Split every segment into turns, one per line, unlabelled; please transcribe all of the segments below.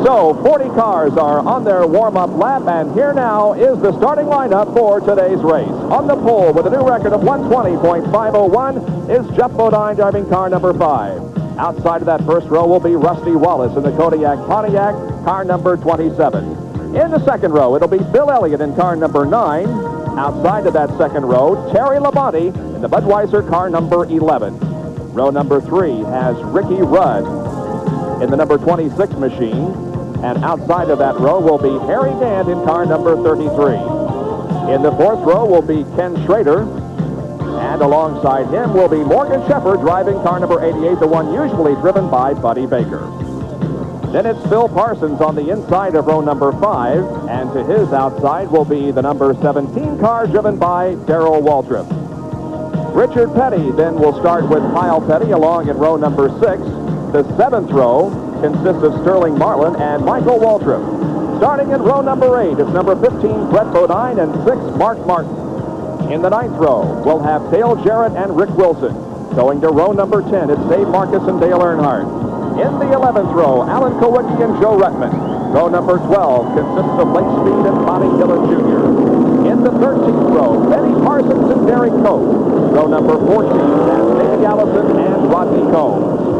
So 40 cars are on their warm-up lap, and here now is the starting lineup for today's race. On the pole with a new record of 120.501 is Jeff Bodine driving car number 5. Outside of that first row will be Rusty Wallace in the Kodiak Pontiac, car number 27. In the second row, it'll be Bill Elliott in car number 9. Outside of that second row, Terry Labonte in the Budweiser car number 11. Row number 3 has Ricky Rudd in the number 26 machine. And outside of that row will be Harry Gant in car number 33. In the fourth row will be Ken Schrader. And alongside him will be Morgan Shepard driving car number 88, the one usually driven by Buddy Baker. Then it's Phil Parsons on the inside of row number 5. And to his outside will be the number 17 car driven by Darrell Waltrip. Richard Petty then will start with Kyle Petty along in row number 6. The seventh row consists of Sterling Marlin and Michael Waltrip. Starting in row number 8, it's number 15, Brett Bodine, and 6, Mark Martin. In the ninth row, we'll have Dale Jarrett and Rick Wilson. Going to row number 10, it's Dave Marcus and Dale Earnhardt. In the 11th row, Alan Kowicki and Joe Ruttman. Row number 12 consists of Lake Speed and Tommy Dillon Jr. In the 13th row, Benny Parsons and Derek Cope. Row number 14 has David Allison and Rodney Combs.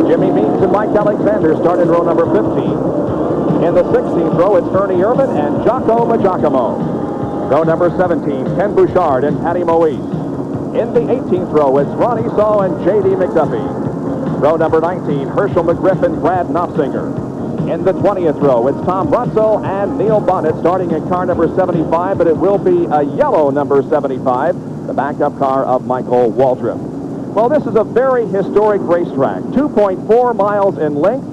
Jimmy Means and Mike Alexander start in row number 15. In the 16th row, it's Ernie Irvin and Jocko Majacomo. Row number 17, Ken Bouchard and Patty Moise. In the 18th row, it's Ronnie Saw and J.D. McDuffie. Row number 19, Herschel McGriff and Brad Knopfsinger. In the 20th row, it's Tom Brunzel and Neil Bonnet starting in car number 75, but it will be a yellow number 75, the backup car of Michael Waltrip. Well, this is a very historic racetrack, 2.4 miles in length,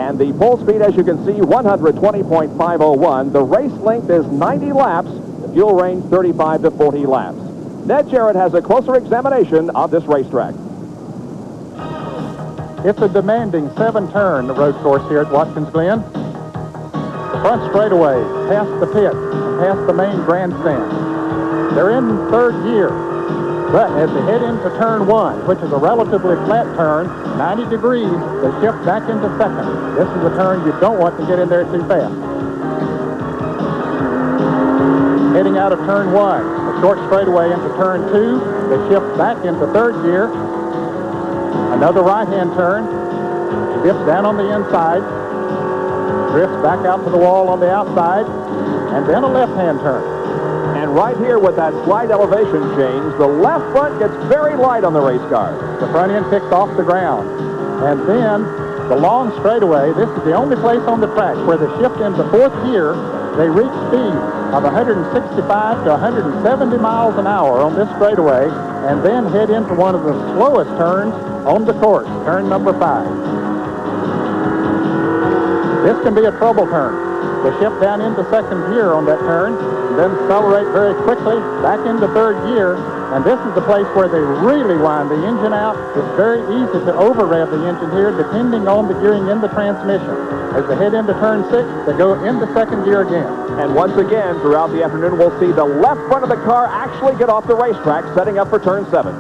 and the pole speed, as you can see, 120.501. The race length is 90 laps, the fuel range 35 to 40 laps. Ned Jarrett has a closer examination of this racetrack.
It's a demanding 7-turn road course here at Watkins Glen. The front straightaway, past the pit, and past the main grandstand. They're in third gear. But as they head into turn 1, which is a relatively flat turn, 90 degrees, they shift back into second. This is a turn you don't want to get in there too fast. Heading out of turn 1, a short straightaway into turn 2, they shift back into third gear. Another right-hand turn, dips down on the inside, drifts back out to the wall on the outside, and then a left-hand turn.
And right here with that slight elevation change, the left front gets very light on the race car.
The front end kicks off the ground. And then the long straightaway, this is the only place on the track where they shift into fourth gear. They reach speeds of 165 to 170 miles an hour on this straightaway, and then head into one of the slowest turns on the course, turn number 5. This can be a trouble turn. They shift down into second gear on that turn, and then accelerate very quickly back into third gear, and this is the place where they really wind the engine out. It's very easy to over-rev the engine here depending on the gearing in the transmission. As they head into turn 6, they go into second gear again.
And once again, throughout the afternoon, we'll see the left front of the car actually get off the racetrack, setting up for turn 7.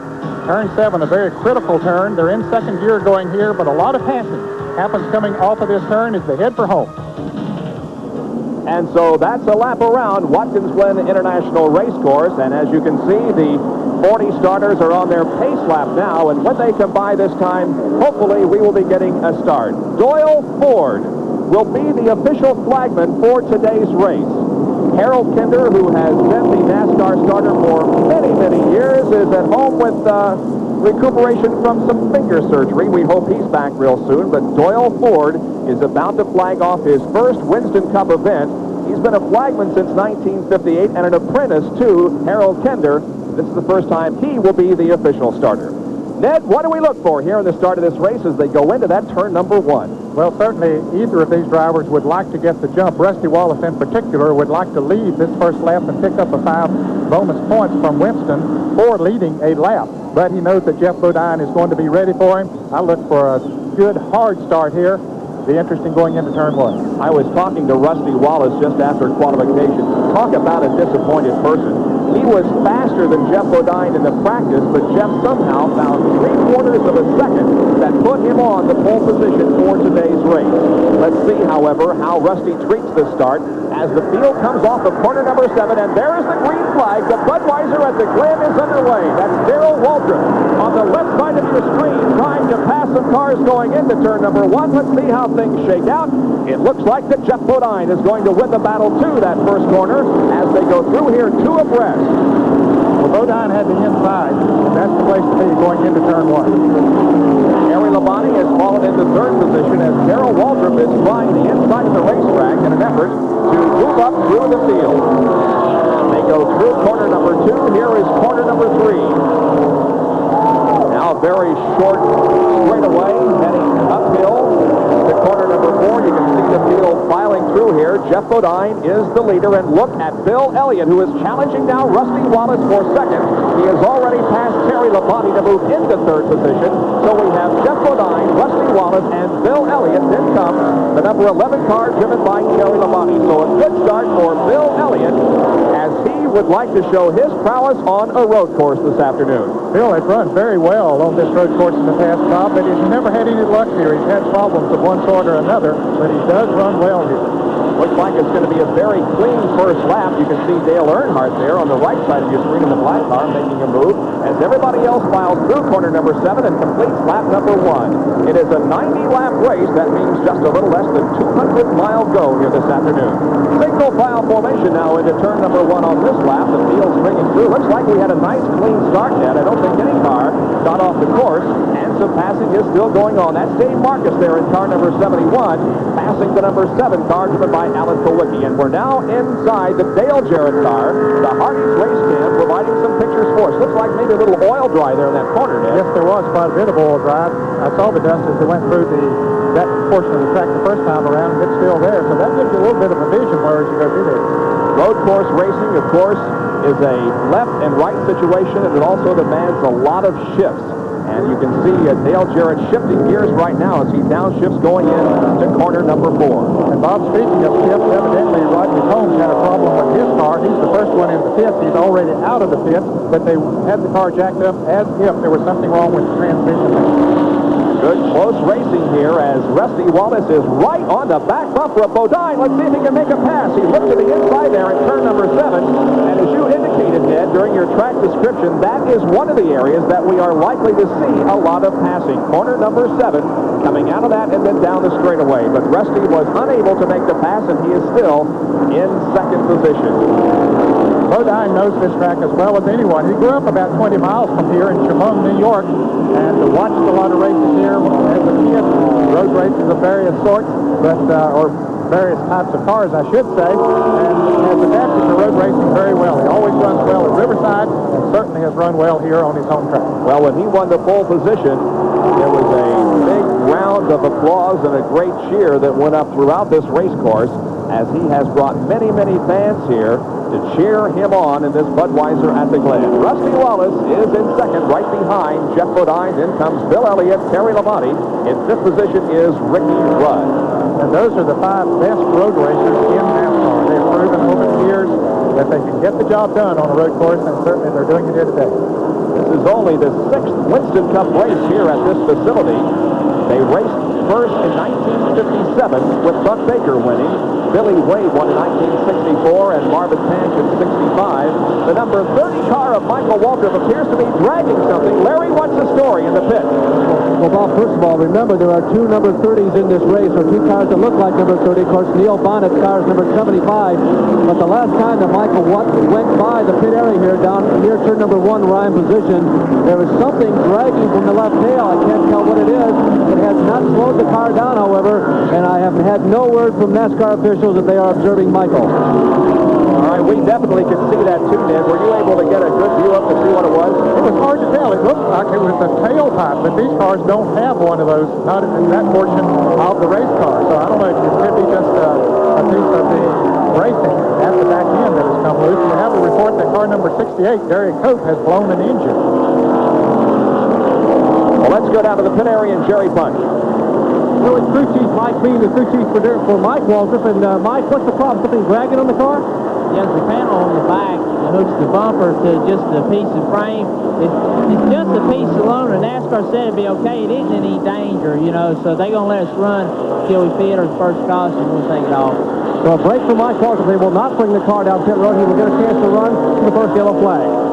Turn 7, a very critical turn. They're in second gear going here, but a lot of passing happens coming off of this turn as they head for home.
And so that's a lap around Watkins Glen International Racecourse. And as you can see, the 40 starters are on their pace lap now. And when they come by this time, hopefully we will be getting a start. Doyle Ford will be the official flagman for today's race. Harold Kinder, who has been the NASCAR starter for many, many years, is at home with recuperation from some finger surgery. We hope he's back real soon. But Doyle Ford is about to flag off his first Winston Cup event. He's been a flagman since 1958 and an apprentice to Harold Kinder. This is the first time he will be the official starter. Ned, what do we look for here in the start of this race as they go into that turn number 1?
Well, certainly either of these drivers would like to get the jump. Rusty Wallace in particular would like to lead this first lap and pick up a 5 bonus points from Winston for leading a lap. But he knows that Jeff Bodine is going to be ready for him. I look for a good, hard start here. Be interesting going into turn 1.
I was talking to Rusty Wallace just after qualification. Talk about a disappointed person. He was faster than Jeff Bodine in the practice, but Jeff somehow found 3/4 of a second that put him on the pole position for today's race. Let's see, however, how Rusty treats this start as the field comes off of corner number 7, and there is the green flag. The Budweiser at the Glen is underway. That's Darrell Waltrip on the left side of your screen, trying to pass some cars going into turn number 1. Let's see how things shake out. It looks like that Jeff Bodine is going to win the battle to that first corner as they go through here 2 abreast.
Well, Bodine had the inside. That's the place to be going into turn 1.
Labonte has fallen into 3rd position as Darrell Waltrip is flying the inside of the racetrack in an effort to move up through the field. They go through corner number 2. Here is corner number 3. Now very short straightaway heading uphill to corner number 4. You can see the field filing through here. Jeff Bodine is the leader, and look at Bill Elliott, who is challenging now Rusty Wallace for 2nd. He has already passed Terry Labonte to move into 3rd position. So we have Jeff Bodine, Rusty Wallace, and Bill Elliott. Then comes the number 11 car driven by Terry Labonte. So a good start for Bill Elliott as he would like to show his prowess on a road course this afternoon.
Bill has run very well on this road course in the past, Bob, but he's never had any luck here. He's had problems of one sort or another, but he does run well here.
Looks like it's going to be a very clean first lap. You can see Dale Earnhardt there on the right side of your screen in the black car making a move as everybody else files through corner number 7 and completes lap number 1. It is a 90-lap race. That means just a little less than 200-mile go here this afternoon. Single file formation now into turn number 1 on this lap. The field's ringing through. Looks like we had a nice clean start yet. I don't think any car got off the course, and some passing is still going on. That's Dave Marcus there in car number 71, passing the number 7 car driven by Alan Kowicki. And we're now inside the Dale Jarrett car. The Hardee's race cam providing some pictures for us. Looks like maybe a little oil dry there in that corner, Dad.
Yes, there was quite a bit of oil dry. I saw the dust as they went through that portion of the track the first time around, and it's still there. So that gives you a little bit of a vision where as you go through there.
Road course racing, of course, is a left and right situation, and it also demands a lot of shifts. And you can see Dale Jarrett shifting gears right now as he downshifts going in to corner number 4.
And Bob, speaking of shifts, evidently Rodney Combs had a problem with his car. He's the first one in the pits. He's already out of the pits, but they had the car jacked up as if there was something wrong with the transmission.
Good close racing here as Rusty Wallace is right on the back bumper of Bodine. Let's see if he can make a pass. He looked to the inside there in turn number 7. And as you indicated, Ned, during your track description, that is one of the areas that we are likely to see a lot of passing. Corner number 7, coming out of that and then down the straightaway. But Rusty was unable to make the pass, and he is still in 2nd position.
Bodine knows this track as well as anyone. He grew up about 20 miles from here in Chemung, New York, and watched a lot of races here as a kid, road races of various sorts, but or various types of cars, I should say, and has adapted to road racing very well. He always runs well at Riverside, and certainly has run well here on his home track.
Well, when he won the pole position, there was a big round of applause and a great cheer that went up throughout this race course as he has brought many, many fans here to cheer him on in this Budweiser at the Glen. Rusty Wallace is in 2nd, right behind Jeff Bodine. Then comes Bill Elliott, Terry Labonte. In 5th position is Ricky Rudd.
And those are the 5 best road racers in NASCAR. They've proven over the years that they can get the job done on a road course, and certainly they're doing it here today.
This is only the 6th Winston Cup race here at this facility. They raced first in 1957 with Buck Baker winning. Billy Wade won in 1964 and Marvin Tanch in 65. The number 30 car of Michael Waltrip appears to be dragging something. Larry, what's the story in the pit?
Well, Bob, first of all, remember there are 2 number 30s in this race, or 2 cars that look like number 30. Of course, Neil Bonnett's car is number 75. But the last time that Michael went by the pit area here down near turn number 1 where I'm positioned, there was something dragging from the left tail. I can't tell what it is. It has not slowed the car down, however, and I have had no word from NASCAR officials that they are observing Michael.
All right, we definitely could see that too, Ned. Were you able to get a good view up to see what it was?
It was hard to tell. It looked like it was a tailpipe, but these cars don't have one of those, not in that portion of the race car. So I don't know if it could be just a piece of the racing at the back end that has come loose. You have a report that car number 68, Derek Cope, has blown an engine.
Well, let's go down to the pit area and Jerry Punch.
So it's crew chief Mike Bean, the crew chief for Mike Waltrip. And Mike, what's the problem? Something dragging on the car?
There's a panel on the back that hooks the bumper to just a piece of frame. It's just a piece alone, and NASCAR said it'd be okay. It isn't any danger, you know, so they're going to let us run till we fit our first caution. We'll take it off.
So a break for Mike Waltrip. They will not bring the car down pit road. He will get a chance to run to the first yellow flag.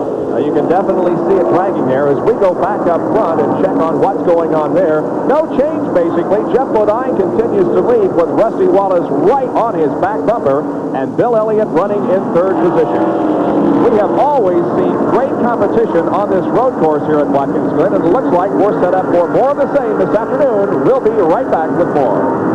You can definitely see it dragging there as we go back up front and check on what's going on there. No change, basically. Jeff Bodine continues to lead with Rusty Wallace right on his back bumper and Bill Elliott running in third position. We have always seen great competition on this road course here at Watkins Glen, and it looks like we're set up for more of the same this afternoon. We'll be right back with more.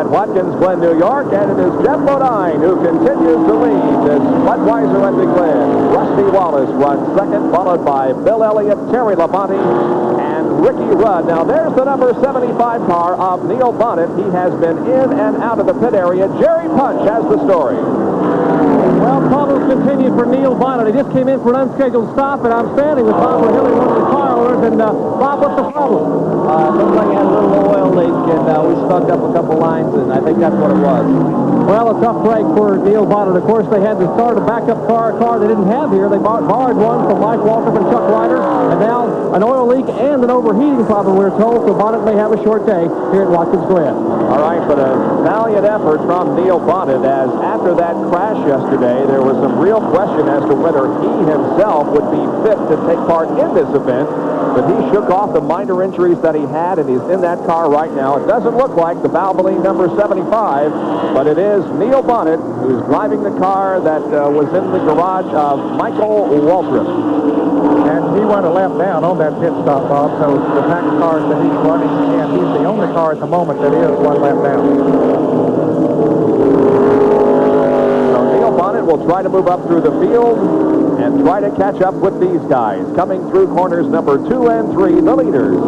Watkins Glen, New York, and it is Jeff Bodine who continues to lead this Budweiser Untitled Chapter. Rusty Wallace runs second, followed by Bill Elliott, Terry Labonte, and Ricky Rudd. Now there's the number 75 car of Neil Bonnet. He has been in and out of the pit area. Jerry Punch has the story.
Well, problems continue for Neil Bonnet. He just came in for an unscheduled stop, and I'm standing with Bob Rahilly, one of the car owners. And Bob, what's the problem?
Looks like it had a little oil leak, and we stuck up a couple lines, and I think that's what it was.
Well, a tough break for Neil Bonnet. Of course, they had to start a backup car, a car they didn't have here. They borrowed one from Mike Waltrip and Chuck Ryder, and now an oil leak and an overheating problem, we're told, so Bonnet may have a short day here at Watkins Glen.
All right, but a valiant effort from Neil Bonnet, as after that crash yesterday, there was some real question as to whether he himself would be fit to take part in this event. But he shook off the minor injuries that he had, and he's in that car right now. It doesn't look like the Valvoline number 75, but it is Neil Bonnet who's driving the car that was in the garage of Michael Waltrip.
And he went a lap down on that pit stop, Bob, so the pack of cars that he's running, and he's the only car at the moment that is one lap down.
So Neil Bonnet will try to move up through the field and try to catch up with these guys. Coming through corners number 2 and 3, the leaders.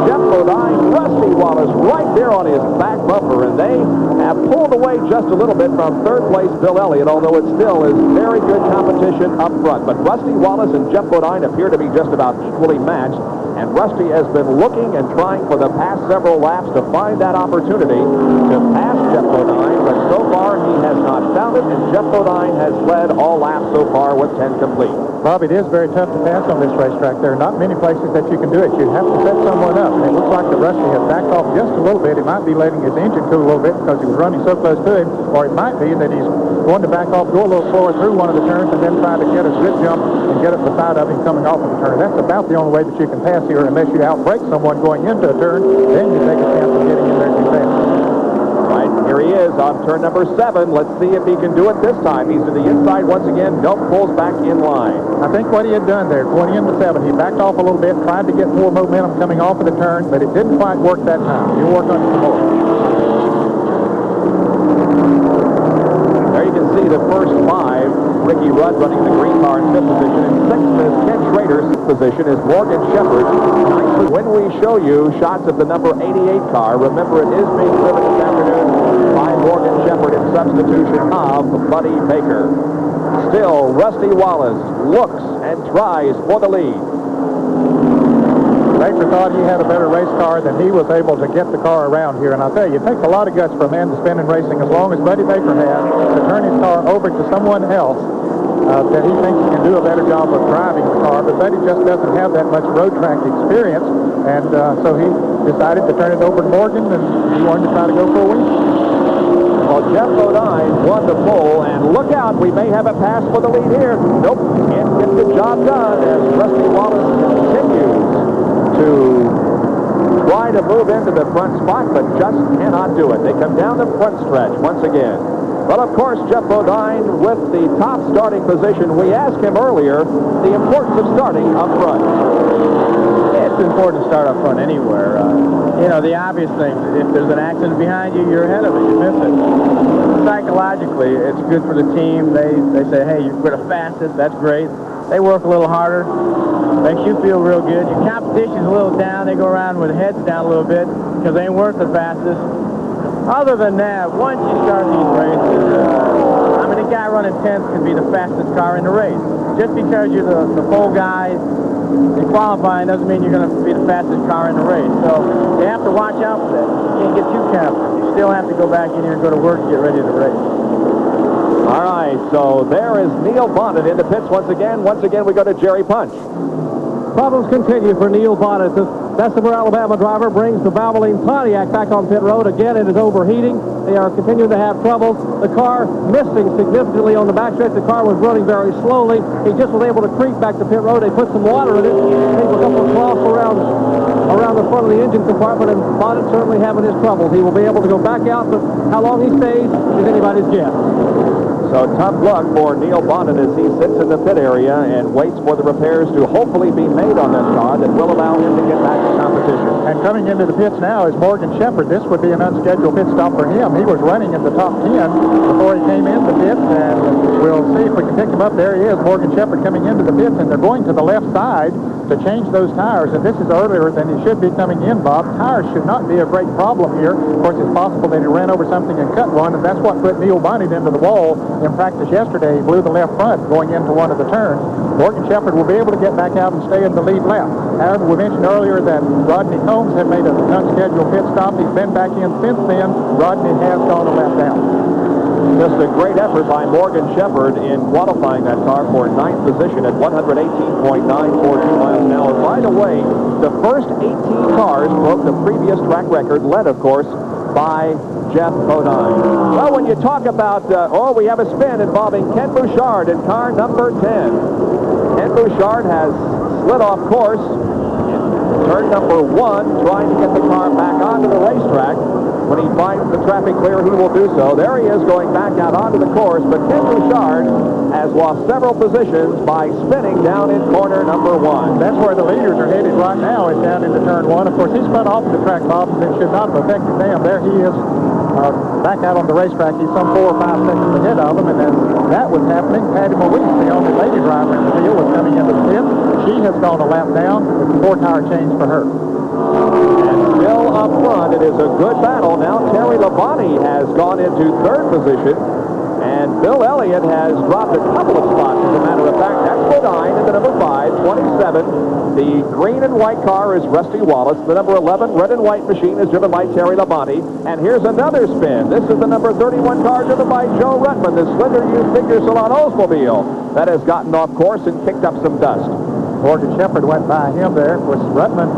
Jeff Bodine, Rusty Wallace right there on his back bumper, and they have pulled away just a little bit from third place Bill Elliott, although it still is very good competition up front. But Rusty Wallace and Jeff Bodine appear to be just about equally matched, and Rusty has been looking and trying for the past several laps to find that opportunity to pass Jeff Bodine, but so far he has not found it, and Jeff Bodine has led all laps so far with 10 complete.
Bob, it is very tough to pass on this racetrack. There are not many places that you can do it. You have to set someone up, and it looks like that Rusty has backed off just a little bit. It might be letting his engine cool a little bit because he was running so close to him, or it might be that he's going to back off, go a little slower through one of the turns, and then try to get a good jump and get up the side of him coming off of the turn. That's about the only way that you can pass here, unless you outbrake someone going into a turn, then you take a chance of getting in there too fast.
Right, here he is on turn number 7. Let's see if he can do it this time. He's to the inside once again. Don't pulls back in line.
I think what he had done there, going into 7, he backed off a little bit, tried to get more momentum coming off of the turn, but it didn't quite work that time. He'll work on it some more.
There you can see the first 5. Ricky Rudd running the green car in 5th position. In 6th is Ken Schrader's position is Morgan Shepard. When we show you shots of the number 88 car, remember it is being driven this afternoon by Morgan Shepard in substitution of Buddy Baker. Still, Rusty Wallace looks and tries for the lead.
Baker thought he had a better race car than he was able to get the car around here. And I'll tell you, it takes a lot of guts for a man to spend in racing as long as Buddy Baker has to turn his car over to someone else that he thinks can do a better job of driving the car. But Buddy just doesn't have that much road track experience. And so he decided to turn it over to Morgan, and he wanted to try to go for a win.
Well, Jeff Bodine won the pole, and look out, we may have a pass for the lead here. Nope, can't get the job done as Rusty Wallace continues to try to move into the front spot, but just cannot do it. They come down the front stretch once again. But of course, Jeff Bodine with the top starting position. We asked him earlier the importance of starting up front.
It's important to start up front anywhere. You know, the obvious thing, if there's an accident behind you, you're ahead of it. You miss it. Psychologically, it's good for the team. They say, hey, you're the fastest. That's great. They work a little harder. Makes you feel real good. Your competition's a little down. They go around with heads down a little bit because they ain't work the fastest. Other than that, once you start these races, I mean, a guy running 10th can be the fastest car in the race. Just because you're the pole guy in qualifying doesn't mean you're going to be the fastest car in the race. So you have to watch out for that. You can't get too confident. You still have to go back in here and go to work to get ready to race.
All right, so there is Neil Bonnet in the pits once again. Once again, we go to Jerry Punch.
Problems continue for Neil Bonnet. The Bessemer, Alabama driver brings the Valvoline Pontiac back on pit road. Again, it is overheating. They are continuing to have troubles. The car missing significantly on the backstretch. The car was running very slowly. He just was able to creep back to pit road. They put some water in it. They put a couple of cloths around the front of the engine compartment, and Bonnet certainly having his troubles. He will be able to go back out, but how long he stays is anybody's guess.
So tough luck for Neil Bonnet as he sits in the pit area and waits for the repairs to hopefully be made on this car that will allow him to get back to competition.
And coming into the pits now is Morgan Shepard. This would be an unscheduled pit stop for him. He was running in the top 10 before he came in the pits, and we'll see if we can pick him up. There he is, Morgan Shepard coming into the pits, and they're going to the left side to change those tires, and this is earlier than he should be coming in, Bob. Tires should not be a great problem here. Of course, it's possible that he ran over something and cut one, and that's what put Neil Bonnet into the wall in practice yesterday. He blew the left front going into one of the turns. Morgan Shepard will be able to get back out and stay in the lead lap. However, we mentioned earlier that Rodney Combs had made an unscheduled pit stop. He's been back in since then. Rodney has gone a lap down.
Just a great effort by Morgan Shepard in qualifying that car for 9th position at 118.942 miles an hour. By the way, the first 18 cars broke the previous track record, led, of course, by Jeff Bodine. Well, when you talk about, we have a spin involving Ken Bouchard in car number 10. Ken Bouchard has slid off course in turn number 1, trying to get the car back onto the racetrack. When he finds the traffic clear, he will do so. There he is going back out onto the course, but Ken Bouchard has lost several positions by spinning down in corner number 1.
That's where the leaders are headed right now, is down into turn 1. Of course, he's spun off the track, Bob, and it should not have affected them. There he is back out on the racetrack. He's some 4 or 5 seconds ahead of them, and as that was happening, Patty Maurice, the only lady driver in the field, was coming into the pit. She has gone a lap down. It's a 4-tire change for her.
And still up front, it is a good battle. Now Terry Labonte has gone into 3rd position, and Bill Elliott has dropped a couple of spots, as a matter of fact. That's Bodine into number 5, 27. The green and white car is Rusty Wallace. The number 11 red and white machine is driven by Terry Labonte. And here's another spin. This is the number 31 car driven by Joe Ruttman, the Slender Used Figure Salon Oldsmobile that has gotten off course and kicked up some dust.
Morgan Shepard went by him there. Of course, Ruttman,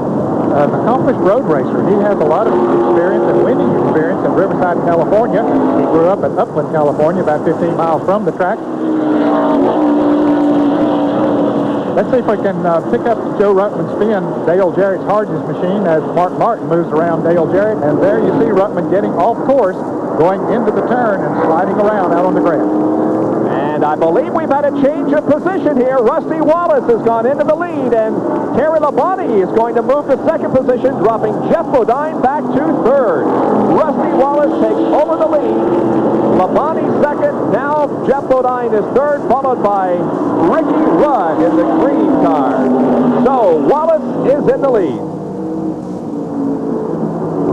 an accomplished road racer. He has a lot of experience and winning experience in Riverside, California. He grew up in Upland, California, about 15 miles from the track. Let's see if I can pick up Joe Ruttman's spin, Dale Jarrett's Harges machine, as Mark Martin moves around Dale Jarrett. And there you see Ruttman getting off course, going into the turn and sliding around out on the grass.
And I believe we've had a change of position here. Rusty Wallace has gone into the lead, and Terry Labonte is going to move to 2nd position, dropping Jeff Bodine back to 3rd. Rusty Wallace takes over the lead. Labonte 2nd. Now Jeff Bodine is 3rd, followed by Ricky Rudd in the green car. So Wallace is in the lead.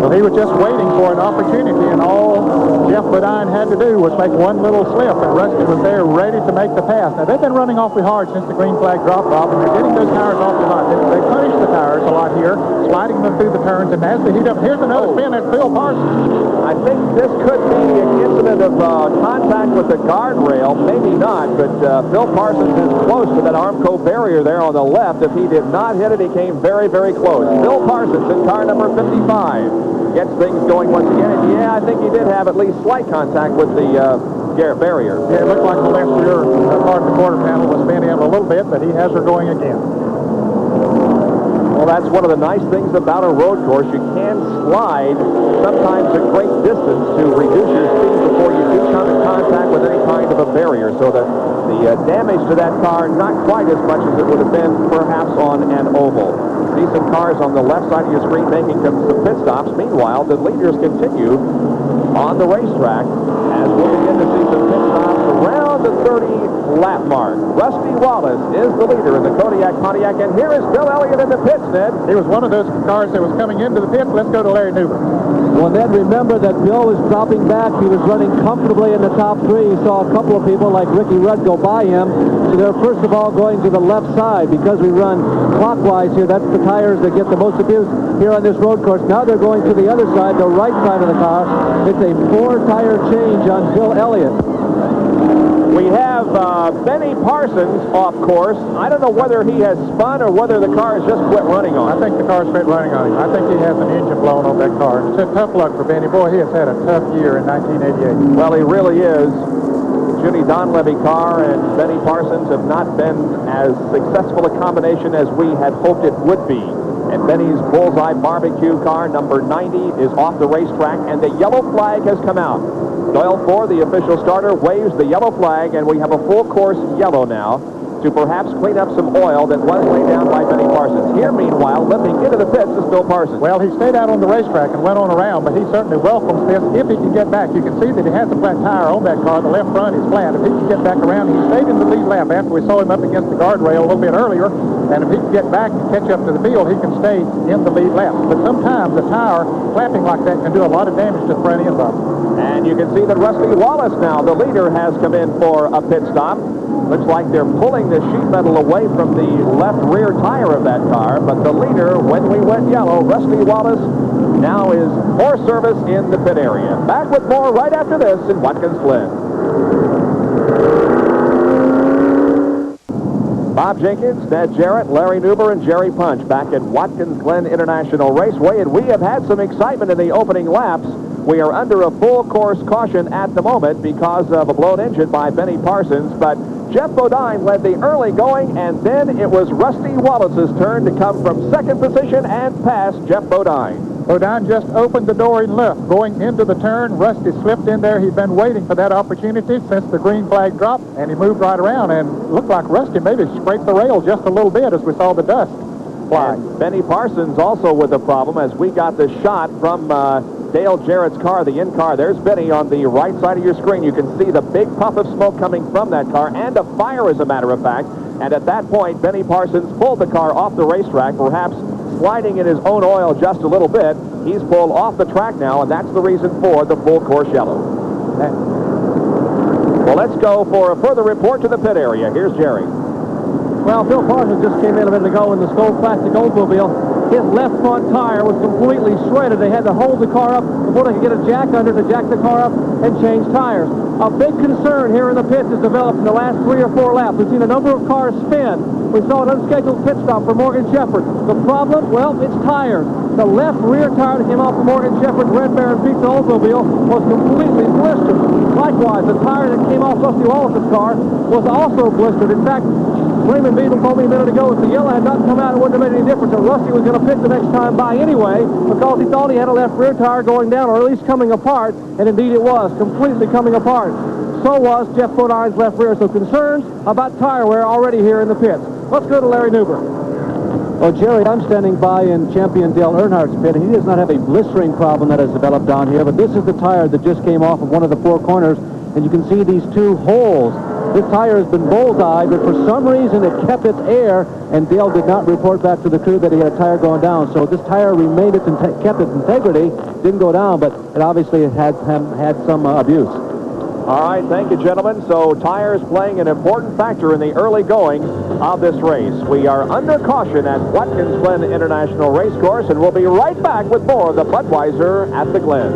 Well, he was just waiting for an opportunity, and all Jeff Bodine had to do was make one little slip, and Rusty was there ready to make the pass. Now, they've been running awfully hard since the green flag dropped off, and they're getting those tires off a lot. They punish the tires a lot here, sliding them through the turns, and as they heat up, here's another spin at Phil Parsons.
I think this could be an incident of contact with the guardrail. Maybe not, but Phil Parsons is close to that Armco barrier there on the left. If he did not hit it, he came very, very close. Phil Parsons in car number 55 gets things going once again. And yeah, I think he did have at least slight contact with the barrier.
Yeah, it looked like the left rear part of the quarter panel was bent in a little bit, but he has her going again.
Well, that's one of the nice things about a road course. You can slide sometimes a great distance to reduce your speed before you do come in contact with any kind of a barrier. So the damage to that car, not quite as much as it would have been perhaps on an oval. See some cars on the left side of your screen making some pit stops. Meanwhile, the leaders continue on the racetrack as we'll begin to see some pit stops around the 30 lap mark. Rusty Wallace is the leader in the Kodiak Pontiac, and here is Bill Elliott in the pits, Ned.
He was one of those cars that was coming into the pits. Let's go to Larry Neuber.
Well, Ned, remember that Bill was dropping back. He was running comfortably in the top three. He saw a couple of people like Ricky Rudd go by him. So they're first of all going to the left side because we run clockwise here. That's the tires that get the most abuse here on this road course. Now they're going to the other side, the right side of the car. It's a 4-tire change on Bill Elliott.
We have Benny Parsons off course. I don't know whether he has spun or whether the car has just quit running on him.
I think the car's quit running on him. I think he has an engine blown on that car. It's a tough luck for Benny. Boy, he has had a tough year in 1988.
Well, he really is. The Judy Donlevy car and Benny Parsons have not been as successful a combination as we had hoped it would be. And Benny's Bullseye Barbecue car, number 90, is off the racetrack, and the yellow flag has come out. Doyle Ford, the official starter, waves the yellow flag, and we have a full course yellow now to perhaps clean up some oil that was laid down by Benny Parsons. Here, meanwhile, limping into the pits is Bill Parsons.
Well, he stayed out on the racetrack and went on around, but he certainly welcomes this if he can get back. You can see that he has a flat tire on that car. The left front is flat. If he can get back around, he stayed in the lead lap after we saw him up against the guardrail a little bit earlier. And if he can get back and catch up to the field, he can stay in the lead lap. But sometimes the tire flapping like that can do a lot of damage to the front end of it.
And you can see that Rusty Wallace now, the leader, has come in for a pit stop. Looks like they're pulling the sheet metal away from the left rear tire of that car. But the leader, when we went yellow, Rusty Wallace, now is for service in the pit area. Back with more right after this in Watkins Glen. Bob Jenkins, Ned Jarrett, Larry Neuber, and Jerry Punch back at Watkins Glen International Raceway. And we have had some excitement in the opening laps. We are under a full course caution at the moment because of a blown engine by Benny Parsons. But Jeff Bodine led the early going, and then it was Rusty Wallace's turn to come from second position and pass Jeff Bodine.
Bodine just opened the door and left. Going into the turn, Rusty slipped in there. He'd been waiting for that opportunity since the green flag dropped, and he moved right around, and looked like Rusty maybe scraped the rail just a little bit as we saw the dust fly.
And Benny Parsons also with a problem as we got the shot from Dale Jarrett's car, the in-car. There's Benny on the right side of your screen. You can see the big puff of smoke coming from that car, and a fire, as a matter of fact. And at that point, Benny Parsons pulled the car off the racetrack, perhaps sliding in his own oil just a little bit. He's pulled off the track now, and that's the reason for the full course yellow. Well, let's go for a further report to the pit area. Here's Jerry.
Well, Bill Parsons just came in a minute ago in the Skull Plastic Oldsmobile. His left front tire was completely shredded. They had to hold the car up before they could get a jack under to jack the car up and change tires. A big concern here in the pits has developed in the last 3 or 4 laps. We've seen a number of cars spin. We saw an unscheduled pit stop for Morgan Shepard. The problem, well, it's tires. The left rear tire that came off of Morgan Shepard's Red Baron Pizza Oldsmobile was completely blistered. Likewise, the tire that came off Rusty Wallace's car was also blistered. In fact, Raymond Beadle told me a minute ago if the yellow had not come out, it wouldn't have made any difference. And Rusty was going to pit the next time by anyway because he thought he had a left rear tire going down, or at least coming apart, and indeed it was, completely coming apart. So was Jeff Bodine's left rear. So concerns about tire wear already here in the pits. Let's go to Larry Neuber. Well, Jerry, I'm standing by in champion Dale Earnhardt's pit, and he does not have a blistering problem that has developed down here, but this is the tire that just came off of one of the 4 corners, and you can see these 2 holes. This tire has been bullseyed, but for some reason it kept its air, and Dale did not report back to the crew that he had a tire going down. So this tire remained kept its integrity, didn't go down, but it obviously had some abuse.
All right, thank you, gentlemen. So tires playing an important factor in the early going of this race. We are under caution at Watkins Glen International Racecourse, and we'll be right back with more of the Budweiser at the Glen.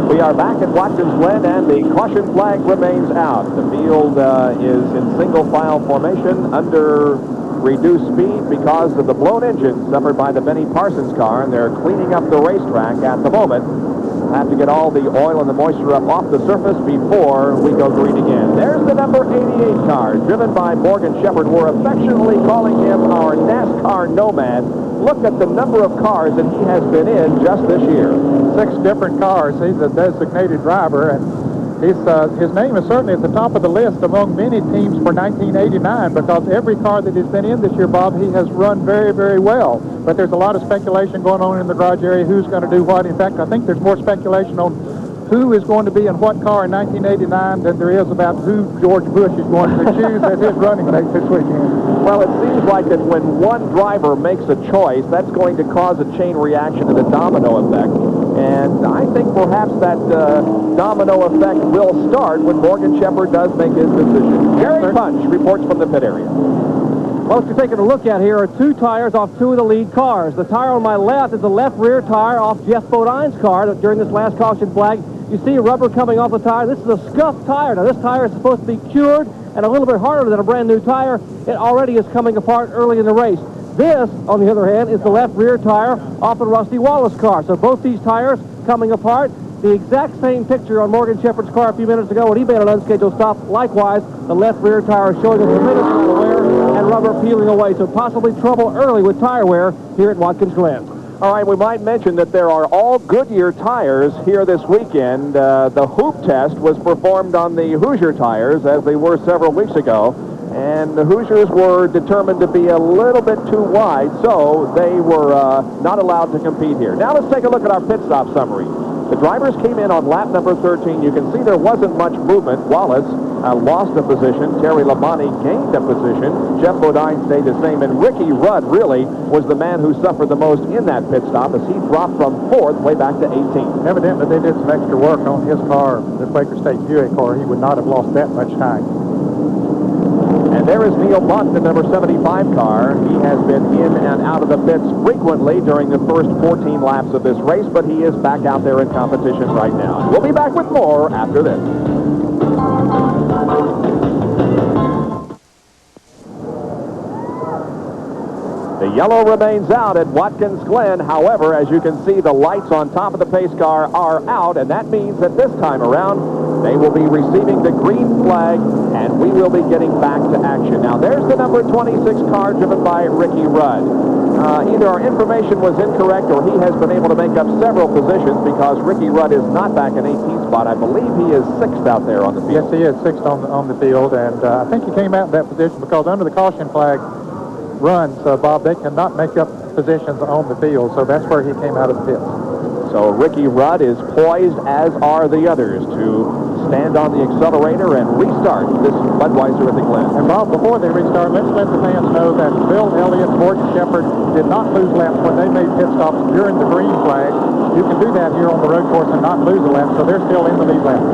We are back at Watkins Glen, and the caution flag remains out. The field is in single file formation under reduced speed because of the blown engine suffered by the Benny Parsons car, and they're cleaning up the racetrack at the moment. We'll have to get all the oil and the moisture up off the surface before we go green again. There's the number 88 car, driven by Morgan Shepard. We're affectionately calling him our NASCAR nomad. Look at the number of cars that he has been in just this year.
6 different cars. He's a designated driver, and his name is certainly at the top of the list among many teams for 1989 because every car that he's been in this year, Bob, he has run very, very well. But there's a lot of speculation going on in the garage area, who's going to do what. In fact, I think there's more speculation on who is going to be in what car in 1989 than there is about who George Bush is going to choose as his running mate this weekend.
Well, it seems like that when one driver makes a choice, that's going to cause a chain reaction and a domino effect. And I think perhaps that domino effect will start when Morgan Shepard does make his decision. Gary Punch reports from the pit area.
Well, what you're taking a look at here are two tires off two of the lead cars. The tire on my left is the left rear tire off Jeff Bodine's car during this last caution flag. You see rubber coming off the tire. This is a Scuff Tire. Now, this tire is supposed to be cured and a little bit harder than a brand new tire. It already is coming apart early in the race. This, on the other hand, is the left rear tire off the Rusty Wallace car. So both these tires coming apart. The exact same picture on Morgan Shepard's car a few minutes ago when he made an unscheduled stop. Likewise, the left rear tire showing a tremendous amount of wear and rubber peeling away. So possibly trouble early with tire wear here at Watkins Glen.
All right, we might mention that there are all Goodyear tires here this weekend. The hoop test was performed on the Hoosier tires, as they were several weeks ago. And the Hoosiers were determined to be a little bit too wide, so they were not allowed to compete here. Now let's take a look at our pit stop summary. The drivers came in on lap number 13. You can see there wasn't much movement. Wallace lost a position. Terry Labonte gained a position. Jeff Bodine stayed the same. And Ricky Rudd really was the man who suffered the most in that pit stop as he dropped from 4th way back to 18th.
Evidently, they did some extra work on his car, the Quaker State Buick car. He would not have lost that much time.
And there is Neil Bunt, the number 75 car. He has been in and out of the pits frequently during the first 14 laps of this race, but he is back out there in competition right now. We'll be back with more after this. The yellow remains out at Watkins Glen. However, as you can see, the lights on top of the pace car are out, and that means that this time around, they will be receiving the green flag, and we will be getting back to action. Now, there's the number 26 car driven by Ricky Rudd. Either our information was incorrect or he has been able to make up several positions because Ricky Rudd is not back in 18th spot. I believe he is 6th out there on the field.
Yes, he is 6th on the field, and I think he came out in that position because under the caution flag runs, Bob, they cannot make up positions on the field, so that's where he came out of the pits.
So Ricky Rudd is poised, as are the others, to stand on the accelerator and restart this Budweiser at the Glen.
And Bob, before they restart, let's let the fans know that Bill Elliott, Morgan Shepard did not lose laps when they made pit stops during the green flag. You can do that here on the road course and not lose a lap, so they're still in the lead lap.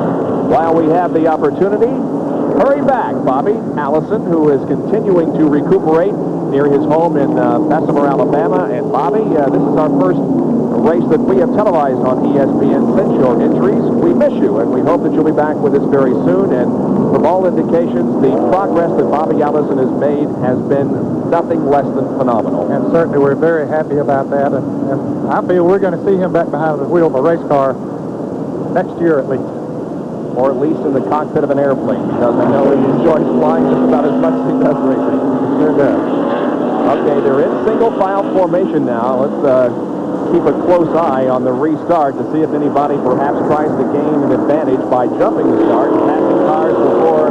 While we have the opportunity, hurry back, Bobby. Allison, who is continuing to recuperate near his home in Bessemer, Alabama. And Bobby, this is our first race that we have televised on ESPN since your injuries. We miss you, and we hope that you'll be back with us very soon. And from all indications, the progress that Bobby Allison has made has been nothing less than phenomenal.
And certainly we're very happy about that. And I feel we're going to see him back behind the wheel of a race car next year at least.
Or at least in the cockpit of an airplane, because I know he enjoys flying just about as much as he does racing.
Sure does.
Okay, they're in single file formation now. Let's keep a close eye on the restart to see if anybody perhaps tries to gain an advantage by jumping the start and passing cars before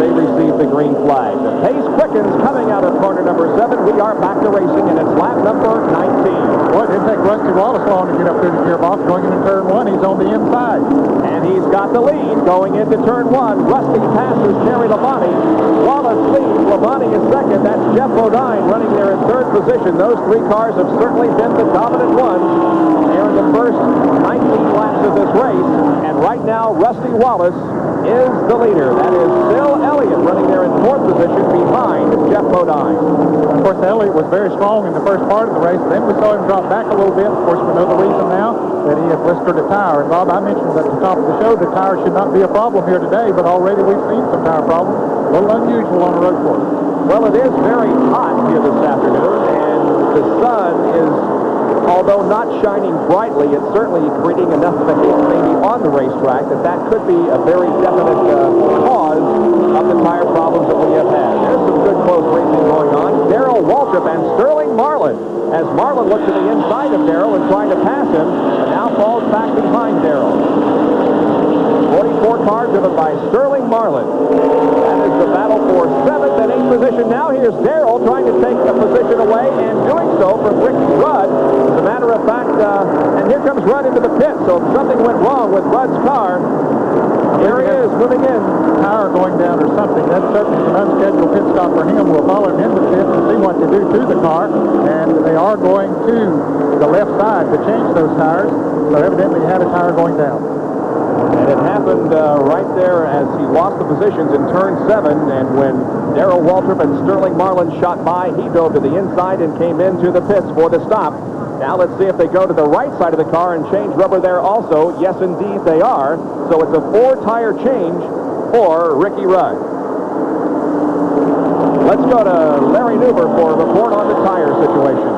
they receive the green flag. The pace quickens coming out of corner number 7. We are back to racing, and it's lap number 19.
Boy, it didn't take Rusty Wallace long to get up through the gearbox. Going into turn 1, he's on the inside.
And he's got the lead going into turn 1. Rusty passes Terry Labonte. Wallace leads. Labonte is second. That's Jeff Bodine running there in third position. Those three cars have certainly been the dominant ones here in the first 19 laps of this race. And right now, Rusty Wallace is the leader. That is Bill Elliott running there in fourth position behind Jeff Bodine.
Of course, Elliott was very strong in the first part of the race. Then we saw him drop back a little bit. Of course, we know the reason now, that he had blistered a tire. And Bob, I mentioned at the top of the show that tires should not be a problem here today, but already we've seen some tire problems. A little unusual on a road course.
Well, it is very hot here this afternoon, and the sun is, although not shining brightly, it's certainly creating enough of a heat maybe on the racetrack that could be a very definite cause of the tire problems that we have had. There's some good close racing going on. Darrell Waltrip and Sterling Marlin, as Marlin looks to the inside of Darrell and trying to pass him, and now falls back behind Darrell. 44 car driven by Sterling Marlin. That is the battle for 7th and 8th position now. Here's Daryl trying to take the position away and doing so from Ricky Rudd. As a matter of fact, and here comes Rudd into the pit, so something went wrong with Rudd's car. Here he is, moving in.
Tire going down or something. That's certainly an unscheduled pit stop for him. We'll follow him into the pit and see what they do to the car. And they are going to the left side to change those tires. So evidently he had a tire going down.
And it happened right there as he lost the positions in turn 7. And when Darrell Waltrip and Sterling Marlin shot by, he dove to the inside and came into the pits for the stop. Now let's see if they go to the right side of the car and change rubber there also. Yes, indeed, they are. So it's a 4-tire change for Ricky Rudd. Let's go to Larry Neuber for a report on the tire situation.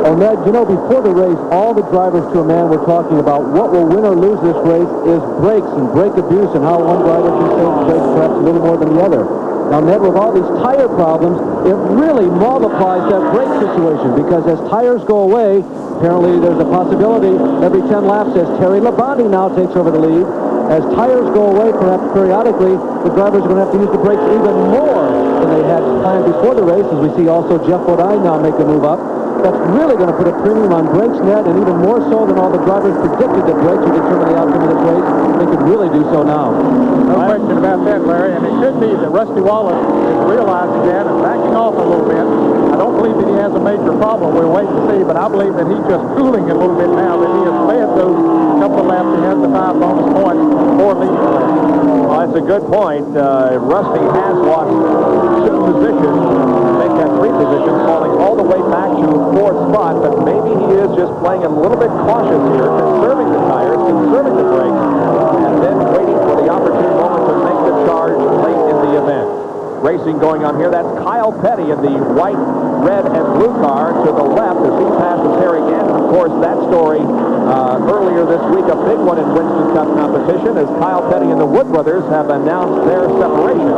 Oh, Ned, you know, before the race, all the drivers to a man were talking about what will win or lose this race is brakes and brake abuse and how one driver can save the brakes perhaps a little more than the other. Now, Ned, with all these tire problems, it really multiplies that brake situation because as tires go away, apparently there's a possibility every 10 laps as Terry Labonte now takes over the lead. As tires go away, perhaps periodically, the drivers are going to have to use the brakes even more than they had planned before the race, as we see also Jeff Bodine now make a move up. That's really going to put a premium on brakes, Ned, and even more so than all the drivers predicted that brakes would determine the outcome of this race. They could really do so now.
No question about that, Larry, and it could be that Rusty Wallace is realizing that and backing off a little bit. I don't believe that he has a major problem. We'll wait and see, but I believe that he's just cooling a little bit now that he has led those couple of laps. He has the 5 bonus points for leading the race.
Well, that's a good point. Rusty has lost 2 positions. Make that 3 positions, falling all the way back to 4th spot, but maybe he is just playing a little bit cautious here, conserving the tires, conserving the brakes, and then waiting for the opportune moment to make the charge late in the event. Racing going on here. That's Kyle Petty in the white, red, and blue car to the left as he passes Harry Gant. Of course, that story earlier this week, a big one in Winston Cup competition, as Kyle Petty and the Wood brothers have announced their separation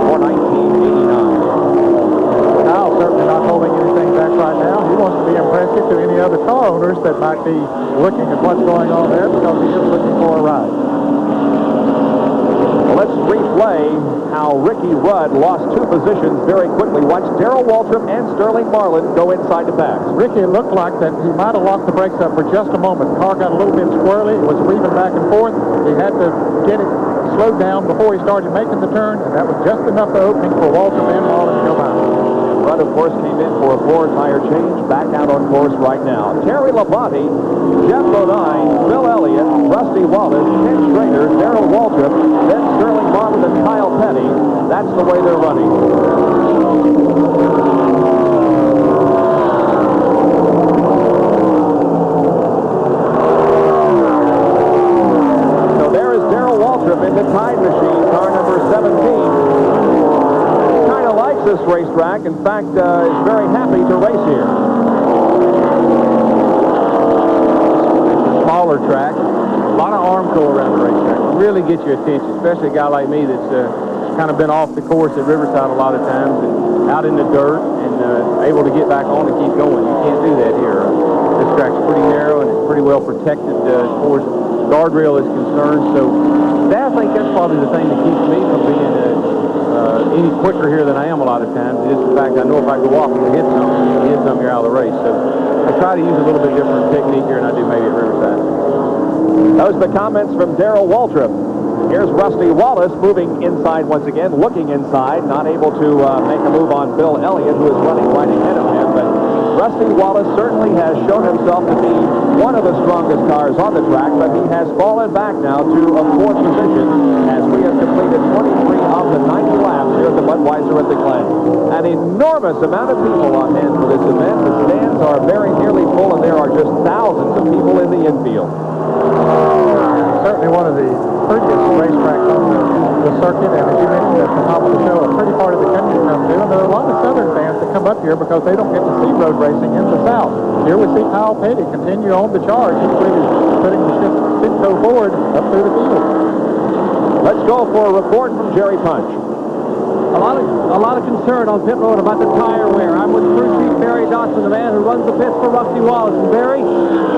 for 1989.
Kyle certainly not holding anything back right now. He wants to be impressive to any other car owners that might be looking at what's going on there because he is looking for a ride.
Well, let's replay how Ricky Rudd lost 2 positions very quickly. Watch Darrell Waltrip and Sterling Marlin go inside to pass.
Ricky, it looked like that he might have locked the brakes up for just a moment. The car got a little bit squirrely. It was weaving back and forth. He had to get it slowed down before he started making the turn, and that was just enough of opening for Waltrip and Marlin to go by.
Rudd, of course, came in for a 4-tire change, back out on course right now. Terry Labonte, Jeff Bodine, Bill Elliott, Rusty Wallace, Ken Schrader, Darrell Waltrip, then Sterling Marlin and Kyle Petty. That's the way they're running. So there is Darrell Waltrip in the Tide Machine, car number 17. This racetrack, in fact, is very happy to race here.
Smaller track, a lot of arm pull around the racetrack. Really get your attention, especially a guy like me that's kind of been off the course at Riverside a lot of times and out in the dirt and able to get back on and keep going. You can't do that here. This track's pretty narrow and it's pretty well protected as far as guardrail is concerned. So I think that's probably the thing that keeps me from being any quicker here than I am a lot of times. Just the fact I know if I go off, I'm going to hit something here out of the race. So I try to use a little bit different technique here than I do maybe at Riverside.
Those are the comments from Darrell Waltrip. Here's Rusty Wallace moving inside once again, looking inside, not able to make a move on Bill Elliott, who is running right ahead of him. But Rusty Wallace certainly has shown himself to be one of the strongest cars on the track, but he has fallen back now to a 4th position as we have completed 23 of the 90 laps here at the Budweiser at the Glen. An enormous amount of people on hand for this event. The stands are very nearly full, and there are just thousands of people in the infield.
Certainly one of the prettiest racetracks on the circuit, and as you mentioned at the top of the show, a pretty part of the country to come to, and there are a lot of southern fans that come up here because they don't get to see road racing in the south. Here we see Kyle Petty continue on the charge. He's really putting the Simcoe forward up through the field.
Let's go for a report from Jerry Punch.
A lot of concern on pit road about the tire wear. I'm with Crew Chief Barry Dodson, the man who runs the pits for Rusty Wallace. And Barry,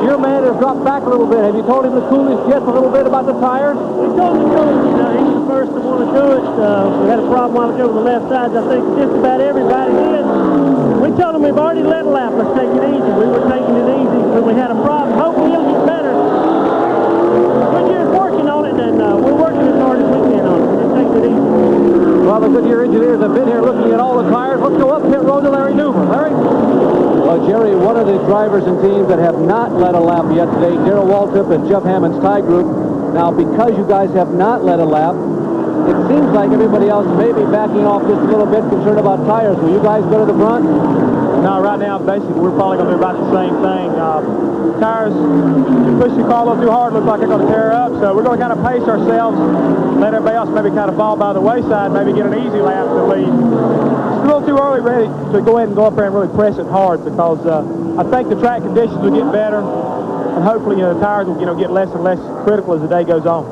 your man has dropped back a little bit. Have you told him to cool his jets a little bit about the tires?
We told him to go, he's first to want to do it. We had a problem while ago with the left sides. I think just about everybody did. We told them we've already led a lap. Let's take it easy. We were taking it easy when we had a problem. Hopefully it'll get better. Goodyear's working on it, and we're working as hard as we can on it. Just take it easy.
Well, the Goodyear engineers have been here looking at all the tires. Let's go up pit road to Larry Neuber. Larry? Well, Jerry, one of the drivers and teams that have not led a lap yet today, Darrell Waltrip and Jeff Hammond's tie group. Now, because you guys have not led a lap, it seems like everybody else may be backing off just a little bit, concerned about tires. Will you guys go to the front?
No, right now, basically, we're probably going to do about the same thing. Tires, push the car a little too hard, looks like they're going to tear up, so we're going to kind of pace ourselves, let everybody else maybe kind of fall by the wayside, maybe get an easy lap to lead. It's a little too early, ready to go ahead and go up there and really press it hard, because I think the track conditions will get better, and hopefully, the tires will, get less and less critical as the day goes on.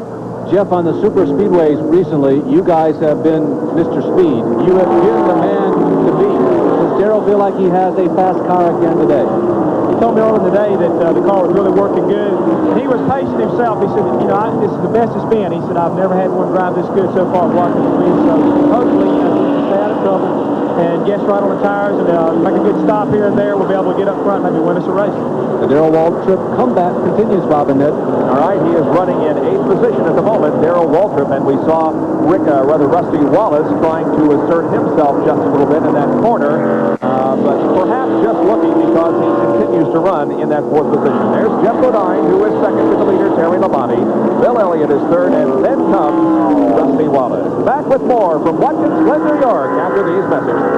Jeff, on the super speedways recently, you guys have been Mr. Speed. You have been the man to beat. Does Daryl feel like he has a fast car again today?
He told me earlier in the day that the car was really working good. And he was pacing himself. He said, this is the best it's been. He said, I've never had one drive this good so far at Watkins Glen. So hopefully, we'll stay out of trouble and guess right on the tires and make a good stop here and there. We'll be able to get up front and maybe win us a race.
The Darrell Waltrip comeback continues, Bob and Ned.
All right, he is running in 8th position at the moment, Darrell Waltrip, and we saw Rusty Wallace trying to assert himself just a little bit in that corner, but perhaps just looking because he continues to run in that 4th position. There's Jeff Bodine, who is second to the leader, Terry Labonte. Bill Elliott is third, and then comes Rusty Wallace. Back with more from Watkins Glen, New York, after these messages.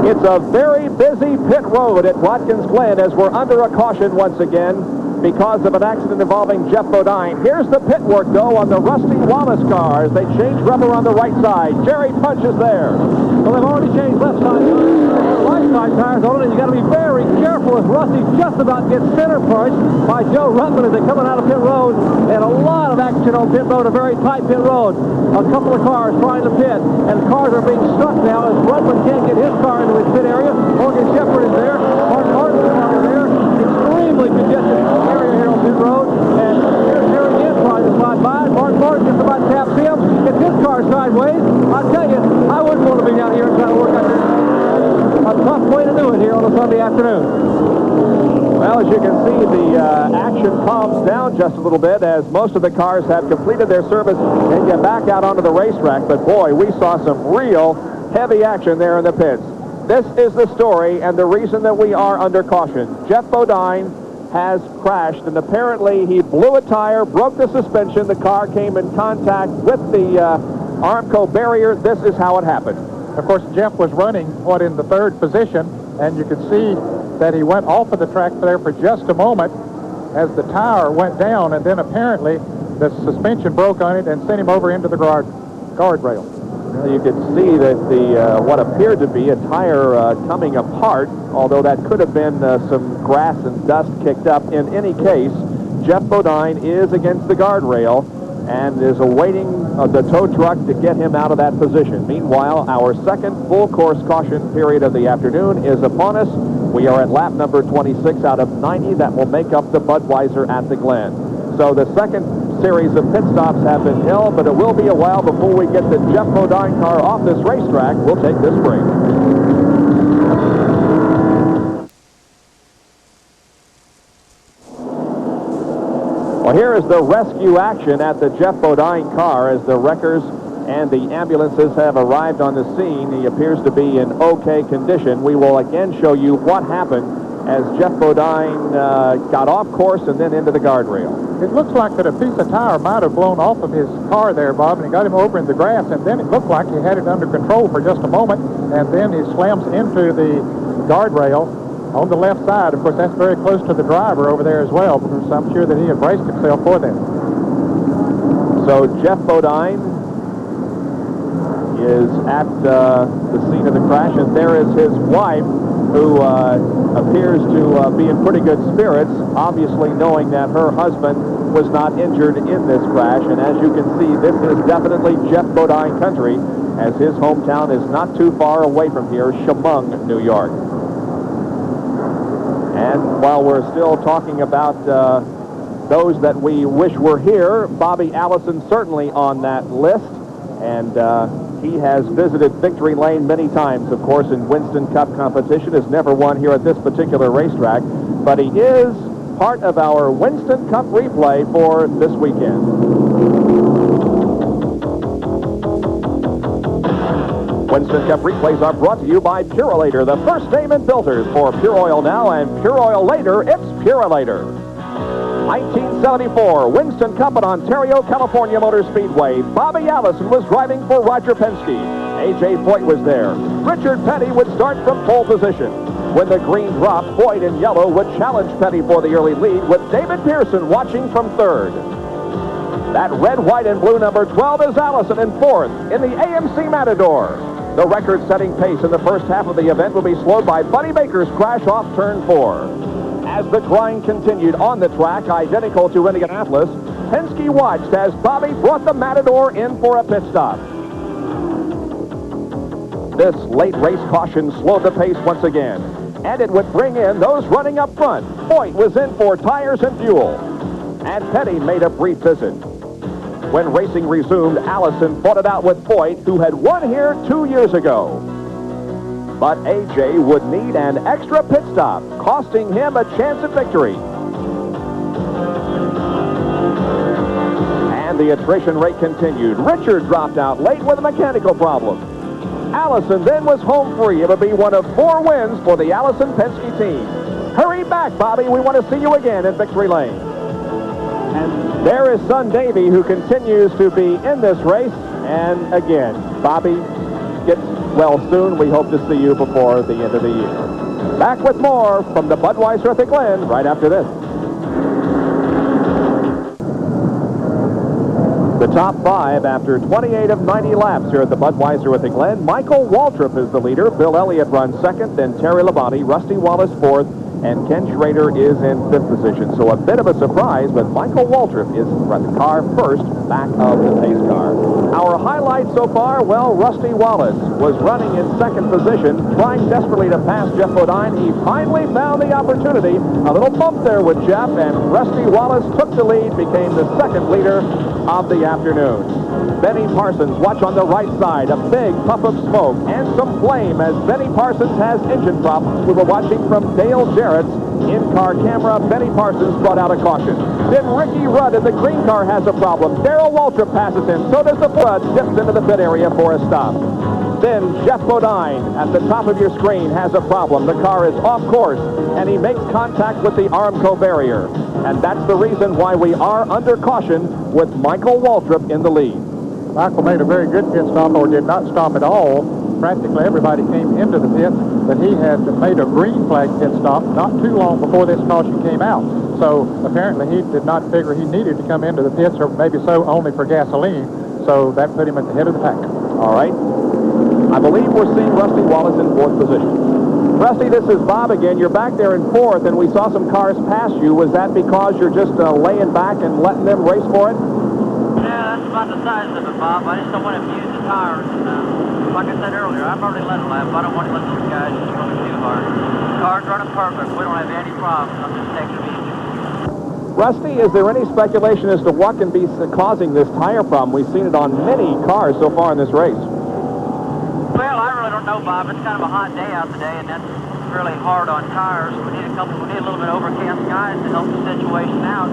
It's a very busy pit road at Watkins Glen as we're under a caution once again because of an accident involving Jeff Bodine. Here's the pit work, though, on the Rusty Wallace car as they change rubber on the right side. Jerry punches there.
Well, they've already changed left side. Right side tires on it, and you got to be very careful as Rusty just about gets center punched by Joe Ruttman as they're coming out of pit road. And a lot of action on pit road, a very tight pit road. A couple of cars trying to pit, and cars are being stuck now as Ruttman can't get his car into his pit area. Morgan Shepard is there. Parsons is there. Extremely congested area here on pit road. And here's Jerry again trying to slide by. Martin just about taps him. Gets his car sideways. I tell you, I wouldn't want to be down here and try to work out this. A tough way to do it here on a Sunday afternoon.
Well, as you can see, the action calms down just a little bit as most of the cars have completed their service and get back out onto the racetrack. But boy, we saw some real heavy action there in the pits. This is the story and the reason that we are under caution. Jeff Bodine has crashed, and apparently he blew a tire, broke the suspension. The car came in contact with the Armco barrier. This is how it happened.
Of course, Jeff was running, in the 3rd position, and you could see that he went off of the track there for just a moment as the tire went down, and then apparently the suspension broke on it and sent him over into the guardrail.
Well, you could see that the what appeared to be a tire coming apart, although that could have been some grass and dust kicked up. In any case, Jeff Bodine is against the guardrail and is awaiting the tow truck to get him out of that position. Meanwhile, our second full course caution period of the afternoon is upon us. We are at lap number 26 out of 90. That will make up the Budweiser at the Glen. So the second series of pit stops have been held, but it will be a while before we get the Jeff Bodine car off this racetrack. We'll take this break. Well, here is the rescue action at the Jeff Bodine car as the wreckers and the ambulances have arrived on the scene. He appears to be in okay condition. We will again show you what happened as Jeff Bodine got off course and then into the guardrail.
It looks like that a piece of tire might have blown off of his car there, Bob, and he got him over in the grass, and then it looked like he had it under control for just a moment, and then he slams into the guardrail on the left side. Of course, that's very close to the driver over there as well, because I'm sure that he had braced himself for that.
So Jeff Bodine is at the scene of the crash, and there is his wife, who appears to be in pretty good spirits, obviously knowing that her husband was not injured in this crash. And as you can see, this is definitely Jeff Bodine country, as his hometown is not too far away from here, Chemung, New York. And while we're still talking about those that we wish were here. Bobby Allison certainly on that list, and he has visited victory lane many times, of course, in Winston Cup competition. Has never won here at this particular racetrack, but he is part of our Winston Cup replay for this weekend. Winston Cup replays are brought to you by Purolator, the first name in filters. For Pure Oil now and Pure Oil later, it's Purolator. 1974, Winston Cup at Ontario, California Motor Speedway. Bobby Allison was driving for Roger Penske. A.J. Foyt was there. Richard Petty would start from pole position. When the green dropped, Foyt in yellow would challenge Petty for the early lead, with David Pearson watching from third. That red, white, and blue number 12 is Allison in fourth in the AMC Matador. The record-setting pace in the first half of the event will be slowed by Buddy Baker's crash off turn 4. As the grind continued on the track, identical to Indianapolis, Penske watched as Bobby brought the Matador in for a pit stop. This late race caution slowed the pace once again, and it would bring in those running up front. Foyt was in for tires and fuel, and Petty made a brief visit. When racing resumed, Allison fought it out with Foyt, who had won here 2 years ago. But A.J. would need an extra pit stop, costing him a chance at victory. And the attrition rate continued. Richard dropped out late with a mechanical problem. Allison then was home free. It would be one of 4 wins for the Allison Penske team. Hurry back, Bobby. We want to see you again in victory lane. And there is son Davey, who continues to be in this race. And again, Bobby gets well soon. We hope to see you before the end of the year. Back with more from the Budweiser at the Glen right after this. The top 5 after 28 of 90 laps here at the Budweiser at the Glen. Michael Waltrip is the leader. Bill Elliott runs second, then Terry Labonte, Rusty Wallace fourth, and Ken Schrader is in 5th position. So a bit of a surprise, but Michael Waltrip is the car first, back of the pace car. Our highlight so far, well, Rusty Wallace was running in 2nd position, trying desperately to pass Jeff Bodine. He finally found the opportunity. A little bump there with Jeff, and Rusty Wallace took the lead, became the 2nd leader of the afternoon. Benny Parsons, watch on the right side, a big puff of smoke and some flame as Benny Parsons has engine problems. We were watching from Dale Jarrett's in-car camera. Benny Parsons brought out a caution. Then Ricky Rudd in the green car has a problem. Darrell Waltrip passes him. So does the Rudd, dips into the pit area for a stop. Then Jeff Bodine at the top of your screen has a problem. The car is off course, and he makes contact with the Armco barrier. And that's the reason why we are under caution with Michael Waltrip in the lead.
Michael made a very good pit stop, or did not stop at all. Practically everybody came into the pit, but he had made a green flag pit stop not too long before this caution came out. So apparently he did not figure he needed to come into the pits, or maybe so only for gasoline. So that put him at the head of the pack.
All right. I believe we're seeing Rusty Wallace in 4th position. Rusty, this is Bob again. You're back there in 4th, and we saw some cars pass you. Was that because you're just laying back and letting them race for it?
Yeah, that's about the size of it, Bob. I just don't want to abuse the tires. And, like I said earlier, I've already let a lap. I don't want to let those guys just run too hard. The car's running perfect. We don't have any problems. I'm just taking it easy.
Rusty, is there any speculation as to what can be causing this tire problem? We've seen it on many cars so far in this race.
Well, I really don't know, Bob. It's kind of a hot day out today, and that's really hard on tires. We need a little bit of overcast skies to help the situation out.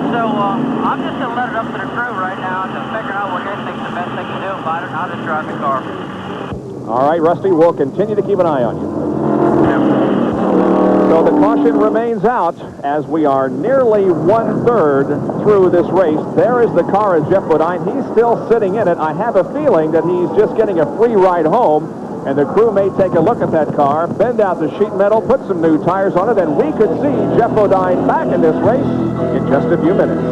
So I'm just going to let it up to the crew right now to figure out what they think the best thing to do about it, and I'll just drive the car.
All right, Rusty, we'll continue to keep an eye on you. So the caution remains out as we are nearly 1/3 through this race. There is the car of Jeff Bodine. He's still sitting in it. I have a feeling that he's just getting a free ride home, and the crew may take a look at that car, bend out the sheet metal, put some new tires on it, and we could see Jeff Bodine back in this race in just a few minutes.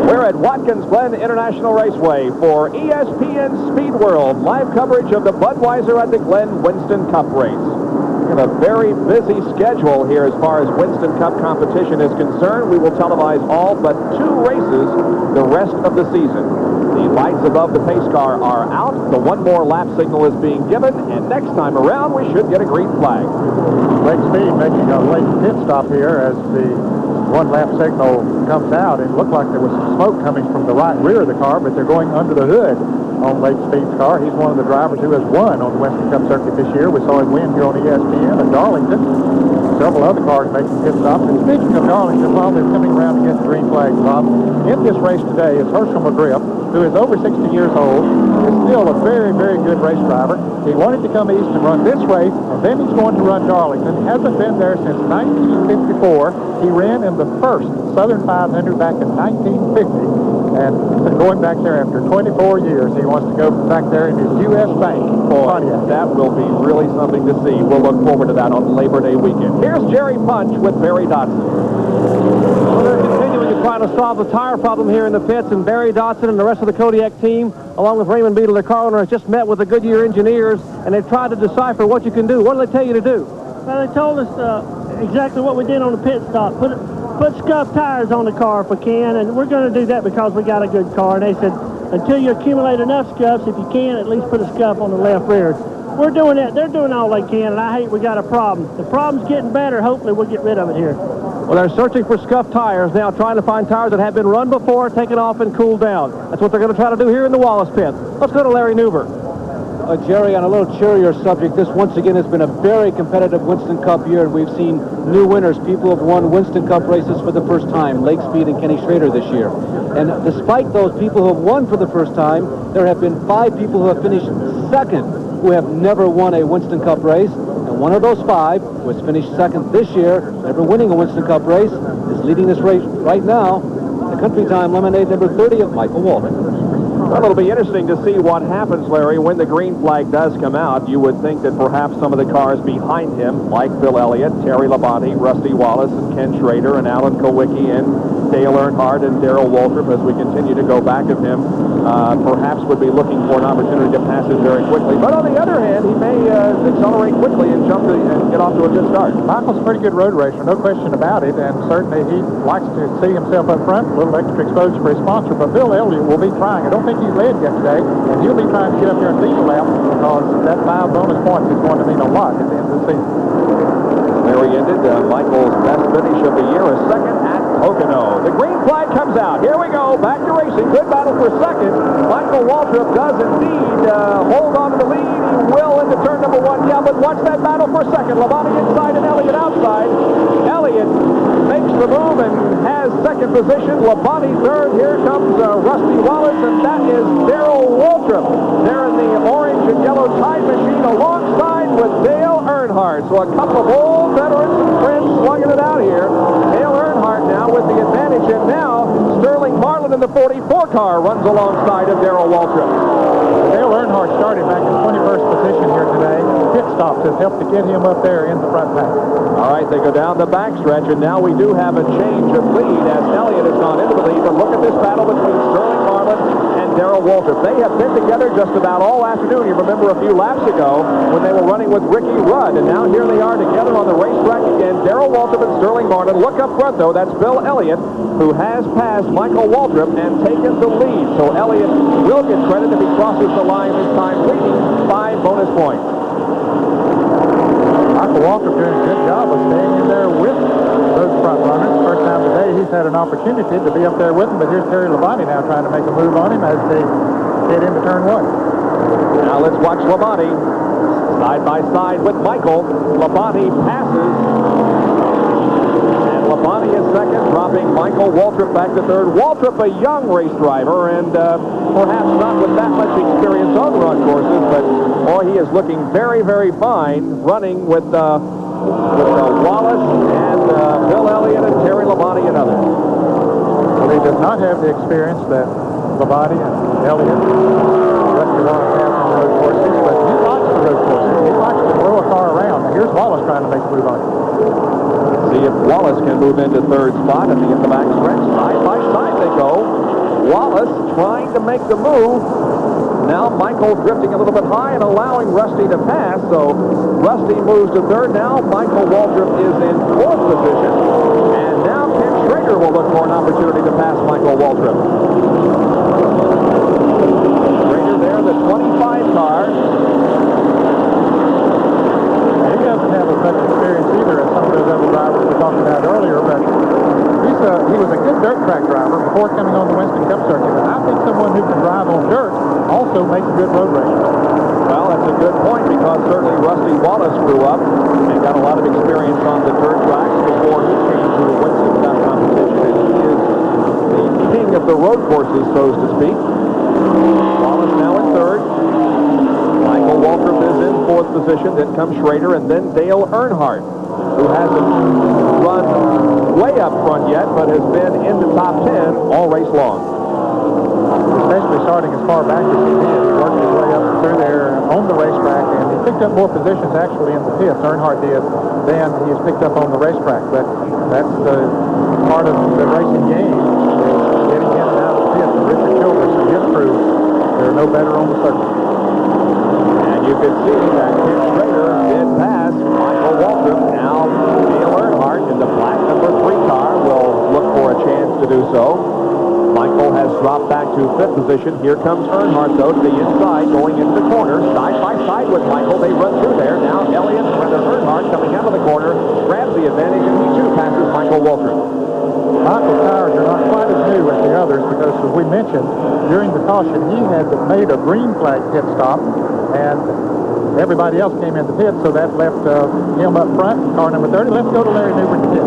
We're at Watkins Glen International Raceway for ESPN Speed World, live coverage of the Budweiser at the Glen Winston Cup race. We have a very busy schedule here as far as Winston Cup competition is concerned. We will televise all but 2 races the rest of the season. The lights above the pace car are out. The one more lap signal is being given, and next time around we should get a green flag.
Lake Speed making a late pit stop here as the one lap signal comes out. It looked like there was some smoke coming from the right rear of the car, but they're going under the hood on Lake Speed's car. He's one of the drivers who has won on the Western Cup circuit this year. We saw him win here on ESPN at Darlington. Several other cars making pit stops. And speaking of Darlington, while they're coming around to get the green flag, Bob, in this race today is Herschel McGriff, who is over 60 years old, is still a very, very good race driver. He wanted to come east and run this race, and then he's going to run Darlington. Hasn't been there since 1954. He ran in the first Southern 500 back in 1950. And going back there after 24 years, he wants to go back there in his U.S. Bank.
Boy, that will be really something to see. We'll look forward to that on Labor Day weekend. Here's Jerry Punch with Barry Dotson.
Well, they're continuing to try to solve the tire problem here in the pits, and Barry Dotson and the rest of the Kodiak team, along with Raymond Beadle, their car owner, has just met with the Goodyear engineers, and they've tried to decipher what you can do. What did they tell you to do?
Well, they told us exactly what we did on the pit stop. Put Scuff Tires on the car if we can, and we're going to do that because we got a good car. And they said, until you accumulate enough scuffs, if you can, at least put a scuff on the left rear. We're doing that. They're doing all they can, and I hate we got a problem. The problem's getting better. Hopefully we'll get rid of it here.
Well, they're searching for Scuff Tires now, trying to find tires that have been run before, taken off, and cooled down. That's what they're going to try to do here in the Wallace pit. Let's go to Larry Neuber.
Jerry, on a little cheerier subject, this once again has been a very competitive Winston Cup year, and we've seen new winners. People have won Winston Cup races for the first time, Lake Speed and Kenny Schrader this year. And despite those people who have won for the first time, there have been 5 people who have finished second who have never won a Winston Cup race. And one of those 5 who has finished second this year, never winning a Winston Cup race, is leading this race right now. The Country Time Lemonade number 30 of Michael Waltrip.
Well, it'll be interesting to see what happens, Larry, when the green flag does come out. You would think that perhaps some of the cars behind him, like Bill Elliott, Terry Labonte, Rusty Wallace, and Ken Schrader, and Alan Kowicki, and Dale Earnhardt, and Darrell Waltrip, as we continue to go back of him, perhaps would be looking for an opportunity to pass it very quickly. But on the other hand, he may accelerate quickly and jump and get off to a good start.
Michael's a pretty good road racer, no question about it, and certainly he likes to see himself up front, a little extra exposure for his sponsor, but Bill Elliott will be trying. I don't think he's led yet today, and he'll be trying to get up there and lead the lap because that 5 bonus points is going to mean a lot at the end of the season.
Larry ended Michael's best finish of the year, a second at Pocono. The green flag comes out. Here we go. Back to racing. Good battle for second. Michael Waltrip does indeed hold on to the lead. He will into turn number 1. Yeah, but watch that battle for second. Labonte inside and Elliott outside. Elliott makes the move and has second position. Labonte third. Here comes Rusty Wallace, and that is Darrell Waltrip. They're in the orange and yellow Tide machine alongside with Dale Earnhardt. So a couple of old veterans and friends slugging it out here. Dale Earnhardt now with the advantage, and now Sterling Marlin in the 44 car runs alongside of Darrell Waltrip.
Dale Earnhardt started back in 21st position here today. Pit stops has helped to get him up there in the front pack.
All right, they go down the backstretch, and now we do have a change of lead as Elliott has gone into the lead. But look at this battle between Sterling Marlin and Darrell Waltrip. They have been together just about all afternoon. You remember a few laps ago when they were running with Ricky Rudd, and now here they are together on the racetrack again. Darrell Waltrip and Sterling Marlin. Look up front, though. That's Bill Elliott, who has passed Michael Waltrip and taken the lead. So Elliott will get credit if he crosses the line this time, leading 5 bonus points.
Michael Waltrip doing a good job of staying in there with those front runners. First time today he's had an opportunity to be up there with them, but here's Terry Labonte now trying to make a move on him as they get into turn 1.
Now let's watch Labonte side by side with Michael. Labonte passes, and Labonte is second, dropping Michael Waltrip back to third. Waltrip, a young race driver, and perhaps not with that much experience on run courses, but boy, he is looking very, very fine running with Wallace and Bill Elliott and Terry Labonte and others.
Well, he does not have the experience that Labonte and Elliott Rusty Wallace have on the road courses, but he likes the road courses. He likes to throw a car around. Now, here's Wallace trying to make a move on him.
See if Wallace can move into third spot at the back stretch. Side by side they go. Wallace trying to make the move. Now Michael drifting a little bit high and allowing Rusty to pass. So Rusty moves to third. Now Michael Waltrip is in fourth position. And now Ken Schrader will look for an opportunity to pass Michael Waltrip.
he was a good dirt track driver before coming on the Winston Cup circuit. And I think someone who can drive on dirt also makes a good road racer.
Well, that's a good point because certainly Rusty Wallace grew up and got a lot of experience on the dirt tracks before he came to the Winston Cup competition. And he is the king of the road courses, so to speak. Wallace now in third. Michael Waltrip is in fourth position. Then comes Schrader and then Dale Earnhardt, who hasn't run way up front yet, but has been in the top 10 all race long.
Especially starting as far back as he did. He worked his way up through there on the racetrack, and he picked up more positions actually in the pits, Earnhardt did, than he has picked up on the racetrack. But that's the part of the racing game, is getting in and out of the pits. And Richard Childress and his crew, they're no better on the circuit.
And you can see that Kit Schrader did pass Michael Waltrip. Now Dale Earnhardt in the black number 3 car will look for a chance to do so. Michael has dropped back to 5th position. Here comes Earnhardt, though, to the inside, going into the corner. Side by side with Michael. They run through there. Now Elliott, rather Earnhardt, coming out of the corner, grabs the advantage, and he too passes Michael Waltrip.
Michael's tires are not quite as new as the others because, as we mentioned, during the caution, he had made a green flag pit stop, and everybody else came in the pit, so that left him up front, car number 30. Let's go to Larry Neuber to pit.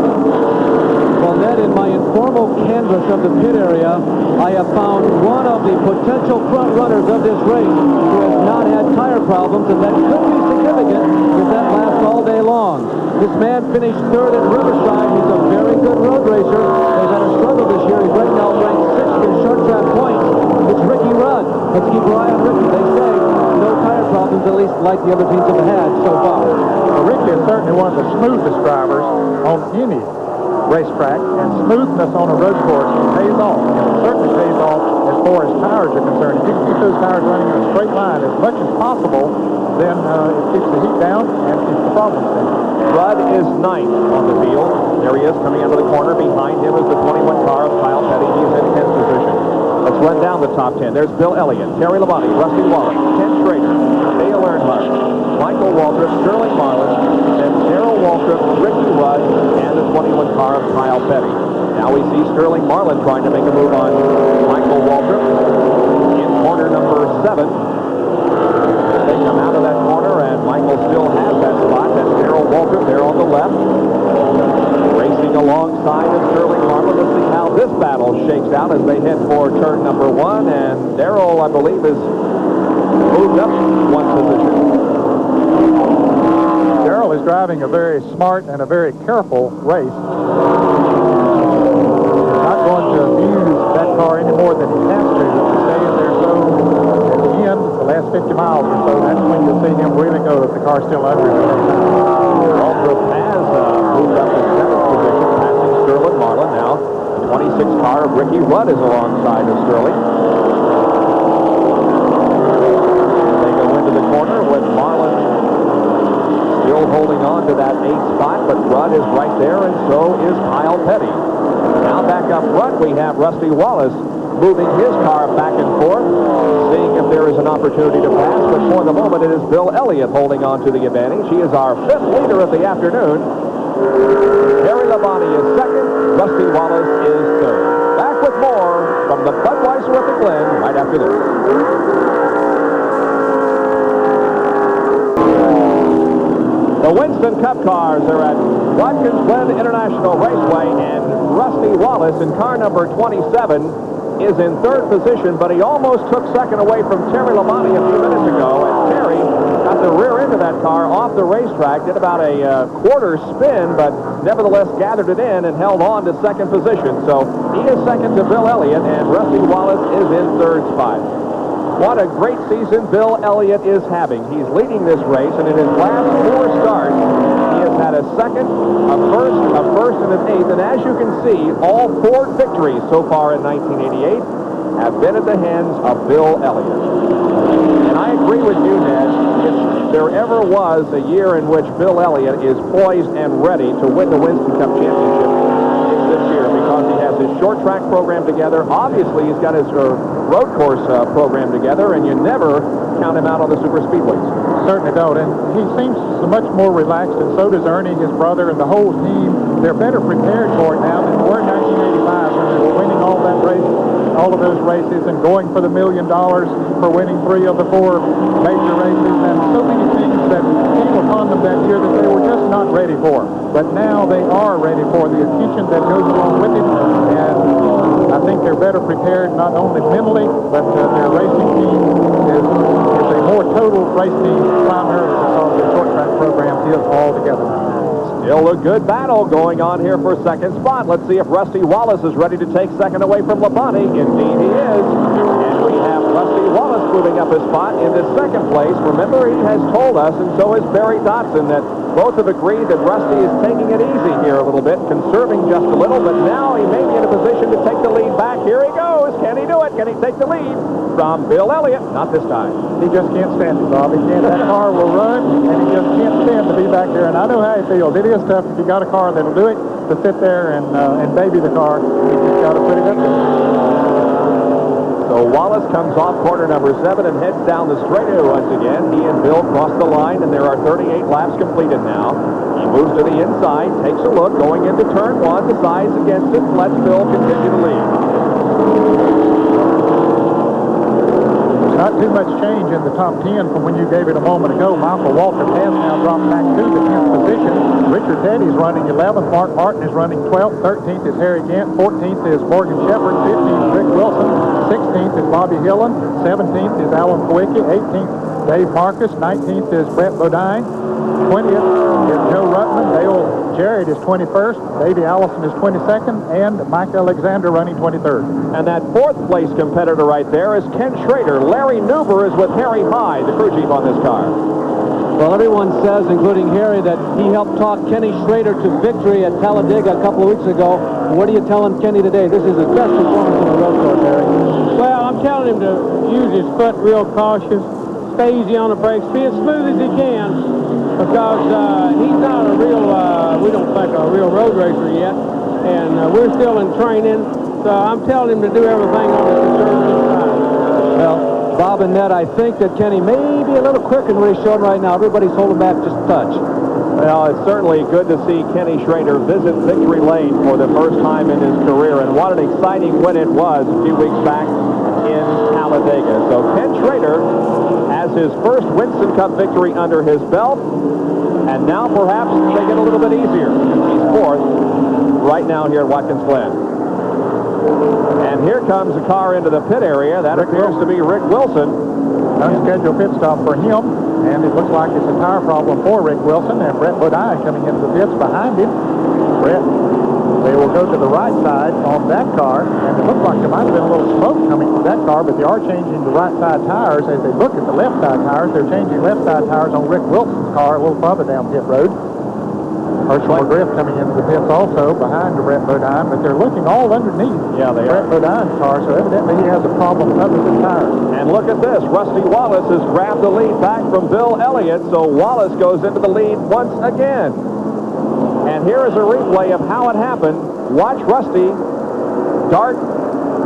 Well, Ned, in my informal canvass of the pit area, I have found one of the potential front runners of this race who has not had tire problems, and that could be significant if that lasts all day long. This man finished 3rd at Riverside. He's a very good road racer. They've had a struggle this year. He's right now ranked 6th in short track points. It's Ricky Rudd. Let's keep our eye on Ricky. They say no tire problems, at least like the other teams have had so far.
Well, Ricky is certainly one of the smoothest drivers on any racetrack, and smoothness on a road course pays off. And it certainly pays off as far as tires are concerned. If you can keep those tires running in a straight line as much as possible, then it keeps the heat down and keeps the problems down.
Rudd is 9th on the field. There he is coming out of the corner. Behind him is the 21 car of Kyle Petty. He's in 10th position. Let's run down the top 10. There's Bill Elliott, Terry Labonte, Rusty Wallace, Ken Schrader, Dale Earnhardt, Michael Waltrip, Sterling Marlin, and Darrell Waltrip, Ricky Rudd, and the 21 car of Kyle Petty. Now we see Sterling Marlin trying to make a move on Michael Waltrip in corner number 7. They come out of that corner, and Michael still has that spot. That's Darrell Waltrip there on the left. Racing alongside of Sterling Marlin. Let's see how this battle shakes out as they head for turn number 1. And Daryl, I believe, is moved up 1 position.
Daryl is driving a very smart and a very careful race. He's not going to abuse that car any more than he has to stay in there. So at the end, the last 50 miles or so, that's when you'll see him really know that the car's still under him.
Waltrip has moved up to 7th position, passing Sterling Marlin now. The 26 car of Ricky Rudd is alongside of Sterling. They go into the corner with Marlin still holding on to that 8th spot, but Rudd is right there, and so is Kyle Petty. Now back up front, we have Rusty Wallace moving his car back and forth, seeing if there is an opportunity to pass, but for the moment it is Bill Elliott holding on to the advantage. He is our 5th leader of the afternoon. Terry Labonte is 2nd, Rusty Wallace is 3rd. Back with more from the Budweiser at the Glen right after this. The Winston Cup cars are at Watkins Glen International Raceway, and Rusty Wallace in car number 27 is in 3rd position, but he almost took 2nd away from Terry Labonte a few minutes ago, and Terry got the rear end of that car off the racetrack, did about a quarter spin, but nevertheless gathered it in and held on to 2nd position. So he is 2nd to Bill Elliott, and Rusty Wallace is in 3rd spot. What a great season Bill Elliott is having. He's leading this race, and in his last 4 starts, he has had a 2nd, a 1st, and an 8th. And as you can see, all 4 victories so far in 1988 have been at the hands of Bill Elliott. And I agree with you, Ned. If there ever was a year in which Bill Elliott is poised and ready to win the Winston Cup Championship, it's this year, because he has his short track program together. Obviously, he's got his road course program together, and you never count him out on the super speedways.
Certainly don't, and he seems so much more relaxed, and so does Ernie, his brother, and the whole team. They're better prepared for it now than they were in 1985 all of those races and going for the $1 million for winning 3 of the 4 major races, and so many things that came upon them that year that they were just not ready for. But now they are ready for the attention that goes along with it, and I think they're better prepared not only mentally, but their racing team is a more total race team primarily because the short track program is all together.
Still a good battle going on here for second spot. Let's see if Rusty Wallace is ready to take second away from Labonte. Indeed he is. And we have Rusty Wallace moving up his spot in this second place. Remember, he has told us, and so has Barry Dotson, that both have agreed that Rusty is taking it easy here a little bit, conserving just a little, but now he may be in a position to take the lead back. Here he goes. Can he do it? Can he take the lead from Bill Elliott? Not this time.
He just can't stand it, Bob. He can't. That car will run, and he just can't stand to be back there. And I know how he feels. It is tough if you got a car that'll do it, to sit there and baby the car. You just got to put it up there.
So Wallace comes off corner number 7 and heads down the straightaway once again. He and Bill cross the line, and there are 38 laps completed now. He moves to the inside, takes a look, going into turn 1, decides against it, and lets Bill continue to lead.
Not too much change in the top 10 from when you gave it a moment ago. Michael Waltrip has now dropped back to the 10th position. Richard Teddy's running 11th. Mark Martin is running 12th. 13th is Harry Gant. 14th is Morgan Shepard. 15th is Rick Wilson. 16th is Bobby Hillen. 17th is Alan Kowicki. 18th, Dave Marcus. 19th is Brett Bodine. 20th is Joe Ruttman. Jarrett is 21st. Davey Allison is 22nd. And Mike Alexander running 23rd.
And that 4th place competitor right there is Ken Schrader. Larry Neuber is with Harry Hyde, the crew chief on this car.
Well, everyone says, including Harry, that he helped talk Kenny Schrader to victory at Talladega a couple of weeks ago. What are you telling Kenny today? This is his best performance on the road course, Harry.
Well, I'm telling him to use his foot real cautious, stay easy on the brakes, be as smooth as he can, because he's not a real, we don't think a real road racer yet, and we're still in training, so I'm telling him to do everything on the conservative side.
Well, Bob and Ned, I think that Kenny may be a little quicker than what he's showing right now. Everybody's holding back just a touch.
Well, it's certainly good to see Kenny Schrader visit victory lane for the first time in his career, and what an exciting win it was a few weeks back in Talladega. So Ken Schrader has his first Winston Cup victory under his belt, and now perhaps they get a little bit easier. He's 4th right now here at Watkins Glen. And here comes a car into the pit area. That appears to be Rick Wilson.
Unscheduled pit stop for him, and it looks like it's a tire problem for Rick Wilson, and Brett Bodine coming into the pits behind him. Brett, they will go to the right side on that car, and it looks like there might have been a little smoke coming from that car, but they are changing the right side tires. As they look at the left side tires, they're changing left side tires on Rick Wilson's car a little further down pit road. Herschel McGriff coming into the pits also behind Brett Bodine, but they're looking all underneath Brett Bodine's car, so evidently he has a problem other than tires.
And look at this. Rusty Wallace has grabbed the lead back from Bill Elliott, so Wallace goes into the lead once again. And here is a replay of how it happened. Watch Rusty dart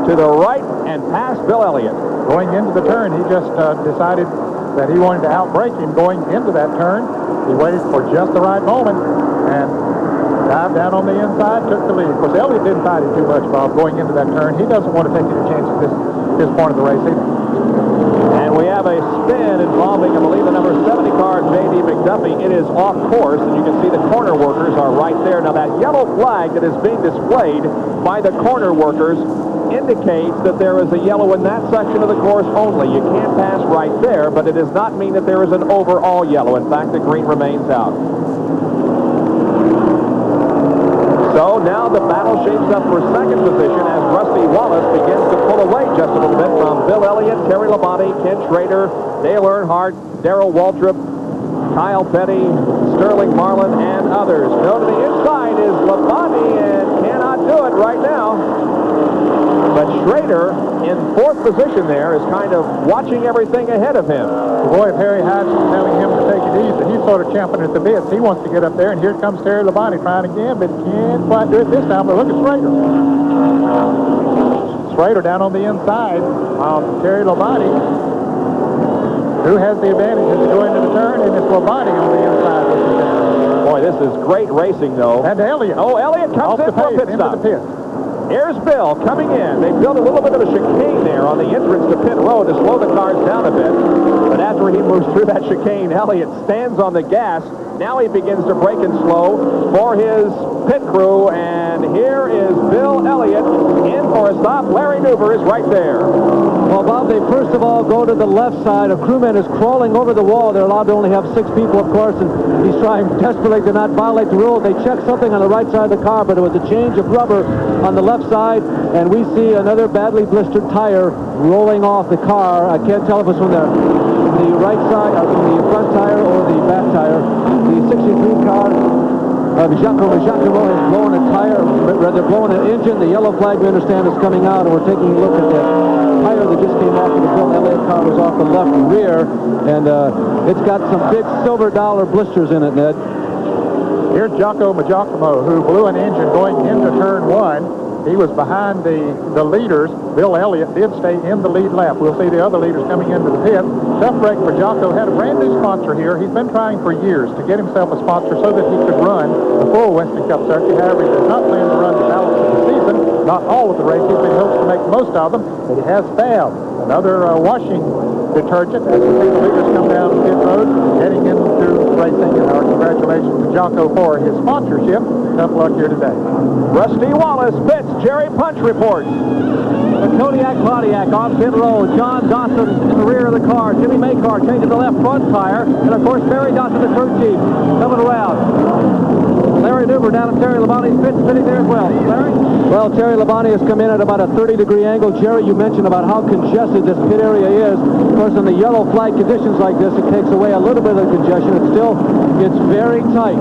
to the right and pass Bill Elliott.
Going into the turn, he just decided that he wanted to outbrake him going into that turn. He waited for just the right moment and dived down on the inside, took the lead. Of course, Elliott didn't fight it too much, Bob, going into that turn. He doesn't want to take any chances this point of the race either.
And we have a spin involving, I believe, the number 70 car, J.D. McDuffie. It is off course, and you can see the corner workers are right there. Now, that yellow flag that is being displayed by the corner workers indicates that there is a yellow in that section of the course only. You can't pass right there, but it does not mean that there is an overall yellow. In fact, the green remains out. So now the battle shapes up for second position as Rusty Wallace begins to pull away just a little bit from Bill Elliott, Terry Labonte, Ken Schrader, Dale Earnhardt, Darrell Waltrip, Kyle Petty, Sterling Marlin, and others. No, to the inside is Labonte and cannot do it right now. But Schrader in 4th position there is kind of watching everything ahead of him.
Boy, if Harry Hyde's telling him to take it easy, he's sort of champing at the bits. He wants to get up there, and here comes Terry Labonte trying again, but can't quite do it this time. But look at Schrader. Schrader down on the inside of Terry Labonte. Who has the advantage as they go into the turn, and it's Labonte on the inside.
Boy, this is great racing, though.
And Elliott.
Oh, Elliott comes in for a pit stop.
Into the pit.
Here's Bill coming in. They built a little bit of a chicane there on the entrance to pit road to slow the cars down a bit. But after he moves through that chicane, Elliott stands on the gas. Now he begins to brake and slow for his pit crew. And here is Bill Elliott in for a stop. Larry Neuber is right there.
Well, Bob, they first of all go to the left side. A crewman is crawling over the wall. They're allowed to only have 6 people, of course, and he's trying desperately to not violate the rule. They check something on the right side of the car, but it was a change of rubber on the left side, and we see another badly blistered tire rolling off the car. I can't tell if it's from the right side, or from the front tire or the back tire. The 63 car of Giacomo has blown a tire, rather blown an engine. The yellow flag, we understand, is coming out, and we're taking a look at the tire that just came off of the Bill Elliott car. Was off the left rear, and it's got some big silver dollar blisters in it, Ned.
Here's Giacomo, who blew an engine going into turn 1. He was behind the leaders. Bill Elliott did stay in the lead lap. We'll see the other leaders coming into the pit. Tough break for Giacomo. Had a brand new sponsor here. He's been trying for years to get himself a sponsor so that he could run the full Winston Cup circuit. However, he does not plan to run the balance of the season. Not all of the races, but he hopes to make most of them. But he has Fab, another washing detergent, as we see the leaders come down the pit road, heading into racing. And our congratulations to Giacomo for his sponsorship. Tough luck here today.
Rusty Wallace pits. Jerry Punch reports.
The Kodiak Pontiac on pit road. John Dawson in the rear of the car. Jimmy Maycar changing the left front tire. And, of course, Barry Dawson, the crew chief, coming around. Larry Neuber down at Terry Labonte's pit, sitting there as well. Larry? Well, Terry Labonte has come in at about a 30-degree angle. Jerry, you mentioned about how congested this pit area is. Of course, in the yellow flag conditions like this, it takes away a little bit of the congestion. It's very tight.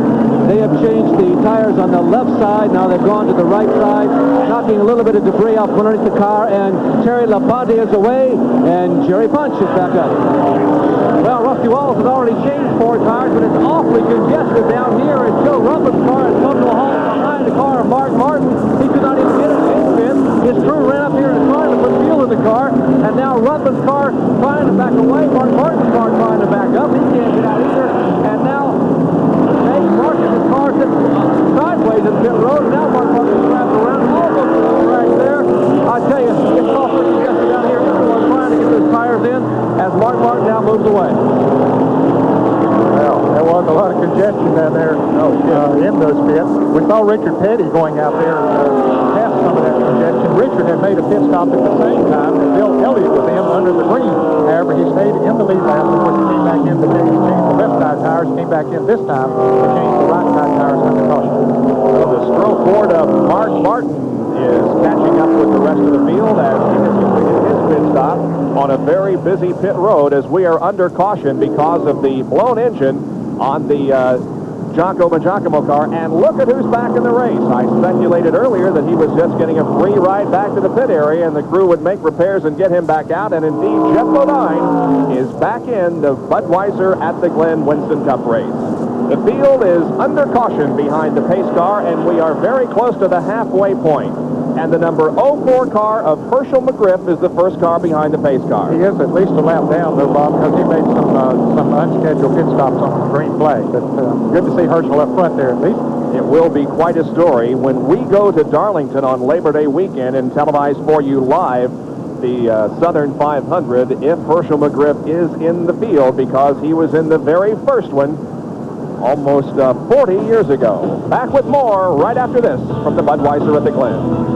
They have changed the tires on the left side. Now they've gone to the right side, knocking a little bit of debris off underneath the car. And Terry Labonte is away, and Jerry Punch is back up. Well, Rusty Wallace has already changed 4 tires, but it's awfully congested down here. And Joe Ruttman's car has come to a halt behind the car of Mark Martin. He could not even get it in. His crew ran up here and tried to put fuel in the car, and now Ruttman's car trying to back away. Mark Martin's car trying to back up. He can't get out either. And now Martin's car sits sideways in pit road, and now Mark Martin's wrapped around almost to the track there. I tell you, it's awfully congested down here. Everyone's trying to get those tires in as Mark Martin now moves away.
Well, there was a lot of congestion down there in those pits. We saw Richard Petty going out there past some of that congestion. Richard had made a pit stop at the same time that Bill Elliott was in under the green. However, he stayed in the lead lap before he came back in to change the left side tires. Came back in this time to change the right side tires under caution.
So the Stroh Ford of Mark Martin is catching up with the rest of the field as he has completed his pit stop on a very busy pit road as we are under caution because of the blown engine on the Giacomo car. And look at who's back in the race. I speculated earlier that he was just getting a free ride back to the pit area and the crew would make repairs and get him back out. And indeed, Jeff Bodine is back in the Budweiser at the Glen Winston Cup race. The field is under caution behind the pace car, and we are very close to the halfway point. And the number 04 car of Herschel McGriff is the first car behind the pace car.
He is at least a lap down, though, Bob, because he made some unscheduled pit stops on the green flag. But good to see Herschel up front there, at least.
It will be quite a story when we go to Darlington on Labor Day weekend and televise for you live the Southern 500 if Herschel McGriff is in the field, because he was in the very first one almost 40 years ago. Back with more right after this from the Budweiser at the Glen.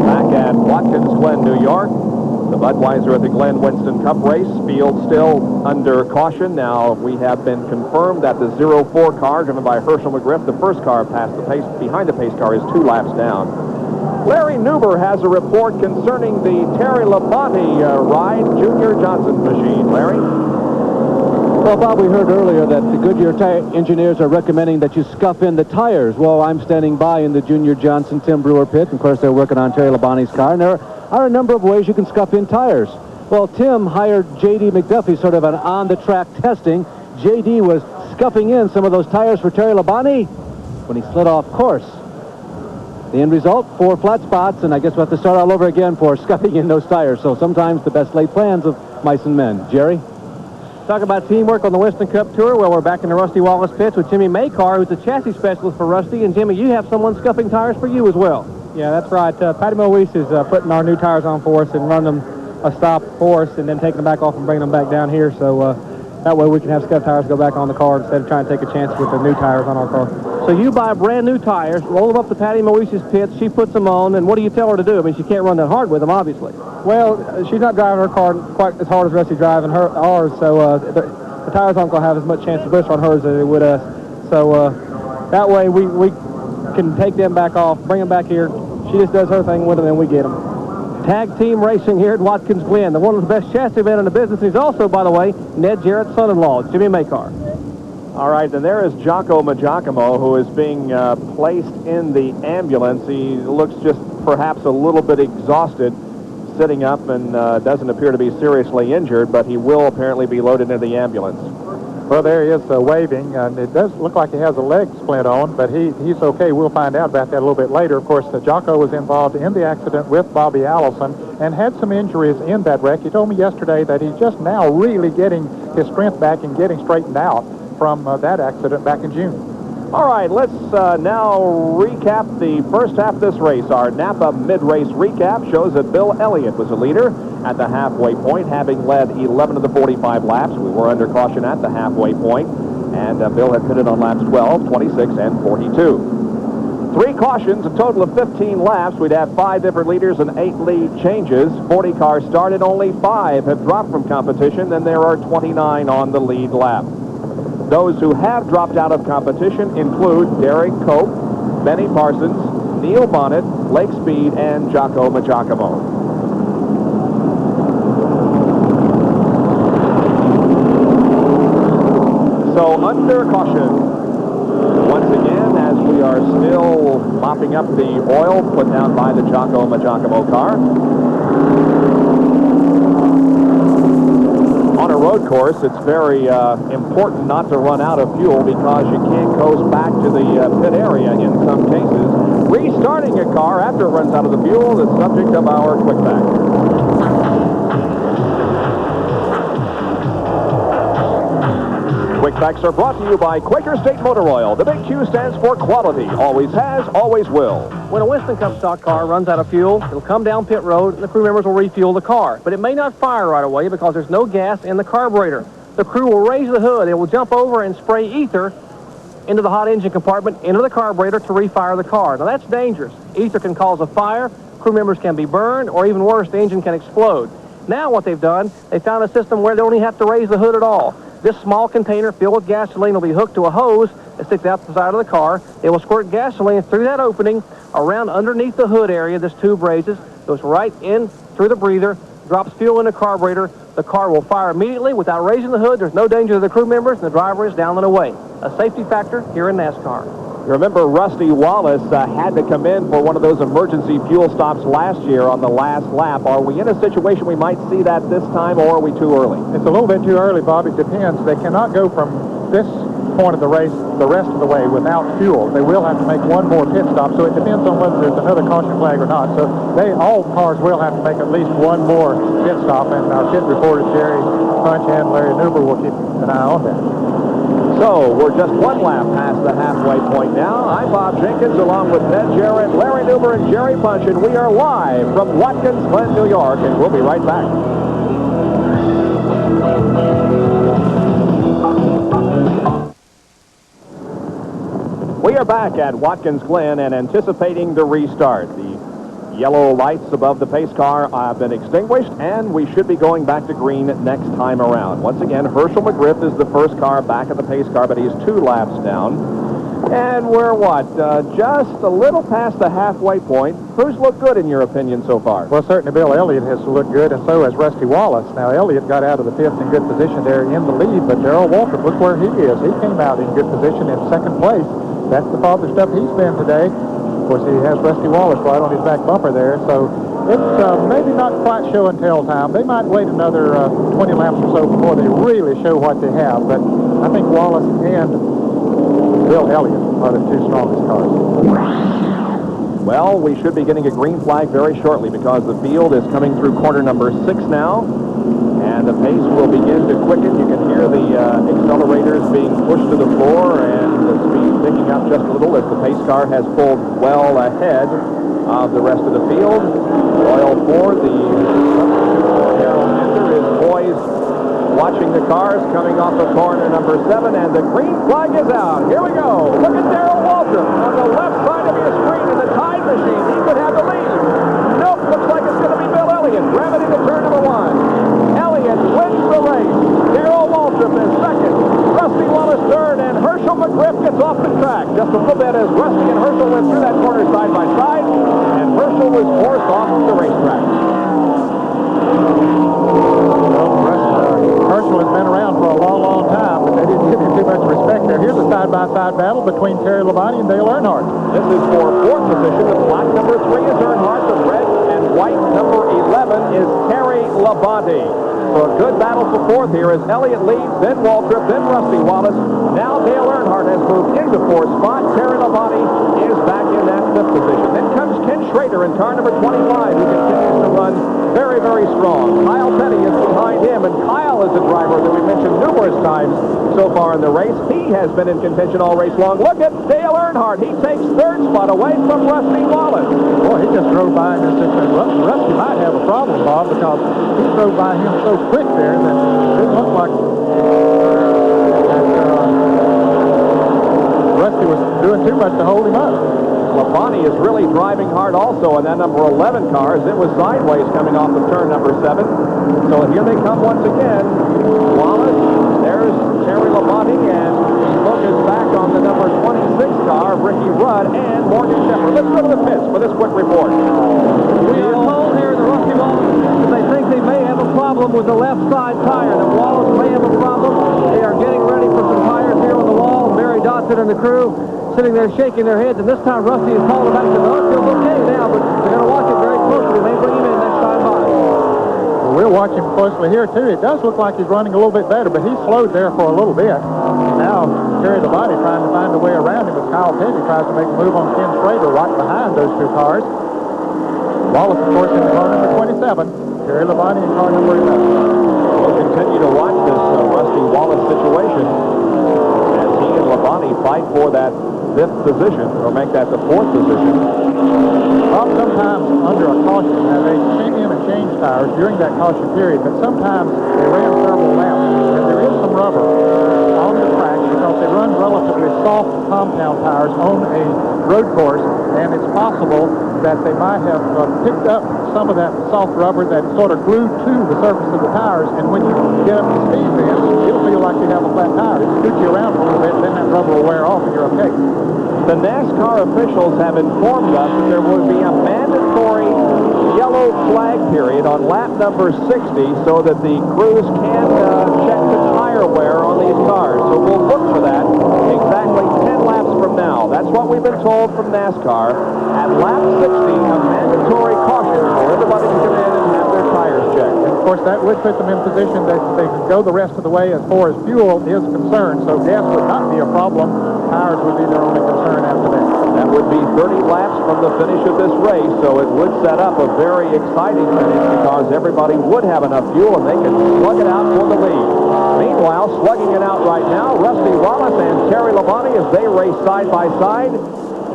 Back at Watkins Glen, New York, the Budweiser at the Glen Winston Cup race. Field still under caution. Now we have been confirmed that the 04 car driven by Herschel McGriff, the first car past the pace, behind the pace car, is 2 laps down. Larry Neuber has a report concerning the Terry Labonte ride, Junior Johnson's machine. Larry?
Well, Bob, we heard earlier that the Goodyear engineers are recommending that you scuff in the tires. Well, I'm standing by in the Junior Johnson Tim Brewer pit. And of course, they're working on Terry Labonte's car. And there are a number of ways you can scuff in tires. Well, Tim hired J.D. McDuffie, sort of an on-the-track testing. J.D. was scuffing in some of those tires for Terry Labonte when he slid off course. The end result, 4 flat spots, and I guess we'll have to start all over again for scuffing in those tires. So sometimes the best laid plans of mice and men. Jerry? Talk about teamwork on the Winston Cup Tour. Well, we're back in the Rusty Wallace pits with Jimmy Maycar, who's the chassis specialist for Rusty. And, Jimmy, you have someone scuffing tires for you as well.
Yeah, that's right. Patty Moise is putting our new tires on for us and running them a stop for us and then taking them back off and bringing them back down here. So that way we can have Scuff Tires go back on the car instead of trying to take a chance with the new tires on our car.
So you buy brand new tires, roll them up to Patty Moise's pits, she puts them on, and what do you tell her to do? I mean, she can't run that hard with them, obviously.
Well, she's not driving her car quite as hard as Rusty's driving ours, so the tires aren't going to have as much chance to blister on hers as they would us. So that way we can take them back off, bring them back here. She just does her thing with them, and we get them.
Tag team racing here at Watkins Glen, the one of the best chassis men in the business. He's also, by the way, Ned Jarrett's son-in-law, Jimmy Maycar.
All right, and there is Jocko Magiacomo, who is being placed in the ambulance. He looks just perhaps a little bit exhausted, sitting up, and doesn't appear to be seriously injured, but he will apparently be loaded into the ambulance.
Well, there he is waving, and it does look like he has a leg splint on, but he's okay. We'll find out about that a little bit later. Of course, Jocko was involved in the accident with Bobby Allison and had some injuries in that wreck. He told me yesterday that he's just now really getting his strength back and getting straightened out from that accident back in June.
All right, let's now recap the first half of this race. Our Napa mid-race recap shows that Bill Elliott was the leader at the halfway point, having led 11 of the 45 laps. We were under caution at the halfway point, and Bill had pitted on laps 12, 26, and 42. 3 cautions, a total of 15 laps. We'd have 5 different leaders and 8 lead changes. 40 cars started, only 5 have dropped from competition, and there are 29 on the lead lap. Those who have dropped out of competition include Derek Cope, Benny Parsons, Neil Bonnet, Lake Speed, and Jocko Magiacomo. So under caution, once again, as we are still mopping up the oil put down by the Jocko Magiacomo car. On a road course, it's very important not to run out of fuel because you can't coast back to the pit area in some cases. Restarting a car after it runs out of the fuel is subject of our quick back. Quick Facts are brought to you by Quaker State Motor Oil. The big Q stands for quality. Always has, always will.
When a Winston Cup stock car runs out of fuel, it'll come down pit road, and the crew members will refuel the car. But it may not fire right away because there's no gas in the carburetor. The crew will raise the hood. It will jump over and spray ether into the hot engine compartment, into the carburetor to refire the car. Now, that's dangerous. Ether can cause a fire, crew members can be burned, or even worse, the engine can explode. Now what they've done, they found a system where they don't even have to raise the hood at all. This small container filled with gasoline will be hooked to a hose that sticks out the side of the car. It will squirt gasoline through that opening around underneath the hood area this tube raises, goes right in through the breather, drops fuel in the carburetor. The car will fire immediately without raising the hood. There's no danger to the crew members, and the driver is down and away. A safety factor here in NASCAR.
You remember Rusty Wallace had to come in for one of those emergency fuel stops last year on the last lap. Are we in a situation we might see that this time, or are we too early?
It's a little bit too early, Bob. It depends. They cannot go from this point of the race the rest of the way without fuel. They will have to make one more pit stop, so it depends on whether there's another caution flag or not. So all cars will have to make at least one more pit stop, and our pit reporter, Jerry Punch and Larry Neuber, will keep an eye on that.
So we're just one lap past the halfway point now. I'm Bob Jenkins along with Ned Jarrett, Larry Neuber, and Jerry Punch, and we are live from Watkins Glen, New York, and we'll be right back. We are back at Watkins Glen and anticipating the restart. The yellow lights above the pace car have been extinguished, and we should be going back to green next time around. Once again, Herschel McGriff is the first car back at the pace car, but he's 2 laps down. And we're just a little past the halfway point. Who's looked good in your opinion so far?
Well, certainly Bill Elliott has looked good, and so has Rusty Wallace. Now, Elliott got out of the fifth in good position there in the lead, but Darrell Waltrip, look where he is. He came out in good position in second place. That's the father stuff he's been today. Of course, he has Rusty Wallace right on his back bumper there, so it's maybe not quite show and tell time. They might wait another 20 laps or so before they really show what they have, but I think Wallace and Bill Elliott are the 2 strongest cars.
Well, we should be getting a green flag very shortly because the field is coming through corner number 6 now, and And the pace will begin to quicken. You can hear the accelerators being pushed to the floor and the speed picking up just a little as the pace car has pulled well ahead of the rest of the field. Oil Ford, the is poised, watching the cars coming off of corner number 7, and the green flag is out. Here we go. Look at Darrell Waltrip on the left side of your screen in the time machine. He could have the lead. Nope, looks like it's going to be Bill Elliott. Gravity to turn number 1. Elliott wins the race. Darrell Waltrip is second. Rusty Wallace third, and Herschel McGriff gets off the track. Just a little bit as Rusty and Herschel went through that corner side by side, and Herschel was forced off the racetrack.
Herschel has been around for a long, long time, but they didn't give him too much respect there. Here's a side-by-side battle between Terry Labonte and Dale Earnhardt.
This is for 4th position. The black number 3 is Earnhardt. The red and white number 11 is Terry Labonte. So a good battle for 4th here as Elliott leads, then Waltrip, then Rusty Wallace. Now Dale Earnhardt has moved into 4th spot. Terry Labonte is back in that 5th position. Then comes Ken Schrader in car number 25, who continues to run very, very strong. Kyle Petty is behind him, and Kyle is a driver that we mentioned numerous times so far in the race. He has been in contention all race long. Look at Dale Earnhardt. He takes 3rd spot away from Rusty Wallace.
Boy, he just drove by in this situation. Rusty might have a problem, Bob, because he drove by him so quick there that it didn't look like Rusty was doing too much to hold him up.
Labonte is really driving hard also in that number 11 car as it was sideways coming off of turn number 7. So here they come once again. Wallace, there's Terry Labonte, and look is back on the number 26 car, Ricky Rudd, and Morgan Shepard. Let's go to the pits for this quick report.
We are told here the Rusty Wallace that they think they may have a problem with the left side tire. That Wallace may have a problem. They are getting ready for some tires here on the wall. Barry Dodson and the crew sitting there shaking their heads, and this time Rusty is calling back to the it feels okay now, but they're going to watch it very closely. They may bring him in next time by.
Well, we'll watch him closely here, too. It does look like he's running a little bit better, but he slowed there for a little bit. Now, Terry Labonte trying to find a way around him as Kyle Petty tries to make a move on Ken Schrader right behind those two cars. Wallace, of course, in car number 27. Terry Labonte in car number 11.
We'll continue to watch this Rusty Wallace situation as he and Labonte fight for that 5th position, or make that the 4th position.
Well, sometimes under a caution, now they came in and changed tires during that caution period, but sometimes they ran several laps, and there is some rubber on the track because they run relatively soft compound tires on a road course, and it's possible that they might have picked up some of that soft rubber that sort of glued to the surface of the tires, and when you get up to speed then, it'll feel like you have a flat tire. It'll scoot you around for a little bit, then that rubber will wear off and you're okay.
The NASCAR officials have informed us that there will be a mandatory yellow flag period on lap number 60 so that the crews can check the tire wear on these cars. So we'll look for that exactly 10 laps from now. That's what we've been told from NASCAR. At lap 60, a mandatory caution for everybody to come in and have their tires checked.
And of course, that would put them in position that they could go the rest of the way as far as fuel is concerned. So gas would not be a problem. Tires would be their only concern after that.
That would be 30 laps from the finish of this race, so it would set up a very exciting finish because everybody would have enough fuel and they could slug it out for the lead. Meanwhile, slugging it out right now, Rusty Wallace and Terry Labonte as they race side by side.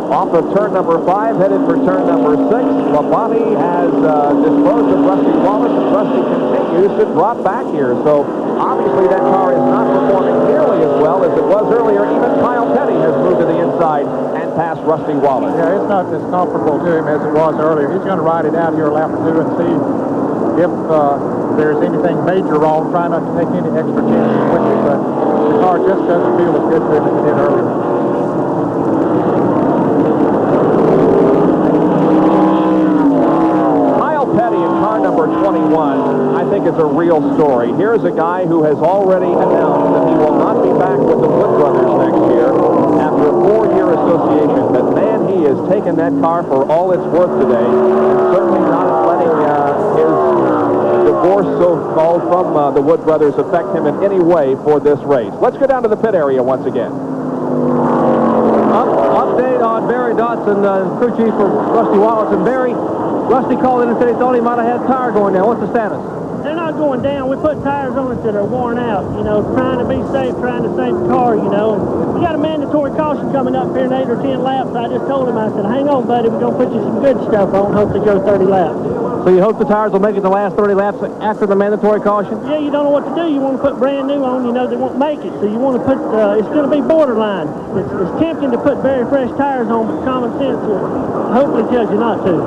Off of turn number 5, headed for turn number 6. Labonte has disposed of Rusty Wallace, and Rusty continues to drop back here. So obviously that car is not performing nearly as well as it was earlier. Even Kyle Petty has moved to the inside and passed Rusty Wallace.
Yeah, it's not as comparable to him as it was earlier. He's going to ride it out here a lap or two and see if there's anything major wrong. Try not to take any extra chances with it, but the car just doesn't feel as good to him as it did earlier.
Number 21, I think, is a real story. Here's a guy who has already announced that he will not be back with the Wood Brothers next year after a 4-year association. But man, he has taken that car for all it's worth today, and certainly not letting his divorce, so-called, from the Wood Brothers affect him in any way for this race. Let's go down to the pit area once again.
Update on Barry Dodson, crew chief for Rusty Wallace. And Barry, Rusty called in and said he thought he might have had tire going down. What's the status?
they're not going down. We put tires on it that are worn out, you know, trying to be safe, trying to save the car, you know. And we got a mandatory caution coming up here in 8 or 10 laps. I just told him, I said, hang on, buddy, we're going to put you some good stuff on, hopefully go 30 laps.
So you hope the tires will make it the last 30 laps after the mandatory caution?
Yeah, you don't know what to do. You want to put brand new on, you know, they won't make it. So you want to put, it's going to be borderline. It's tempting to put very fresh tires on, but common sense hopefully tells you not to.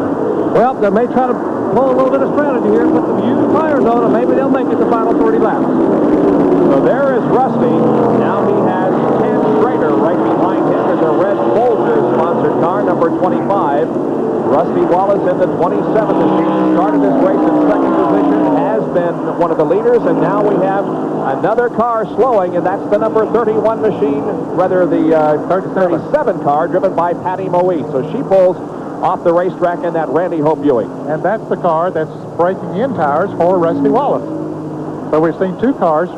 Well, they may try to pull a little bit of strategy here, put some used tires on, and maybe they'll make it the final 30 laps.
So there is Rusty. Now he has Ken Schrader right behind him in the red Bolger-sponsored car, number 25. Rusty Wallace in the 27th machine started this race in second position, has been one of the leaders, and now we have another car slowing, and that's the number 31 machine, rather the 37 car driven by Patty Moe. So she pulls off the racetrack in that Randy Hope Buick.
And that's the car that's breaking in tires for Rusty Wallace. So we've seen two cars.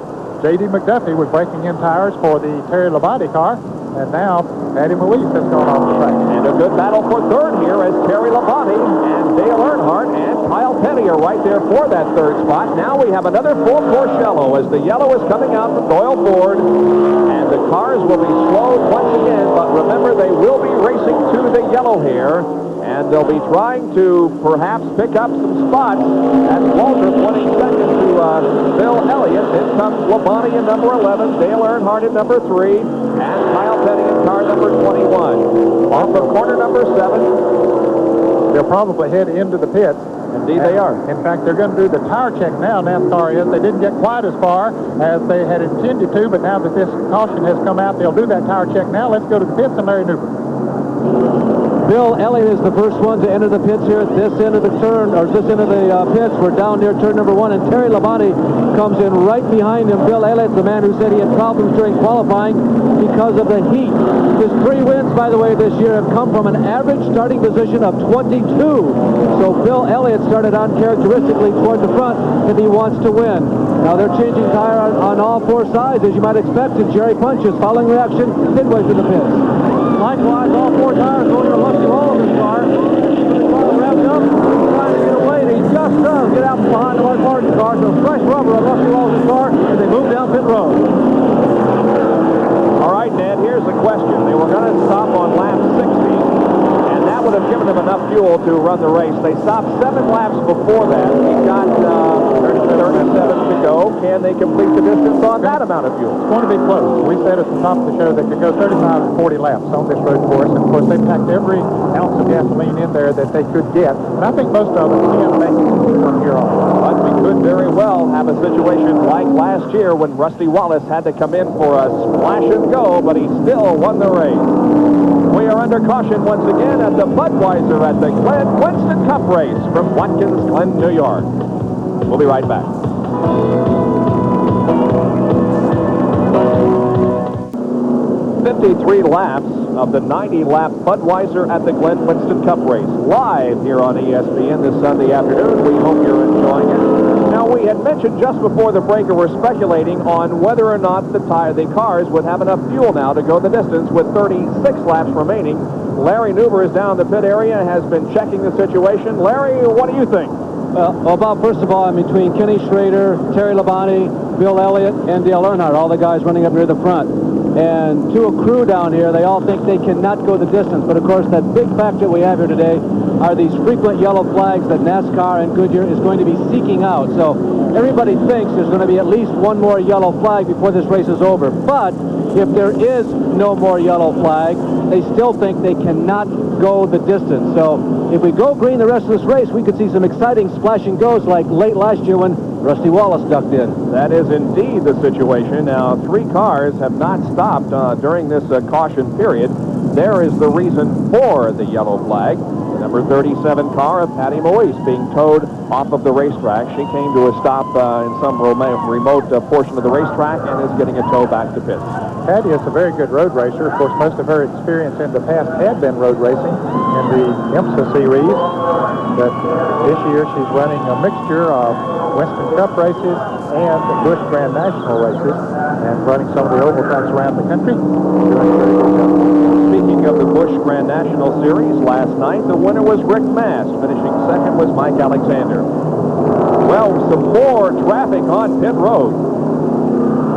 J.D. McDuffie was breaking in tires for the Terry Labonte car, and now Patty Moe has gone off the track.
And a good battle for third here as Terry Labonte and Dale Earnhardt and Kyle Petty are right there for that third spot. Now we have another full course yellow as the yellow is coming out from Doyle Ford, and the cars will be slowed once again, but remember they will be racing to the yellow here, and they'll be trying to perhaps pick up some spots. That's Waltrip winning second to Bill Elliott. Then comes Labonte in number 11, Dale Earnhardt in number 3, and Kyle Petty in car number 21. Off of corner number 7.
They'll probably head into the pits.
Indeed they are.
In fact, they're going to do the tire check now, NASCAR is. They didn't get quite as far as they had intended to, but now that this caution has come out, they'll do that tire check now. Let's go to the pits and Larry Neuber.
Bill Elliott is the first one to enter the pits here at this end of the turn, or this end of the pits. We're down near turn number 1, and Terry Labonte comes in right behind him. Bill Elliott, the man who said he had problems during qualifying because of the heat. His 3 wins, by the way, this year have come from an average starting position of 22. So Bill Elliott started uncharacteristically toward the front if he wants to win. Now they're changing tire on all 4 sides, as you might expect, and Jerry Punches following reaction midway through the pits. Likewise, all 4 tires going to Rusty Wallace's car. The car wrapped up, trying to get away, and he just does get out from behind the Mark Martin car. So fresh rubber on Rusty Wallace's car as they move down pit road.
All right, Ned, here's the question. They were going to stop on lap 60, and that would have given them enough fuel to run the race. They stopped 7 laps before that. We've got 37 to go. Can they complete the distance on that amount of fuel?
It's going to be close. We said at the top of the show they could go 35 to 40 laps on this road course, and of course they packed every ounce of gasoline in there that they could get, and I think most of them can make it from here on.
But we could very well have a situation like last year when Rusty Wallace had to come in for a splash and go, but he still won the race. We are under caution once again at the Budweiser at the Glen Winston Cup race from Watkins Glen, New York. We'll be right back. 53 laps of the 90-lap Budweiser at the Glen Winston Cup race, live here on ESPN this Sunday afternoon. We hope you're enjoying it. Now, we had mentioned just before the break, we're speculating on whether or not the cars would have enough fuel now to go the distance with 36 laps remaining. Larry Neuber is down in the pit area, has been checking the situation. Larry, what do you think?
Well, Bob, first of all, I'm between Kenny Schrader, Terry Labonte, Bill Elliott, and Dale Earnhardt, all the guys running up near the front. And to a crew down here, they all think they cannot go the distance. But, of course, that big factor we have here today are these frequent yellow flags that NASCAR and Goodyear is going to be seeking out. So everybody thinks there's going to be at least one more yellow flag before this race is over. But if there is no more yellow flag, they still think they cannot go the distance. So if we go green the rest of this race, we could see some exciting splash and goes like late last year when Rusty Wallace ducked in.
That is indeed the situation. Now, 3 cars have not stopped during this caution period. There is the reason for the yellow flag. Number 37 car of Patty Moise being towed off of the racetrack. She came to a stop in some remote portion of the racetrack and is getting a tow back to pits.
Patty is a very good road racer. Of course, most of her experience in the past had been road racing in the IMSA series. But this year she's running a mixture of Winston Cup races and the Busch Grand National races and running some of the oval tracks around the country.
Speaking of the Busch Grand National Series, last night the winner was Rick Mast. Finishing second was Mike Alexander. Well, some more traffic on pit road.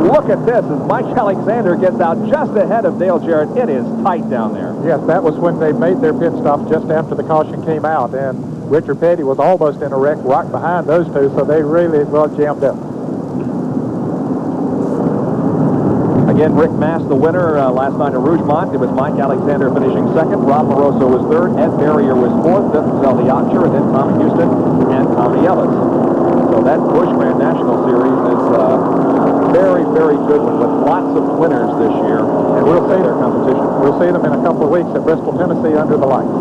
Look at this as Mike Alexander gets out just ahead of Dale Jarrett. It is tight down there.
Yes, that was when they made their pit stop just after the caution came out, and Richard Petty was almost in a wreck right behind those two, so they really well jammed up.
Again, Rick Mass, the winner last night at Rougemont. It was Mike Alexander finishing second. Rob Moroso was third. Ed Barrier was fourth. Fifth was Elliott, and then Tommy Houston and Tommy Ellis. So that Busch Grand National Series is very, very good one with lots of winners this year. And we'll see their competition.
We'll see them in a couple of weeks at Bristol, Tennessee under the lights.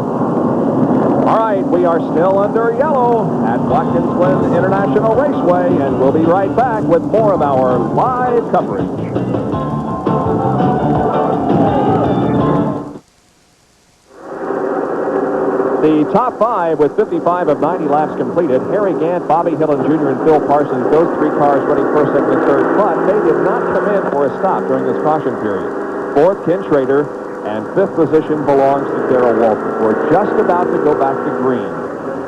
All right, we are still under yellow at Watkins Glen International Raceway, and we'll be right back with more of our live coverage. The top five with 55 of 90 laps completed. Harry Gant, Bobby Hillin Jr., and Phil Parsons, those three cars running first, second, and third, but they did not come in for a stop during this caution period. Fourth, Ken Schrader, and fifth position belongs to Darrell Waltrip. We're just about to go back to green.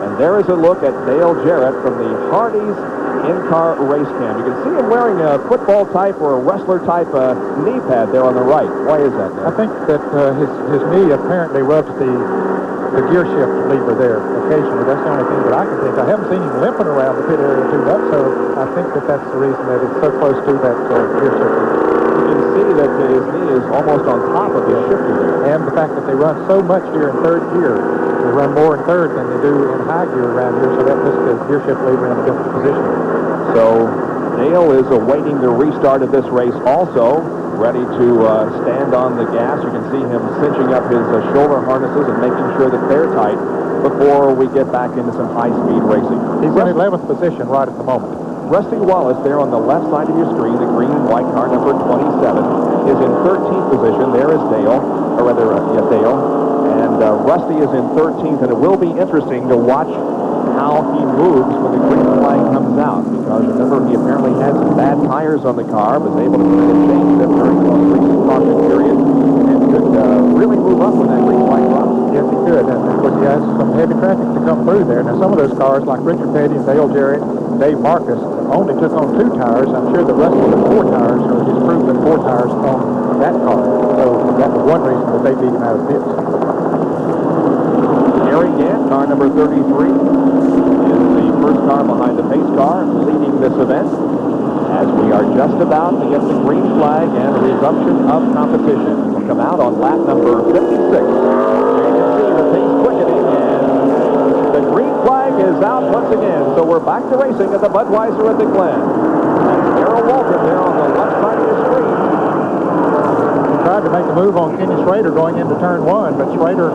And there is a look at Dale Jarrett from the Hardee's in-car race cam. You can see him wearing a football type or a wrestler type knee pad there on the right. Why is that, Dale?
I think that his knee apparently rubs the gear shift lever there occasionally. That's the only thing that I can think. I haven't seen him limping around the pit area too much, so I think that that's the reason that it's so close to that gear shift lever.
You can see that his knee is almost on top of his shifter there.
And the fact that they run so much here in third gear. They run more in third than they do in high gear around here, so that puts the gear shift lever in a different position.
So Dale is awaiting the restart of this race also, ready to stand on the gas. You can see him cinching up his shoulder harnesses and making sure that they're tight before we get back into some high-speed racing.
He's in 11th position right at the moment.
Rusty Wallace there on the left side of your screen, the green and white car number 27, is in 13th position. There is Dale, or rather, Dale. And Rusty is in 13th, and it will be interesting to watch how he moves when the green flag comes out, because remember, he apparently had some bad tires on the car, was able to kind of change them during the recent caution period, and could really move up when that green flag drops.
Yes, he could, and of course he has some heavy traffic to come through there. Now some of those cars, like Richard Petty and Dale Jarrett, Dave Marcus, only took on 2 tires. I'm sure that Rusty took 4 tires, or he's proved that 4 tires on that car. So that was one reason that they beat him out of the pits.
Harry Gant, car number 33, is the first car behind the pace car, leading this event, as we are just about to get the green flag and the resumption of competition. It will come out on lap number 56. You can see the pace quickening, and the green flag is out once again. So we're back to racing at the Budweiser at the Glen. And Darrell Waltrip there on the left side of the screen.
He tried to make a move on Kenny Schrader going into turn 1, but Schrader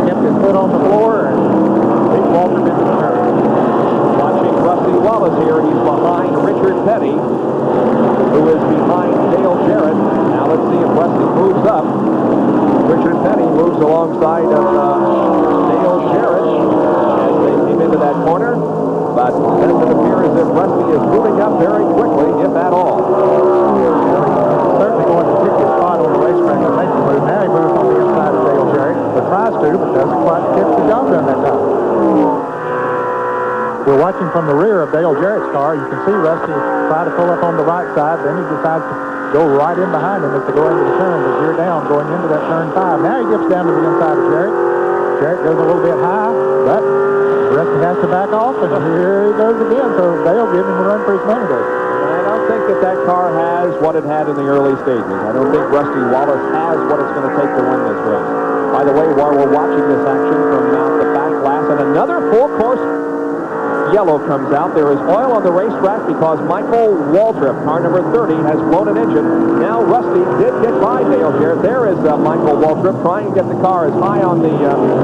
kept his foot on the floor and beat Waltrip into the turn.
Watching Rusty Wallace here, he's behind Richard Petty, who is behind Dale Jarrett. Now let's see if Rusty moves up. Richard Petty moves alongside of Dale Jarrett as they came into that corner, but it doesn't appear as if Rusty is moving up very quickly, if at all.
Certainly going to pick his spot on the racetrack and make the move. Now he moves on the inside of Dale Jarrett, but tries to, but doesn't quite get the job done that time. We're watching from the rear of Dale Jarrett's car. You can see Rusty try to pull up on the right side, then he decides to go right in behind him as they go into the turn, to gear down going into that turn 5. Now he gets down to the inside of Jarrett. Jarrett goes a little bit high, but Rusty has to back off, and here he goes again. So Dale giving him a run for his money there.
I don't think that car has what it had in the early stages. I don't think Rusty Wallace has what it's going to take to win this race. By the way, while we're watching this action from out the back glass, and another full course yellow comes out. There is oil on the racetrack because Michael Waltrip, car number 30, has blown an engine. Now Rusty did get by Dale Jarrett. There is Michael Waltrip trying to get the car as high on the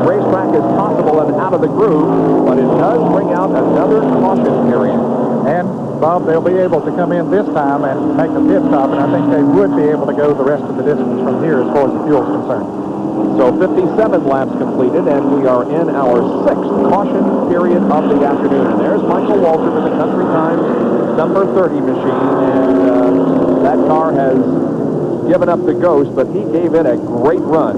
racetrack as possible and out of the groove, but it does bring out another caution period.
And Bob, they'll be able to come in this time and make a pit stop, and I think they would be able to go the rest of the distance from here as far as the fuel is concerned.
So 57 laps completed, and we are in our 6th caution period of the afternoon. And there's Michael Waltrip in the Country Times number 30 machine, and that car has given up the ghost, but he gave it a great run.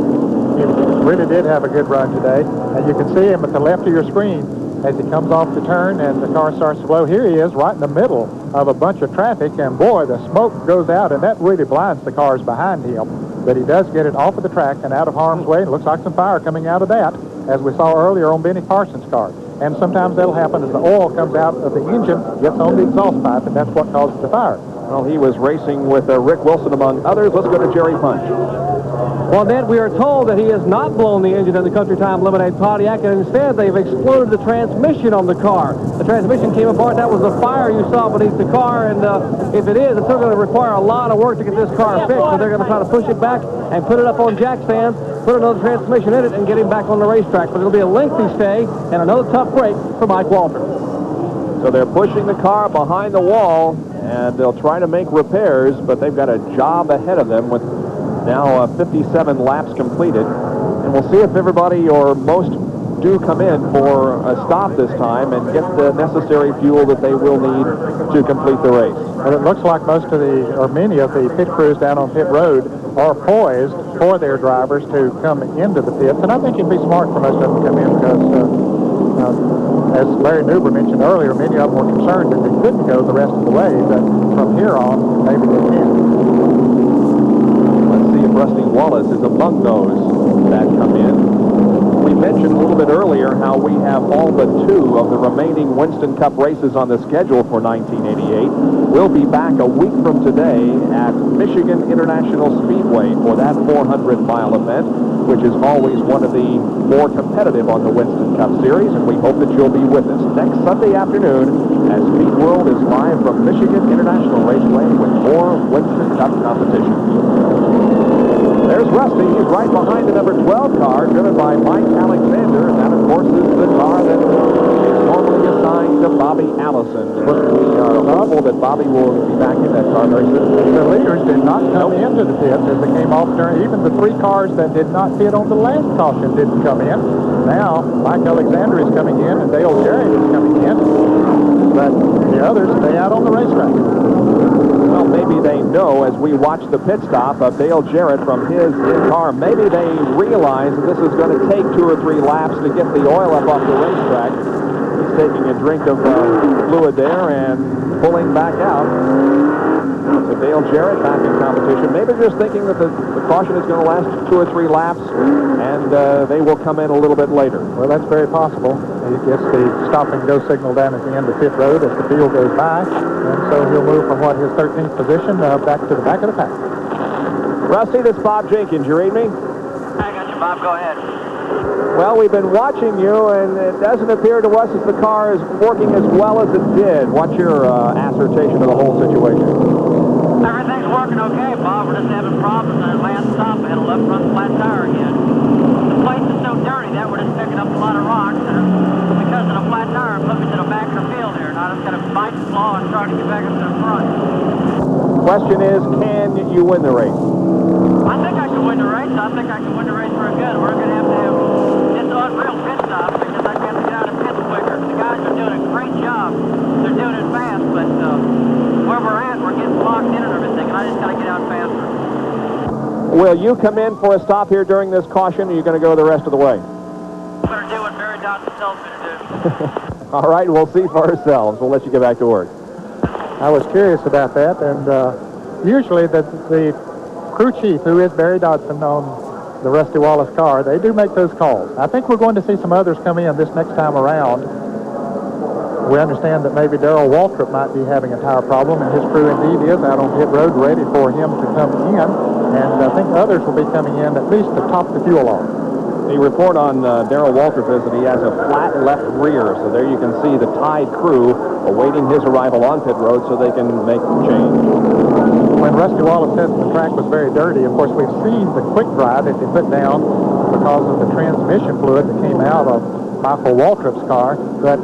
He really did have a good run today, and you can see him at the left of your screen. as he comes off the turn and the car starts to blow. Here he is right in the middle of a bunch of traffic, and boy, the smoke goes out, and that really blinds the cars behind him. But he does get it off of the track and out of harm's way. It looks like some fire coming out of that, as we saw earlier on Benny Parsons' car. And sometimes that'll happen as the oil comes out of the engine, gets on the exhaust pipe, and that's what causes the fire.
Well, he was racing with Rick Wilson, among others. Let's go to Jerry Punch.
Well, Ned, we are told that he has not blown the engine in the Country Time Lemonade Pontiac, and instead they've exploded the transmission on the car. The transmission came apart. That was the fire you saw beneath the car, and if it is, it's still going to require a lot of work to get this car fixed. So they're going to try to push it back and put it up on jack stands, put another transmission in it, and get him back on the racetrack. But it'll be a lengthy stay and another tough break for Mike Waltrip.
So they're pushing the car behind the wall, and they'll try to make repairs, but they've got a job ahead of them with now 57 laps completed. And we'll see if everybody or most do come in for a stop this time and get the necessary fuel that they will need to complete the race.
Well, it looks like most of the, or many of the pit crews down on pit road are poised for their drivers to come into the pits. And I think it'd be smart for most of them to come in because, as Larry Neuber mentioned earlier, many of them were concerned that they couldn't go the rest of the way, but from here on, maybe they can.
Let's see if Rusty Wallace is among those that come in. We mentioned a little bit earlier how we have all but 2 of the remaining Winston Cup races on the schedule for 1988. We'll be back a week from today at Michigan International Speedway for that 400-mile event, which is always one of the more competitive on the Winston Cup Series, and we hope that you'll be with us next Sunday afternoon as Speed World is live from Michigan International Raceway with more Winston Cup competition. There's Rusty. He's right behind the number 12 car, driven by Mike Alexander, and that, of course, is the car that is normally assigned to Bobby Allison. But we are hopeful that Bobby will be back in that car very soon.
The leaders did not come into the pits as they came off during. Even the 3 cars that did not fit on the last caution didn't come in. Now, Mike Alexander is coming in, and Dale Jarrett is coming in. But the others stay out on the racetrack.
Well, maybe they know as we watch the pit stop of Dale Jarrett from his car, maybe they realize that this is going to take 2 or 3 laps to get the oil up off the racetrack. He's taking a drink of fluid there and pulling back out. So Dale Jarrett back in competition. Maybe just thinking that the caution is going to last 2 or 3 laps, and they will come in a little bit later.
Well, that's very possible. He gets the stop-and-go signal down at the end of pit road as the field goes by, and so he'll move from his 13th position back to the back of the pack.
Rusty, this is Bob Jenkins. You read me?
I got you, Bob. Go ahead.
Well, we've been watching you, and it doesn't appear to us as the car is working as well as it did. What's your assertion of the whole situation?
Everything's working okay, Bob. We're just having problems on the last stop. We had a left front flat tire again. The place is so dirty that we're just picking up a lot of rocks, and because of the flat tire, it put me to the back of the field here. Now I just got to bite the claw and try to get back up to the front.
Question is, can you win the race?
I think I can win the race. I think I can win the race very good. We're going to have this unreal pit stop because I have to get out of pits quicker. The guys are doing a great job. They're doing it fast, but where we're at, we're getting locked in and everything, and I just got to get out faster.
Will you come in for a stop here during this caution, or are you going to go the rest of the way?
I'm going to do what Barry Dodson tells me to do.
All right, we'll see for ourselves. We'll let you get back to work.
I was curious about that, and usually the crew chief, who is Barry Dodson on the Rusty Wallace car, they do make those calls. I think we're going to see some others come in this next time around. We understand that maybe Darrell Waltrip might be having a tire problem, and his crew indeed is out on pit road ready for him to come in, and I think others will be coming in at least to top the fuel off.
The report on Darrell Waltrip is that he has a flat left rear, so there you can see the Tide crew awaiting his arrival on pit road so they can make the change.
When Rusty Wallace said the track was very dirty, of course, we've seen the quick drive that they put down because of the transmission fluid that came out of Michael Waltrip's car, but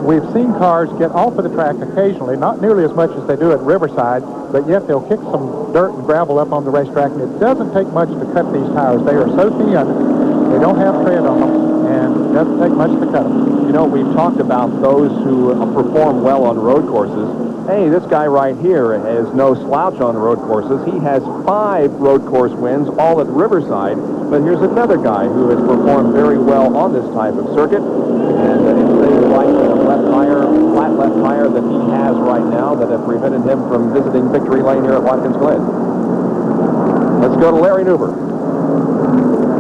we've seen cars get off of the track occasionally, not nearly as much as they do at Riverside, but yet they'll kick some dirt and gravel up on the racetrack, and it doesn't take much to cut these tires. They are so thin, they don't have tread on them, and it doesn't take much to cut them.
You know, we've talked about those who perform well on road courses. Hey, this guy right here has no slouch on road courses. He has 5 road course wins, all at Riverside, but here's another guy who has performed very well on this type of circuit, and in things like the flat left tire that he has right now that have prevented him from visiting victory lane here at Watkins Glen. Let's go to Larry Neuber.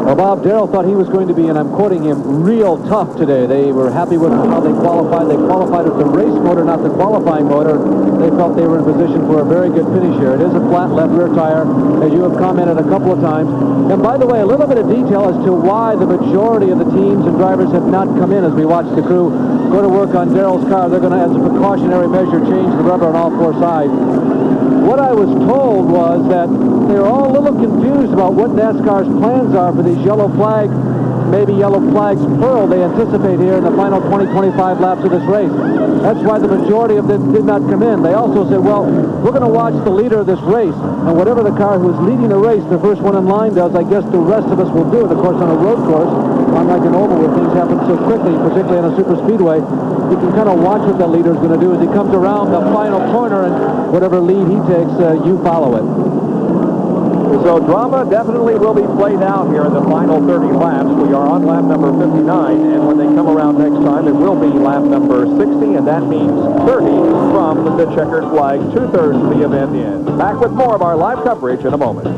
Well, Bob, Daryl thought he was going to be, and I'm quoting him, real tough today. They were happy with how they qualified. They qualified with the race motor, not the qualifying motor. They felt they were in position for a very good finish here. It is a flat left rear tire, as you have commented a couple of times. And by the way, a little bit of detail as to why the majority of the teams and drivers have not come in as we watch the crew go to work on Daryl's car. They're going to, as a precautionary measure, change the rubber on all four sides. What I was told was that they were all a little confused about what NASCAR's plans are for these yellow flags, maybe yellow flags plural, they anticipate here in the final 20-25 laps of this race. That's why the majority of them did not come in. They also said, well, we're going to watch the leader of this race, and whatever the car who is leading the race, the first one in line does, I guess the rest of us will do it. Of course, on a road course, unlike an oval where things happen so quickly, particularly on a super speedway, you can kind of watch what that leader is going to do as he comes around the final corner, and whatever lead he takes, you follow it.
So drama definitely will be played out here in the final 30 laps. We are on lap number 59, and when they come around next time, it will be lap number 60, and that means 30 from the checkered flag, 2/3 of the event in. Back with more of our live coverage in a moment. It's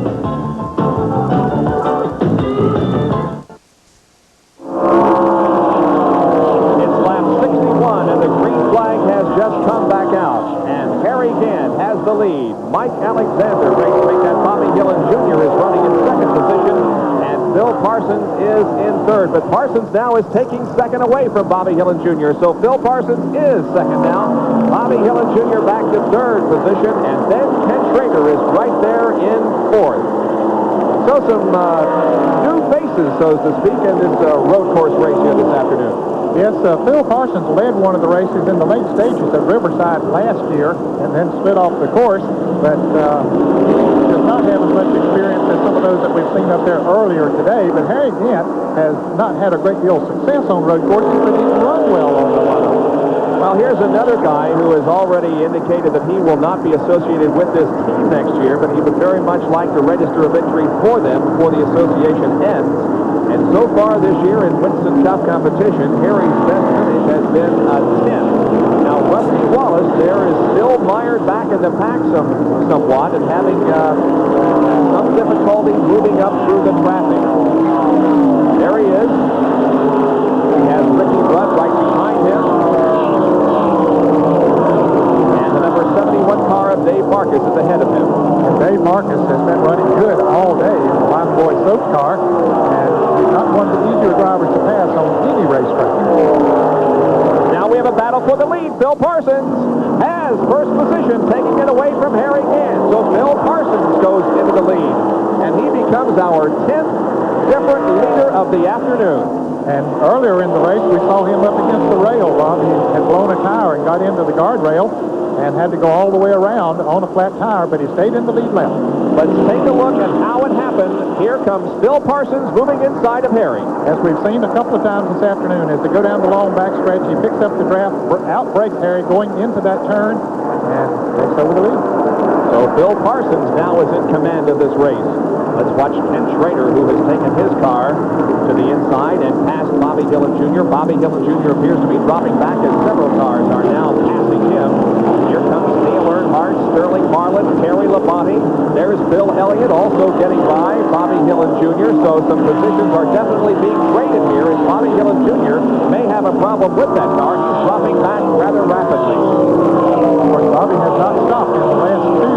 lap 61, and the green flag has just come back out, and Harry Gant has the lead. Mike Alexander, racing that Bobby Gillen Jr. is running in second position, and Phil Parsons is in third. But Parsons now is taking second away from Bobby Gillen Jr., so Phil Parsons is second now. Bobby Gillen Jr. back to third position, and then Ken Schrader is right there in fourth. So some new faces, so to speak, in this road course race here this afternoon.
Yes, Phil Parsons led one of the races in the late stages at Riverside last year and then slid off the course, but does not have as much experience as some of those that we've seen up there earlier today. But Harry Gant has not had a great deal of success on road courses, but he's run well on the line.
Well, here's another guy who has already indicated that he will not be associated with this team next year, but he would very much like to register a victory for them before the association ends. And so far this year in Winston Cup competition, Harry's best finish has been a 10. Now, Rusty Wallace there is still mired back in the pack somewhat and having some difficulty moving up through the traffic. There he is. He has Ricky Rudd right behind him. And the number 71 car of Dave Marcus is ahead of him.
And Dave Marcus has been running good all day in the Life Boy Soap car, and he's not one of the easier drivers to pass on any racetrack.
Now we have a battle for the lead. Phil Parsons has first position, taking it away from Harry Gant. So Phil Parsons goes into the lead, and he becomes our 10th different leader of the afternoon.
And earlier in the race, we saw him up against the rail, Bob. He had blown a tire and got into the guardrail and had to go all the way around on a flat tire, but he stayed in the lead lap.
Let's take a look at how it happened. Here comes Phil Parsons moving inside of Harry.
As we've seen a couple of times this afternoon, as they go down the long backstretch, he picks up the draft, outbreaks Harry going into that turn, and takes over the lead.
So Phil Parsons now is in command of this race. Let's watch Ken Schrader, who has taken his car to the inside and passed Bobby Gillen Jr. Bobby Gillen Jr. appears to be dropping back as several cars are now passing him. Here comes Neil Earnhardt, Sterling Marlin, Terry Labonte. There's Bill Elliott also getting by Bobby Gillen Jr. So some positions are definitely being traded here, and Bobby Gillen Jr. may have a problem with that car. He's dropping back rather rapidly.
Of course, Bobby has not stopped in the last two,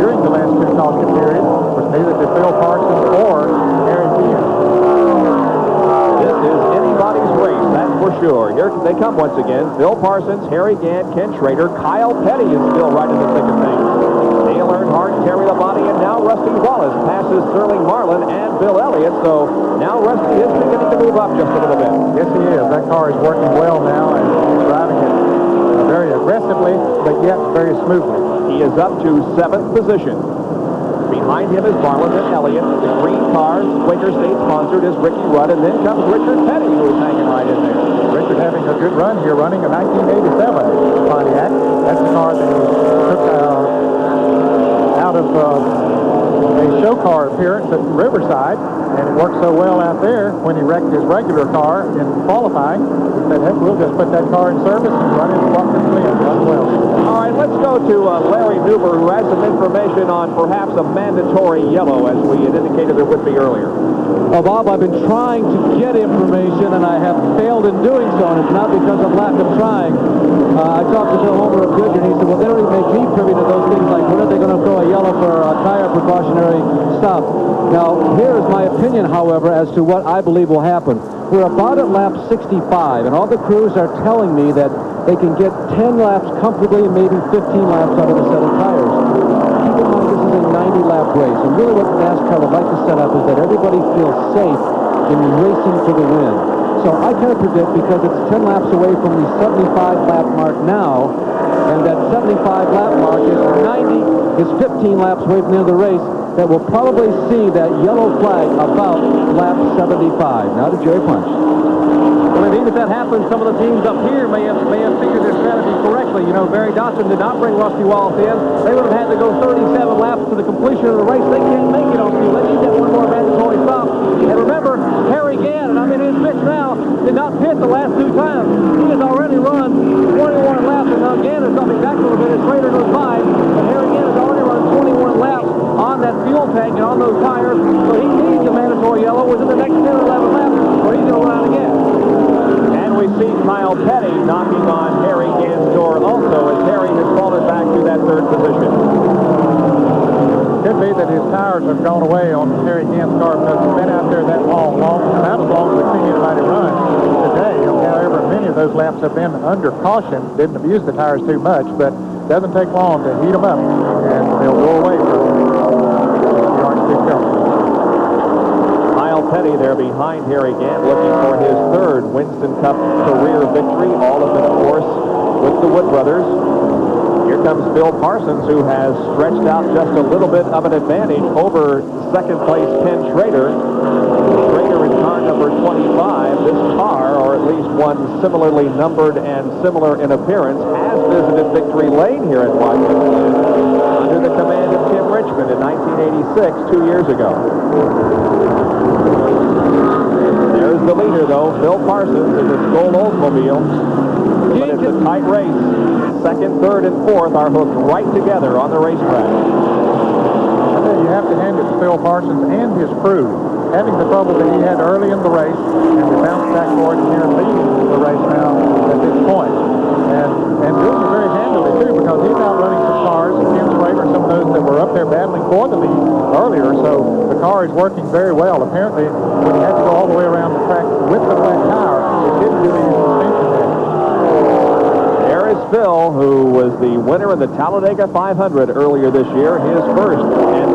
during the last two caution periods, with neither did Phil Parsons or Harry Gant.
This is anybody's race, that's for sure. Here they come once again. Phil Parsons, Harry Gant, Ken Schrader. Kyle Petty is still right in the thick of things. Dale Earnhardt, Terry Labonte, and now Rusty Wallace passes Sterling Marlin and Bill Elliott. So now Rusty is beginning to move up just a little bit.
Yes, he is. That car is working well now, and he's driving it very aggressively, but yet very smoothly.
He is up to 7th position. Behind him is Marlin and Elliott. The green car, Quaker State sponsored, is Ricky Rudd, and then comes Richard Petty, who is hanging right in there.
Richard having a good run here, running a 1987 Pontiac. That's the car that he took out of a show car appearance at Riverside, And it worked so well out there when he wrecked his regular car in qualifying. He said, heck, we'll just put that car in service and run it at Watkins Glen. Run well.
All right, let's go to Larry Neuber, who has some information on perhaps a mandatory yellow, as we had indicated there would be earlier.
Well, Bob, I've been trying to get information, and I have failed in doing so, and it's not because of lack of trying. I talked to Bill Homer of Goodyear, and he said, well, they don't even make me privy to those things, like when are they going to throw a yellow for a tire precautionary stop. Now, here is my opinion, however, as to what I believe will happen. We're about at lap 65, and all the crews are telling me that they can get 10 laps comfortably and maybe 15 laps out of a set of tires. Keep in mind, this is a 90-lap race, and really what NASCAR would like to set up is that everybody feels safe in racing for the win. So I kind of predict, because it's 10 laps away from the 75-lap mark now, and that 75-lap mark is 90, is 15 laps away from the end of the race, that we'll probably see that yellow flag about lap 75. Now to Jerry Punch.
Well, indeed, if that happens, some of the teams up here may have figured their strategy correctly. You know, Barry Dodson did not bring Rusty Wallace in. They would have had to go 37 laps to the completion of the race. They can't make it on fuel. They need that one more mandatory stop. And remember, Harry Gann, and I'm in his pitch now, did not pit the last two times. He has already run 21 laps, and now Gann is dropping back a little bit. His Schrader goes by, but Harry Gann has already run 21 laps on that fuel tank and on those tires, so he needs a mandatory yellow within the next 10 or 11 laps, or he's going to run out again.
And we see Kyle Petty knocking on Harry Gann's door also, as Harry has fallen back to that third position.
Could be that his tires have gone away on Harry Gann's car because he's been out there that long, not as long as we've seen anybody run today. However, many of those laps have been under caution, didn't abuse the tires too much, but it doesn't take long to heat them up, and they'll go away from the orange big film.
Kyle Petty there behind Harry Gann, looking for his third Winston Cup career victory, all of it, of course, with the Wood brothers. Here comes Phil Parsons, who has stretched out just a little bit of an advantage over second place Ken Schrader. Schrader in car number 25. This car, or at least one similarly numbered and similar in appearance, has visited victory lane here at Watkins Glen under the command of Tim Richmond in 1986, 2 years ago. There's the leader, though, Phil Parsons in his gold Oldsmobile. But it's a tight race. Second, third, and fourth are hooked right together on the racetrack.
You have to hand it to Phil Parsons and his crew. Having the trouble that he had early in the race, and we bounced back for it here leading the race now at this point. And doing it very handily, too, because he's out running some cars, and Tim Schrader, some of those that were up there battling for the lead earlier, so the car is working very well. Apparently, when he had to go all the way around the track with the flat tire, it didn't really use suspension there.
There is Phil, who was the winner of the Talladega 500 earlier this year, his first and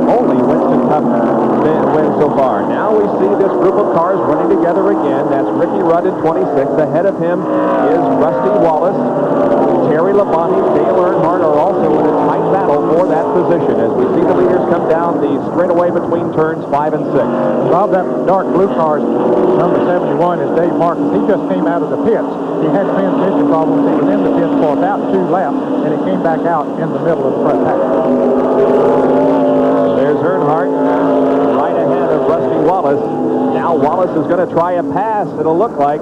only Winston Cup win so far. Now we see this group of cars running together again. That's Ricky Rudd in 26. Ahead of him is Rusty Wallace. Terry Labonte, Dale Earnhardt are also in a tight battle for that position as we see the leaders come down the straightaway between turns 5 and 6.
Rob, that dark blue car's number 71 is Dave Marcus. He just came out of the pits. He had transmission problems. He was in the pits for about 2 laps, and he came back out in the middle of the front pack.
There's Earnhardt right ahead of Rusty Wallace. Now Wallace is going to try a pass, it'll look like.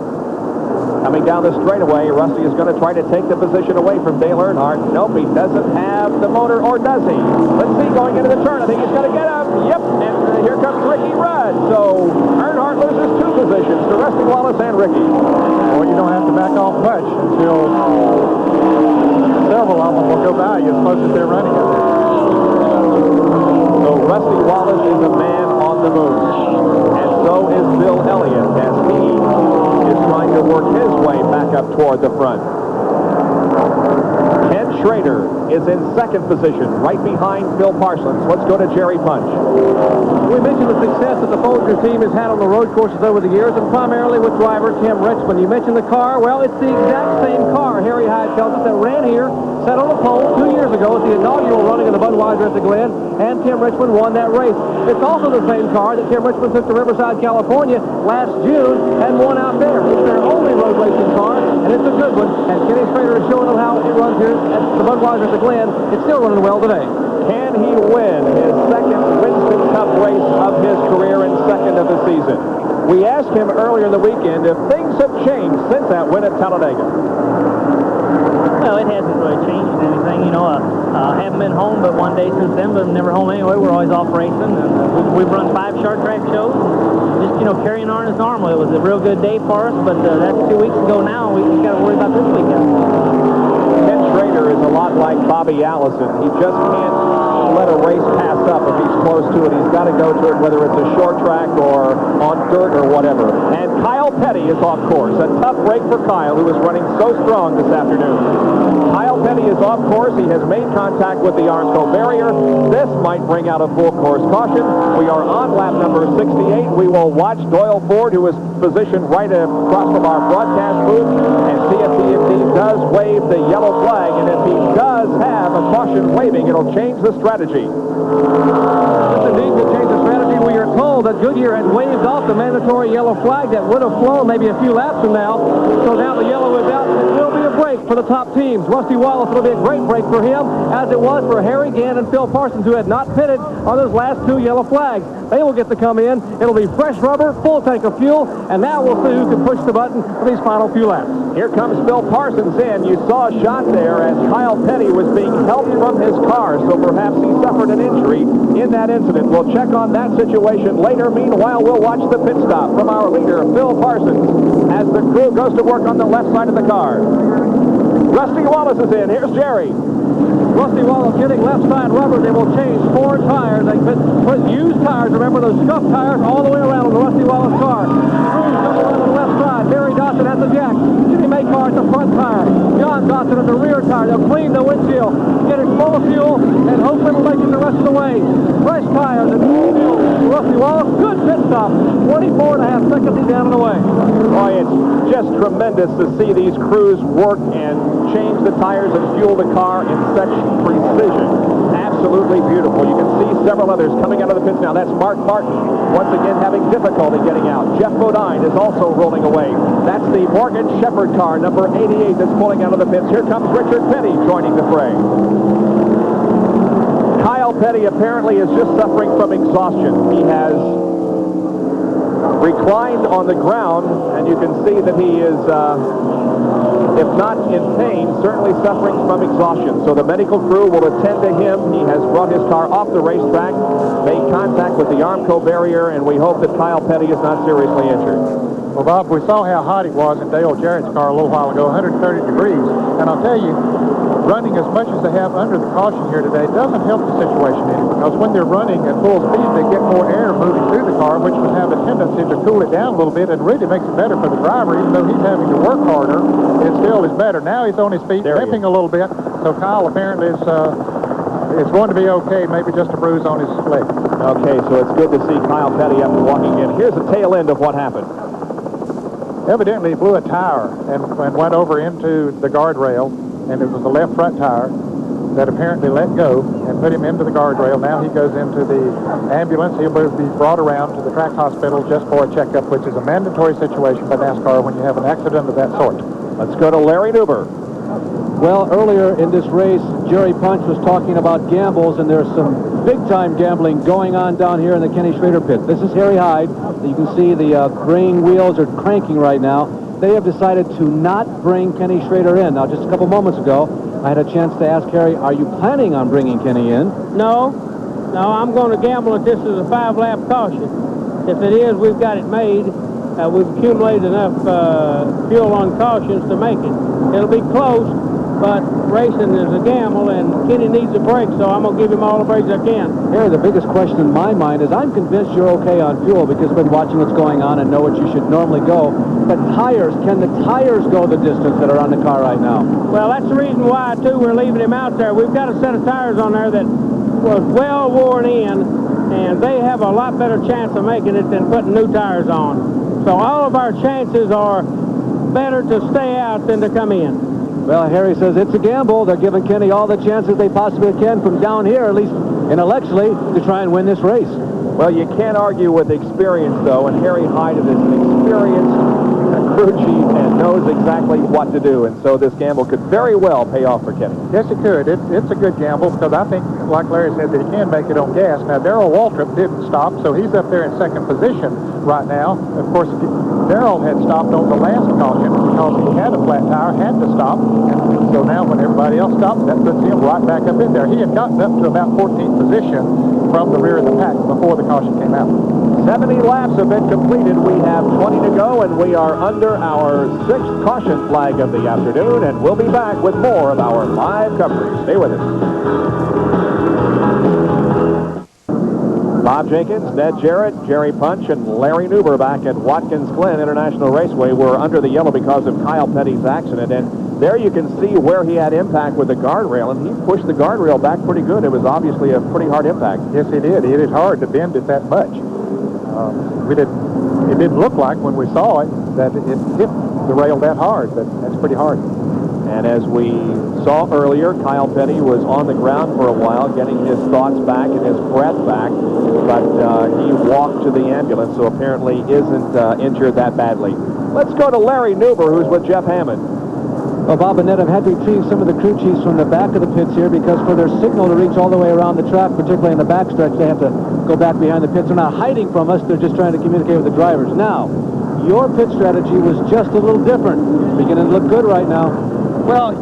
Coming down the straightaway, Rusty is going to try to take the position away from Dale Earnhardt. Nope, he doesn't have the motor, or does he? Let's see, going into the turn. I think he's going to get up. Yep, and here comes Ricky Rudd. So Earnhardt loses 2 positions to Rusty Wallace and Ricky.
Well, you don't have to back off much until several of them will go by you as close as they're running it.
So Rusty Wallace is a man on the move. And so is Bill Elliott as he is trying to work his way back up toward the front. Ken Schrader is in second position, right behind Phil Parsons. Let's go to Jerry Punch.
We mentioned the success that the Folger team has had on the road courses over the years, and primarily with driver Tim Richmond. You mentioned the car. Well, it's the exact same car, Harry Hyde tells us, that ran here, sat on the pole 2 years ago at the inaugural running of the Budweiser at the Glen, and Tim Richmond won that race. It's also the same car that Tim Richmond took to Riverside, California last June and won out there. It's their only road racing car, and it's a good one. And Kenny Schrader is showing them how it runs here at the Budweiser at the Glen. It's still running well today.
Can he win his second Winston Cup race of his career and second of the season? We asked him earlier in the weekend if things have changed since that win at Talladega.
Well, it hasn't really changed anything. You know, I haven't been home but one day since then, but I'm never home anyway. We're always off racing, and we've run 5 short track shows. Just, you know, carrying on as normal. It was a real good day for us, but that's 2 weeks ago now. We got to worry about this weekend.
Ken Schrader is a lot like Bobby Allison. He just can't let a race pass up if he's close to it. He's got to go to it, whether it's a short track or on dirt or whatever. And Kyle Petty is off course. A tough break for Kyle, who was running so strong this afternoon. Kyle Petty is off course. He has made contact with the Armco barrier. This might bring out a full course caution. We are on lap number 68. We will watch Doyle Ford, who is positioned right across from our broadcast booth, and see if he indeed does wave the yellow flag. And if he does have a caution waving, it'll change the strategy.
Yes, indeed, to change the strategy. We are told that Goodyear had waved off the mandatory yellow flag that would have flown maybe a few laps from now. So now the yellow is out. It will be a break for the top teams. Rusty Wallace, it'll be a great break for him, as it was for Harry Gann and Phil Parsons, who had not pitted on those last 2 yellow flags. They will get to come in. It'll be fresh rubber, full tank of fuel, and now we'll see who can push the button for these final few laps.
Here comes Phil Parsons in. You saw a shot there as Kyle Petty was being helped from his car, so perhaps he suffered an injury in that incident. We'll check on that situation later. Meanwhile, we'll watch the pit stop from our leader, Phil Parsons, as the crew goes to work on the left side of the car. Rusty Wallace is in. Here's Jerry.
Rusty Wallace getting left side rubber. They will change 4 tires. They put used tires, remember those Scuff Tires, all the way around on the Rusty Wallace car. Cruz coming on the left side. Barry Dawson at the jack. Jimmy Maycar at the front tire. John Dawson at the rear tire. They'll clean the windshield, get it full of fuel, and hopefully it'll make it the rest of the way. Fresh tires and full fuel. Rusty Wallace, good pit stop. 24.5 seconds, he's down and away.
Boy, it's just tremendous to see these crews work and change the tires and fuel the car in such precision. Absolutely beautiful. You can see several others coming out of the pits now. That's Mark Martin, once again having difficulty getting out. Jeff Bodine is also rolling away. That's the Morgan Shepard car, number 88, that's pulling out of the pits. Here comes Richard Petty joining the fray. Kyle Petty apparently is just suffering from exhaustion. He has reclined on the ground, and you can see that he is, if not in pain, certainly suffering from exhaustion. So the medical crew will attend to him. He has brought his car off the racetrack, made contact with the Armco barrier, and we hope that Kyle Petty is not seriously injured.
Well, Bob, we saw how hot it was in Dale Jarrett's car a little while ago, 130 degrees. And I'll tell you, running as much as they have under the caution here today doesn't help the situation any, because when they're running at full speed, they get more air moving through the car, which would have a tendency to cool it down a little bit, and really makes it better for the driver. Even though he's having to work harder, it still is better. Now he's on his feet, limping a little bit, so Kyle apparently is it's going to be okay, maybe just a bruise on his leg.
Okay, so it's good to see Kyle Petty after walking in. Here's the tail end of what happened.
Evidently, he blew a tire and went over into the guardrail, and it was the left front tire that apparently let go and put him into the guardrail. Now he goes into the ambulance. He'll be brought around to the track hospital just for a checkup, which is a mandatory situation by NASCAR when you have an accident of that sort.
Let's go to Larry Neuber.
Well, earlier in this race, Jerry Punch was talking about gambles, and there's some big-time gambling going on down here in the Kenny Schrader pit. This is Harry Hyde. You can see the graying wheels are cranking right now. They have decided to not bring Kenny Schrader in. Now, just a couple moments ago, I had a chance to ask Harry, are you planning on bringing Kenny in?
No, I'm going to gamble that this is a 5-lap caution. If it is, we've got it made. We've accumulated enough fuel on cautions to make it. It'll be close, but racing is a gamble, and Kenny needs a break, so I'm going to give him all the breaks I can.
Harry, the biggest question in my mind is I'm convinced you're okay on fuel because I've been watching what's going on and know what you should normally go. But tires, can the tires go the distance that are on the car right now?
Well, that's the reason why, too, we're leaving him out there. We've got a set of tires on there that was well worn in, and they have a lot better chance of making it than putting new tires on. So all of our chances are better to stay out than to come in.
Well, Harry says it's a gamble. They're giving Kenny all the chances they possibly can from down here, at least intellectually, to try and win this race.
Well, you can't argue with experience, though, and Harry Hyde is an experienced crew chief and knows exactly what to do, and so this gamble could very well pay off for Kenny.
Yes, it could. It's a good gamble, because I think like Larry said, that he can make it on gas. Now, Darrell Waltrip didn't stop, so he's up there in second position right now. Of course, Daryl had stopped on the last caution because he had a flat tire, had to stop. And so now when everybody else stops, that puts him right back up in there. He had gotten up to about 14th position from the rear of the pack before the caution came out.
70 laps have been completed. We have 20 to go, and we are under our 6th caution flag of the afternoon, and we'll be back with more of our live coverage. Stay with us. Bob Jenkins, Ned Jarrett, Jerry Punch, and Larry Neuber back at Watkins Glen International Raceway were under the yellow because of Kyle Petty's accident, and there you can see where he had impact with the guardrail, and he pushed the guardrail back pretty good. It was obviously a pretty hard impact.
Yes, he did. He hit it hard to bend it that much. It didn't look like when we saw it that it hit the rail that hard, but that's pretty hard.
And as we saw earlier, Kyle Petty was on the ground for a while, getting his thoughts back and his breath back, but he walked to the ambulance, so apparently isn't injured that badly. Let's go to Larry Neuber, who's with Jeff Hammond.
Well, Bob and Ned have had to retrieve some of the crew chiefs from the back of the pits here because for their signal to reach all the way around the track, particularly in the backstretch, they have to go back behind the pits. They're not hiding from us. They're just trying to communicate with the drivers. Now, your pit strategy was just a little different. Beginning to look good right now.
Well,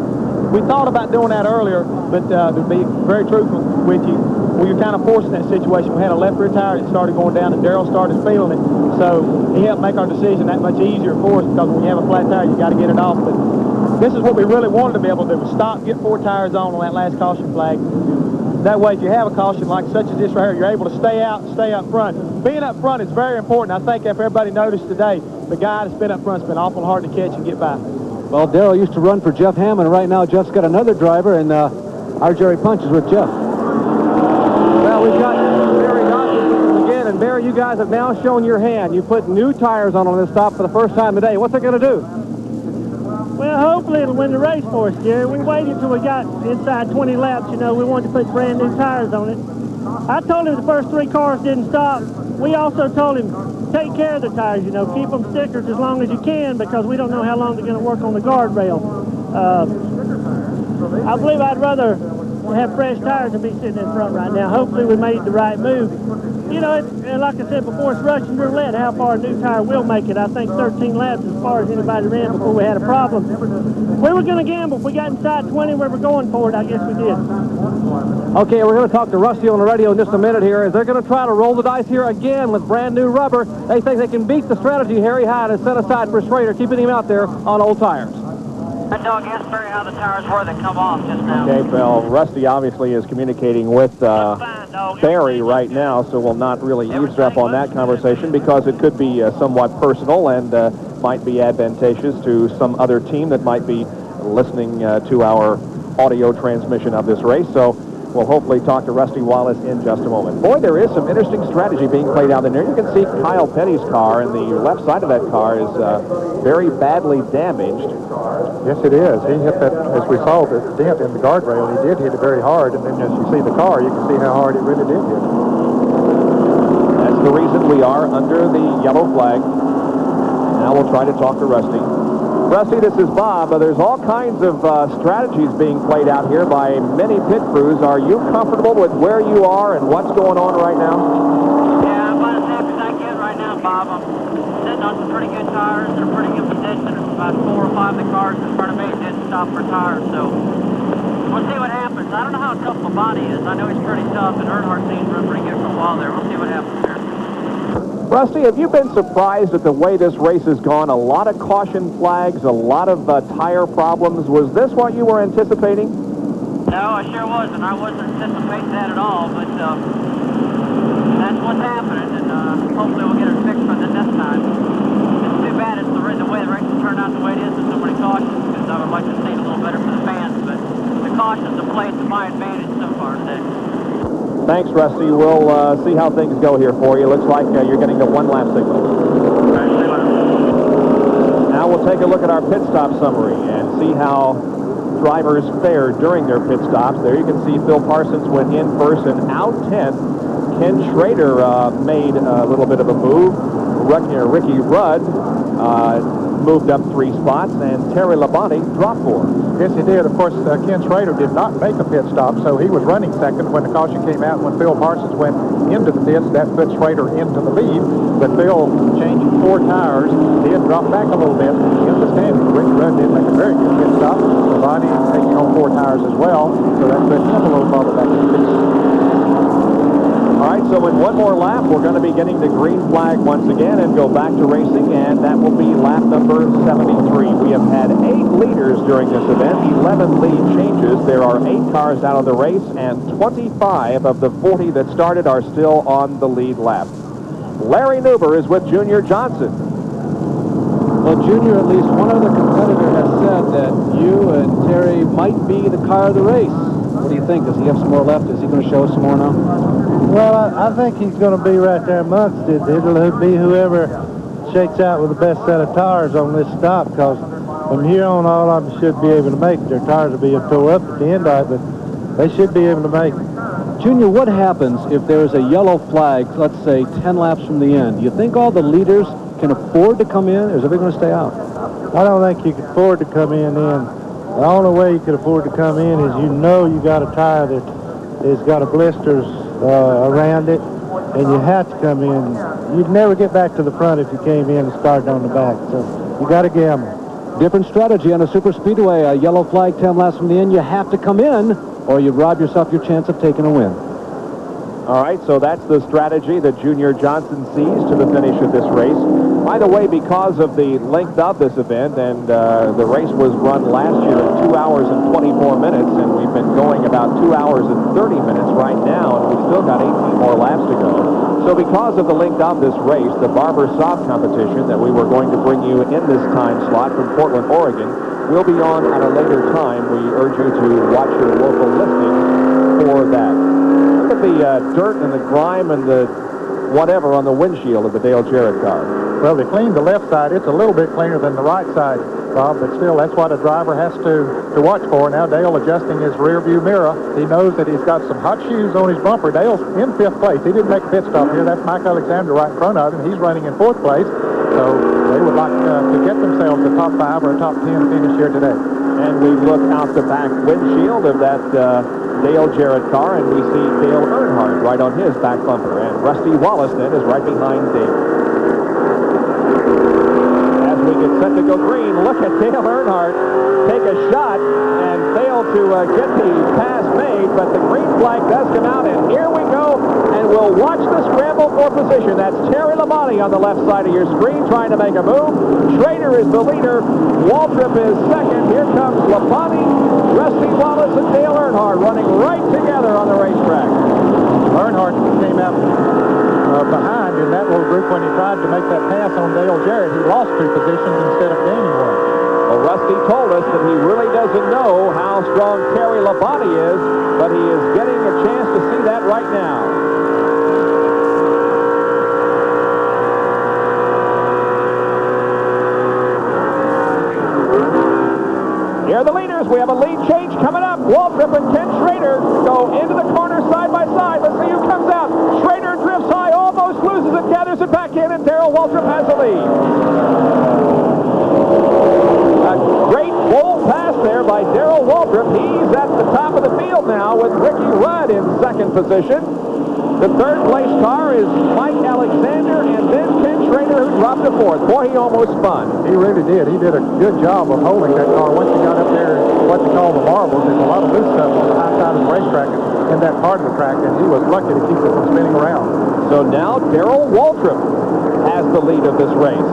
we thought about doing that earlier, but to be very truthful with you, we were kind of forced in that situation. We had a left rear tire that started going down, and Daryl started feeling it. So he helped make our decision that much easier for us because when you have a flat tire, you got to get it off. But this is what we really wanted to be able to do, was stop, get 4 tires on that last caution flag. That way, if you have a caution like such as this right here, you're able to stay out and stay up front. Being up front is very important. I think if everybody noticed today, the guy that's been up front's been awful hard to catch and get by.
Well, Daryl used to run for Jeff Hammond. Right now, Jeff's got another driver, and our Jerry Punch is with Jeff.
Well, we've got Barry Dawson again, and Barry, you guys have now shown your hand. You put new tires on this stop for the first time today. What's it going to do?
Well, hopefully it'll win the race for us, Jerry. We waited until we got inside 20 laps. You know, we wanted to put brand new tires on it. I told him the first 3 cars didn't stop. We also told him, take care of the tires, you know, keep them stickers as long as you can because we don't know how long they're going to work on the guardrail. I believe I'd rather have fresh tires than be sitting in front right now. Hopefully we made the right move. You know, like I said before, it's Russian roulette how far a new tire will make it. I think 13 laps as far as anybody ran before we had a problem. We were going to gamble. If we got inside 20, we were going for it. I guess we did.
Okay, we're going to talk to Rusty on the radio in just a minute here. As they're going to try to roll the dice here again with brand new rubber. They think they can beat the strategy Harry had and set aside for Schrader, keeping him out there on old tires.
I don't guess, Barry, how the tires were that come off just now.
Okay, well, Rusty obviously is communicating with Barry right now, so we'll not really eavesdrop on that conversation because it could be somewhat personal and might be advantageous to some other team that might be listening to our audio transmission of this race. So we'll hopefully talk to Rusty Wallace in just a moment. Boy, there is some interesting strategy being played out in there. You can see Kyle Petty's car, and the left side of that car is very badly damaged.
Yes, it is. He hit that, as we saw, the dent in the guardrail. He did hit it very hard, and then as you see the car, you can see how hard it really did hit.
That's the reason we are under the yellow flag. Now we'll try to talk to Rusty. Rusty, this is Bob. There's all kinds of strategies being played out here by many pit crews. Are you comfortable with where you are and what's going on right now?
Yeah, I'm about as happy as I can right now, Bob. I'm sitting on some pretty good tires in a pretty good position. About 4 or 5 of the cars in front of me didn't stop for tires, so we'll see what happens. I don't know how tough Labonte is. I know he's pretty tough, and Earnhardt seems to run pretty good for a while there. We'll see what happens there.
Rusty, have you been surprised at the way this race has gone? A lot of caution flags, a lot of tire problems. Was this what you were anticipating?
No, I sure wasn't. I wasn't anticipating that at all, but that's what's happening, and hopefully we'll get it fixed for this time. It's too bad it's the way the race has turned out the way it is with so many cautions, because I would like to see it a little better for the fans, but the cautions have played to my advantage so far today.
Thanks, Rusty. We'll see how things go here for you. Looks like you're getting the 1-lap signal. Now we'll take a look at our pit stop summary and see how drivers fared during their pit stops. There you can see Phil Parsons went in first and out 10th. Ken Schrader made a little bit of a move. Ricky Rudd moved up 3 spots, and Terry Labonte dropped 4.
Yes, he did. Of course, Ken Schrader did not make a pit stop, so he was running second when the caution came out. When Phil Parsons went into the pits, that put Schrader into the lead. But Phil, changing 4 tires, did drop back a little bit in the standings. Rick Rudd did make a very good pit stop. Labonte taking on 4 tires as well, so that put him a little farther back in the pits.
All right, so in one more lap, we're going to be getting the green flag once again and go back to racing, and that will be lap number 73. We have had 8 leaders during this event, 11 lead changes. There are 8 cars out of the race, and 25 of the 40 that started are still on the lead lap. Larry Neuber is with Junior Johnson.
Well, Junior, at least one other competitor has said that you and Terry might be the car of the race. What do you think? Does he have some more left? Is he going to show us some more now?
Well, I think he's going to be right there amongst it. It'll be whoever shakes out with the best set of tires on this stop, because from here on, all of them should be able to make it. Their tires will be tore up at the end of it, but they should be able to make it.
Junior, what happens if there's a yellow flag, let's say 10 laps from the end? Do you think all the leaders can afford to come in, or is everybody going to stay out?
I don't think you can afford to come in. The only way you could afford to come in is you got a tire that has got a blisters around it, and you have to come in. You'd never get back to the front if you came in and started on the back, so you got to gamble.
Different strategy on a super speedway. A yellow flag 10 laps from the end, you have to come in, or you rob yourself your chance of taking a win.
All right, so that's the strategy that Junior Johnson sees to the finish of this race. By the way, because of the length of this event, and the race was run last year in 2 hours and 24 minutes, and we've been going about 2 hours and 30 minutes right now, and we've still got 18 more laps to go. So because of the length of this race, the Barber Soft competition that we were going to bring you in this time slot from Portland, Oregon, will be on at a later time. We urge you to watch your local listing for that. Look at the dirt and the grime and the whatever on the windshield of the Dale Jarrett car.
Well, they cleaned the left side. It's a little bit cleaner than the right side, Bob, but still, that's what a driver has to watch for. Now, Dale adjusting his rear view mirror. He knows that he's got some hot shoes on his bumper. Dale's in 5th place. He didn't make a pit stop here. That's Mike Alexander right in front of him. He's running in 4th place. So they would like to get themselves a top 5 or a top 10 finish here today. And we look out the back windshield of that Dale Jarrett car, and we see Dale Earnhardt right on his back bumper. And Rusty Wallace then is right behind Dale. We get set to go green. Look at Dale Earnhardt take a shot and fail to get the pass made, but the green flag does come out, and here we go, and we'll watch the scramble for position. That's Terry Labonte on the left side of your screen trying to make a move. Schrader is the leader. Waltrip is second. Here comes Labonte, Rusty Wallace, and Dale Earnhardt running right together on the racetrack. Earnhardt came out behind in that little group when he tried to make that pass on Dale Jarrett. He lost 2 positions instead of gaining 1. Well, Rusty told us that he really doesn't know how strong Terry Labonte is, but he is getting a chance to see that right now. Here are the leaders. We have a lead change coming up. Waltrip and Ken Schrader go into the corner side by side. Let's see who comes out. Schrader drifts high, almost loses it, gathers it back in, and Darrell Waltrip has the lead. A great bold pass there by Darrell Waltrip. He's at the top of the field now with Ricky Rudd in second position. The third place car is Mike Alexander, and then Ken Schrader, who dropped to 4th. Boy, he almost spun. He really did. He did a good job of holding that car once he got up there, what they call the marbles. There's a lot of loose stuff on the high side of the racetrack in that part of the track, and he was lucky to keep it from spinning around. So now Darrell Waltrip has the lead of this race.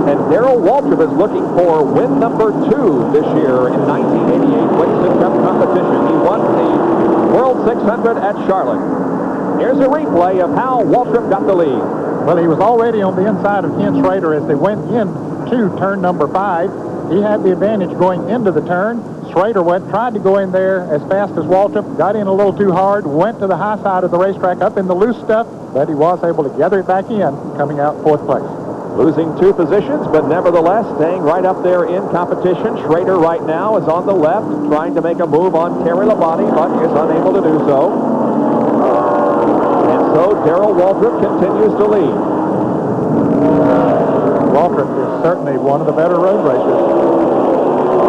And Darrell Waltrip is looking for win number 2 this year in 1988 Winston Cup competition. He won the World 600 at Charlotte. Here's a replay of how Waltrip got the lead. Well, he was already on the inside of Ken Schrader as they went into turn number 5. He had the advantage going into the turn. Schrader tried to go in there as fast as Waltrip, got in a little too hard, went to the high side of the racetrack up in the loose stuff, but he was able to gather it back in, coming out 4th place. Losing 2 positions, but nevertheless staying right up there in competition. Schrader right now is on the left, trying to make a move on Terry Labonte, but is unable to do so. So Darrell Waltrip continues to lead. Waltrip Waltrip is certainly one of the better road racers.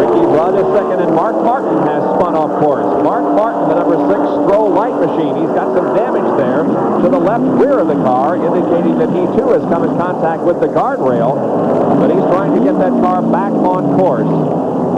Ricky Rudd is second, and Mark Martin has spun off course. Mark Martin, the number 6 Stroh light machine. He's got some damage there to the left rear of the car, indicating that he too has come in contact with the guardrail, but he's trying to get that car back on course.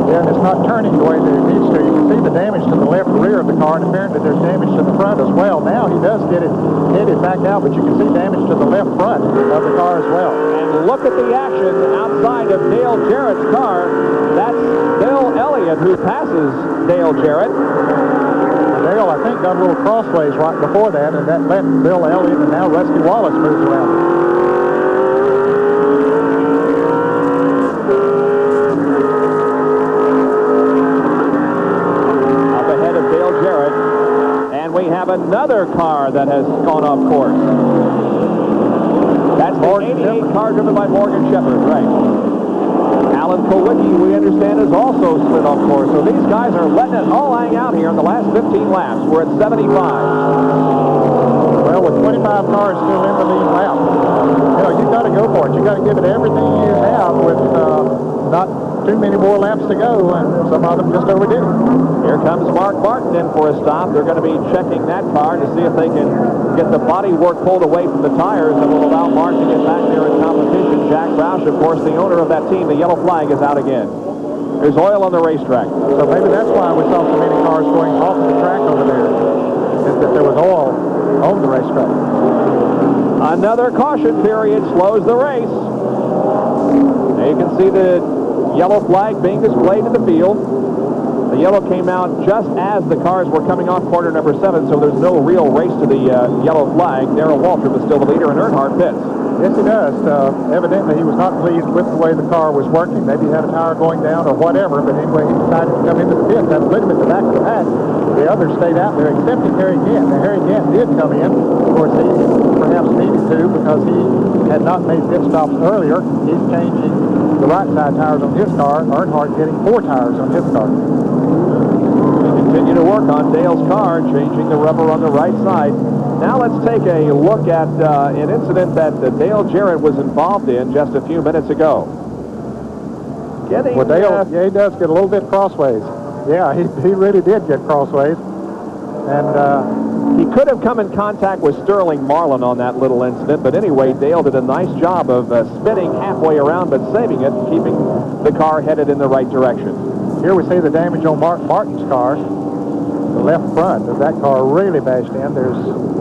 Yeah, and it's not turning the way that it needs to. You can see the damage to the left rear of the car, and apparently there's damage to the front as well. Now he does get it headed back out, but you can see damage to the left front of the car as well.
And look at the action outside of Dale Jarrett's car. That's Bill Elliott who passes Dale Jarrett.
Dale, I think, got a little crossways right before that, and that let Bill Elliott, and now Rusty Wallace moves around.
Another car that has gone off course. That's the 88 car driven by Morgan Shepard, right. Alan Kowicki, we understand, is also slid off course. So these guys are letting it all hang out here in the last 15 laps. We're at 75.
Well, with 25 cars still in the lead lap, you know, you've got to go for it. You've got to give it everything you have with not too many more laps to go, and some of them just overdid it.
Here comes Mark Martin in for a stop. They're going to be checking that car to see if they can get the body work pulled away from the tires that will allow Mark to get back there in competition. Jack Roush, of course, the owner of that team. The yellow flag is out again. There's oil on the racetrack.
So maybe that's why we saw so many cars going off the track over there, is that there was oil on the racetrack.
Another caution period slows the race. Now you can see the yellow flag being displayed in the field. The yellow came out just as the cars were coming off corner number 7, so there's no real race to the yellow flag. Darrell Waltrip is still the leader, and Earnhardt pits.
Yes, he does. Evidently, he was not pleased with the way the car was working. Maybe he had a tire going down or whatever, but anyway, he decided to come into the pit. That put him at the back of the pack. The others stayed out there, excepting Harry Gant. Now, Harry Gant did come in. Of course, he perhaps needed to because he had not made pit stops earlier. He's changing the right side tires on his car. Earnhardt getting 4 tires on his car.
Continue to work on Dale's car, changing the rubber on the right side. Now let's take a look at an incident that Dale Jarrett was involved in just a few minutes ago.
Well, Dale, yeah, he does get a little bit crossways. Yeah, he really did get crossways. And
he could have come in contact with Sterling Marlin on that little incident, but anyway, Dale did a nice job of spinning halfway around but saving it, keeping the car headed in the right direction.
Here we see the damage on Mark Martin's car. The left front of that car really bashed in. There's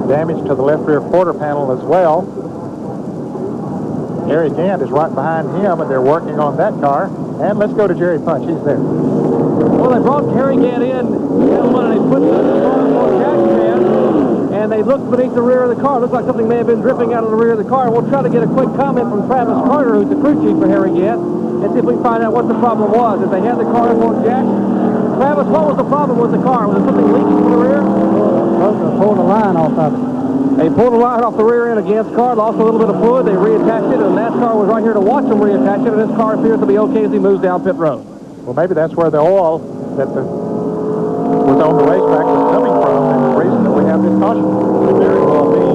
damage to the left rear quarter panel as well. Harry Gant is right behind him, and they're working on that car. And let's go to Jerry Punch. He's there.
Well, they brought Harry Gant in, gentlemen, and they put the car on Jack's hand, and they looked beneath the rear of the car. Looks like something may have been dripping out of the rear of the car. We'll try to get a quick comment from Travis Carter, who's the crew chief for Harry Gant, and see if we can find out what the problem was. If they had the car up on Jack. Travis, what was the problem with the car? Was there something leaking from the rear?
Pulled the line off of it.
They pulled the line off the rear end of Gant's car, lost a little bit of fluid. They reattached it, and Nascar was right here to watch them reattach it, and this car appears to be okay as he moves down pit road.
Well, maybe that's where the oil that was on the racetrack was coming from, and the reason that we have this caution. Could very well be.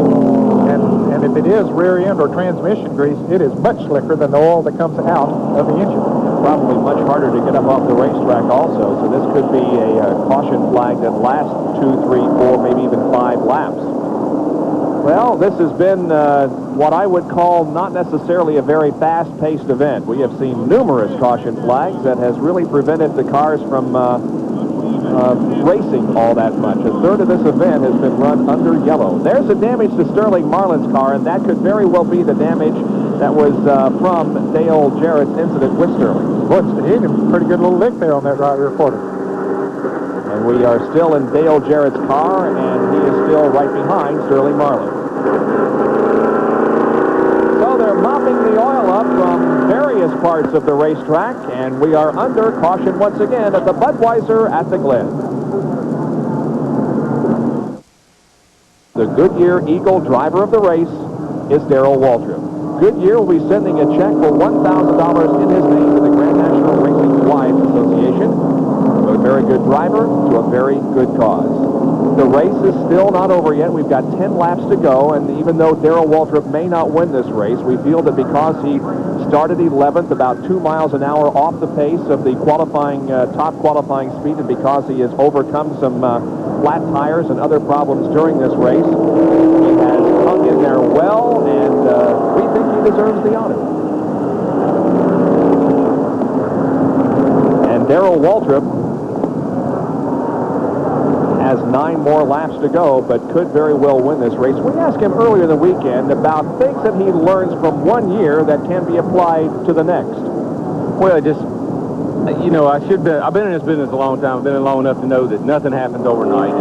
And if it is rear end or transmission grease, it is much slicker than the oil that comes out of the engine.
Probably much harder to get up off the racetrack also, so this could be a caution flag that lasts 2, 3, 4, maybe even 5 laps. Well, this has been what I would call not necessarily a very fast-paced event. We have seen numerous caution flags that has really prevented the cars from racing all that much. A third of this event has been run under yellow. There's the damage to Sterling Marlin's car, and that could very well be the damage that was from Dale Jarrett's incident with Sterling.
Boy, he hit him a pretty good little lick there on that right rear quarter.
And we are still in Dale Jarrett's car, and he is still right behind Sterling Marlin. So they're mopping the oil up from various parts of the racetrack, and we are under caution once again at the Budweiser at the Glen. The Goodyear Eagle driver of the race is Darrell Waltrip. Goodyear will be sending a check for $1,000 in his name to the Grand National Racing Wives Association. A very good driver to a very good cause. The race is still not over yet. We've got 10 laps to go, and even though Darrell Waltrip may not win this race, we feel that because he started 11th, about 2 miles an hour off the pace of the qualifying, top qualifying speed, and because he has overcome some flat tires and other problems during this race, he has hung in there well, and we think he deserves the honor. And Darrell Waltrip has 9 more laps to go, but could very well win this race. We asked him earlier in the weekend about things that he learns from one year that can be applied to the next.
Well, just, you know, I've been in this business a long time. I've been in long enough to know that nothing happens overnight.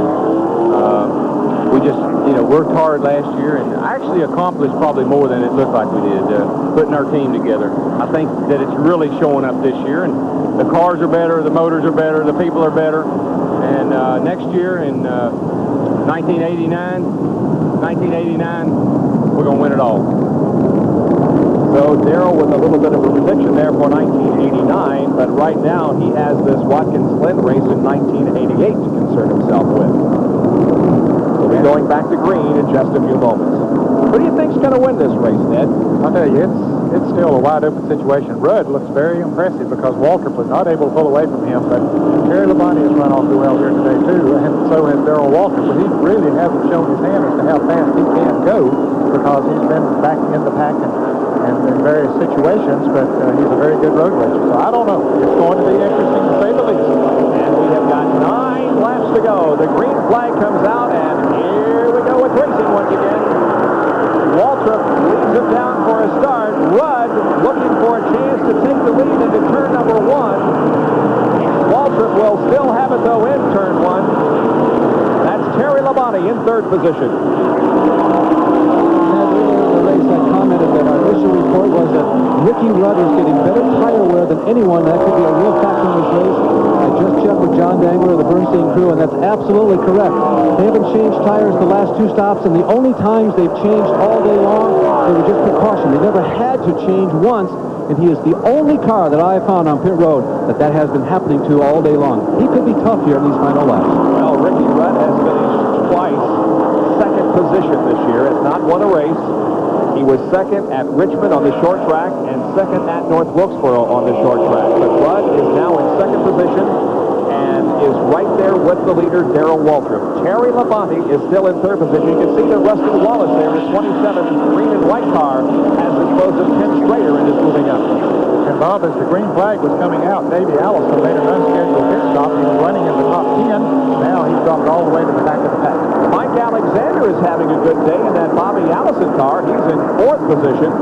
We just, you know, worked hard last year and actually accomplished probably more than it looked like we did, putting our team together. I think that it's really showing up this year, and the cars are better, the motors are better, the people are better. And next year in 1989, we're going to win it all.
So Daryl with a little bit of a prediction there for 1989, but right now he has this Watkins Glen race in 1988 to concern himself with. We'll be going back to green in just a few moments. Who do you think's going to win this race, Ned?
I'll tell you, it's still a wide-open situation. Rudd looks very impressive because Waltrip was not able to pull away from him, but Terry Labonte has run off the well here today, too, and so has Darrell Waltrip, but he really hasn't shown his hand as to how fast he can go because he's been back in the pack and in various situations, but he's a very good road racer, so I don't know. It's going to be interesting to say the least.
And we have got 9 laps to go. The green flag comes out, and here we go with racing once again. Waltrip leads it down for a start. Rudd looking for a chance to take the lead into turn number 1. Waltrip will still have it, though, in turn 1. That's Terry Labonte in 3rd position.
The race, I commented that our initial report was that Ricky Rudd is getting better tire wear than anyone. That could be a real factor in this race. I just checked with John Dangler of the Bernstein crew, and that's absolutely correct. They haven't changed tires the last 2 stops, and the only times they've changed all day long, they were just precaution. They never had to change once, and he is the only car that I have found on pit road that has been happening to all day long. He could be tough here in these final laps.
Well, Ricky Rudd has finished twice 2nd position this year, has not won a race. He was 2nd at Richmond on the short track and 2nd at North Wilkesboro on the short track. But Rudd is now in 2nd position and is right there with the leader, Darrell Waltrip. Terry Labonte is still in 3rd position. You can see that Rusty Wallace there, his 27 green and white car, has disposed of Ken Schrader and is moving up.
And Bob, as the green flag was coming out, Davey Allison made an unscheduled pit stop. He was running in the top 10. Now he's dropped all the way to the back of the pack.
Mike Alexander is having a good day in that Bobby Allison car. He's in 4th position.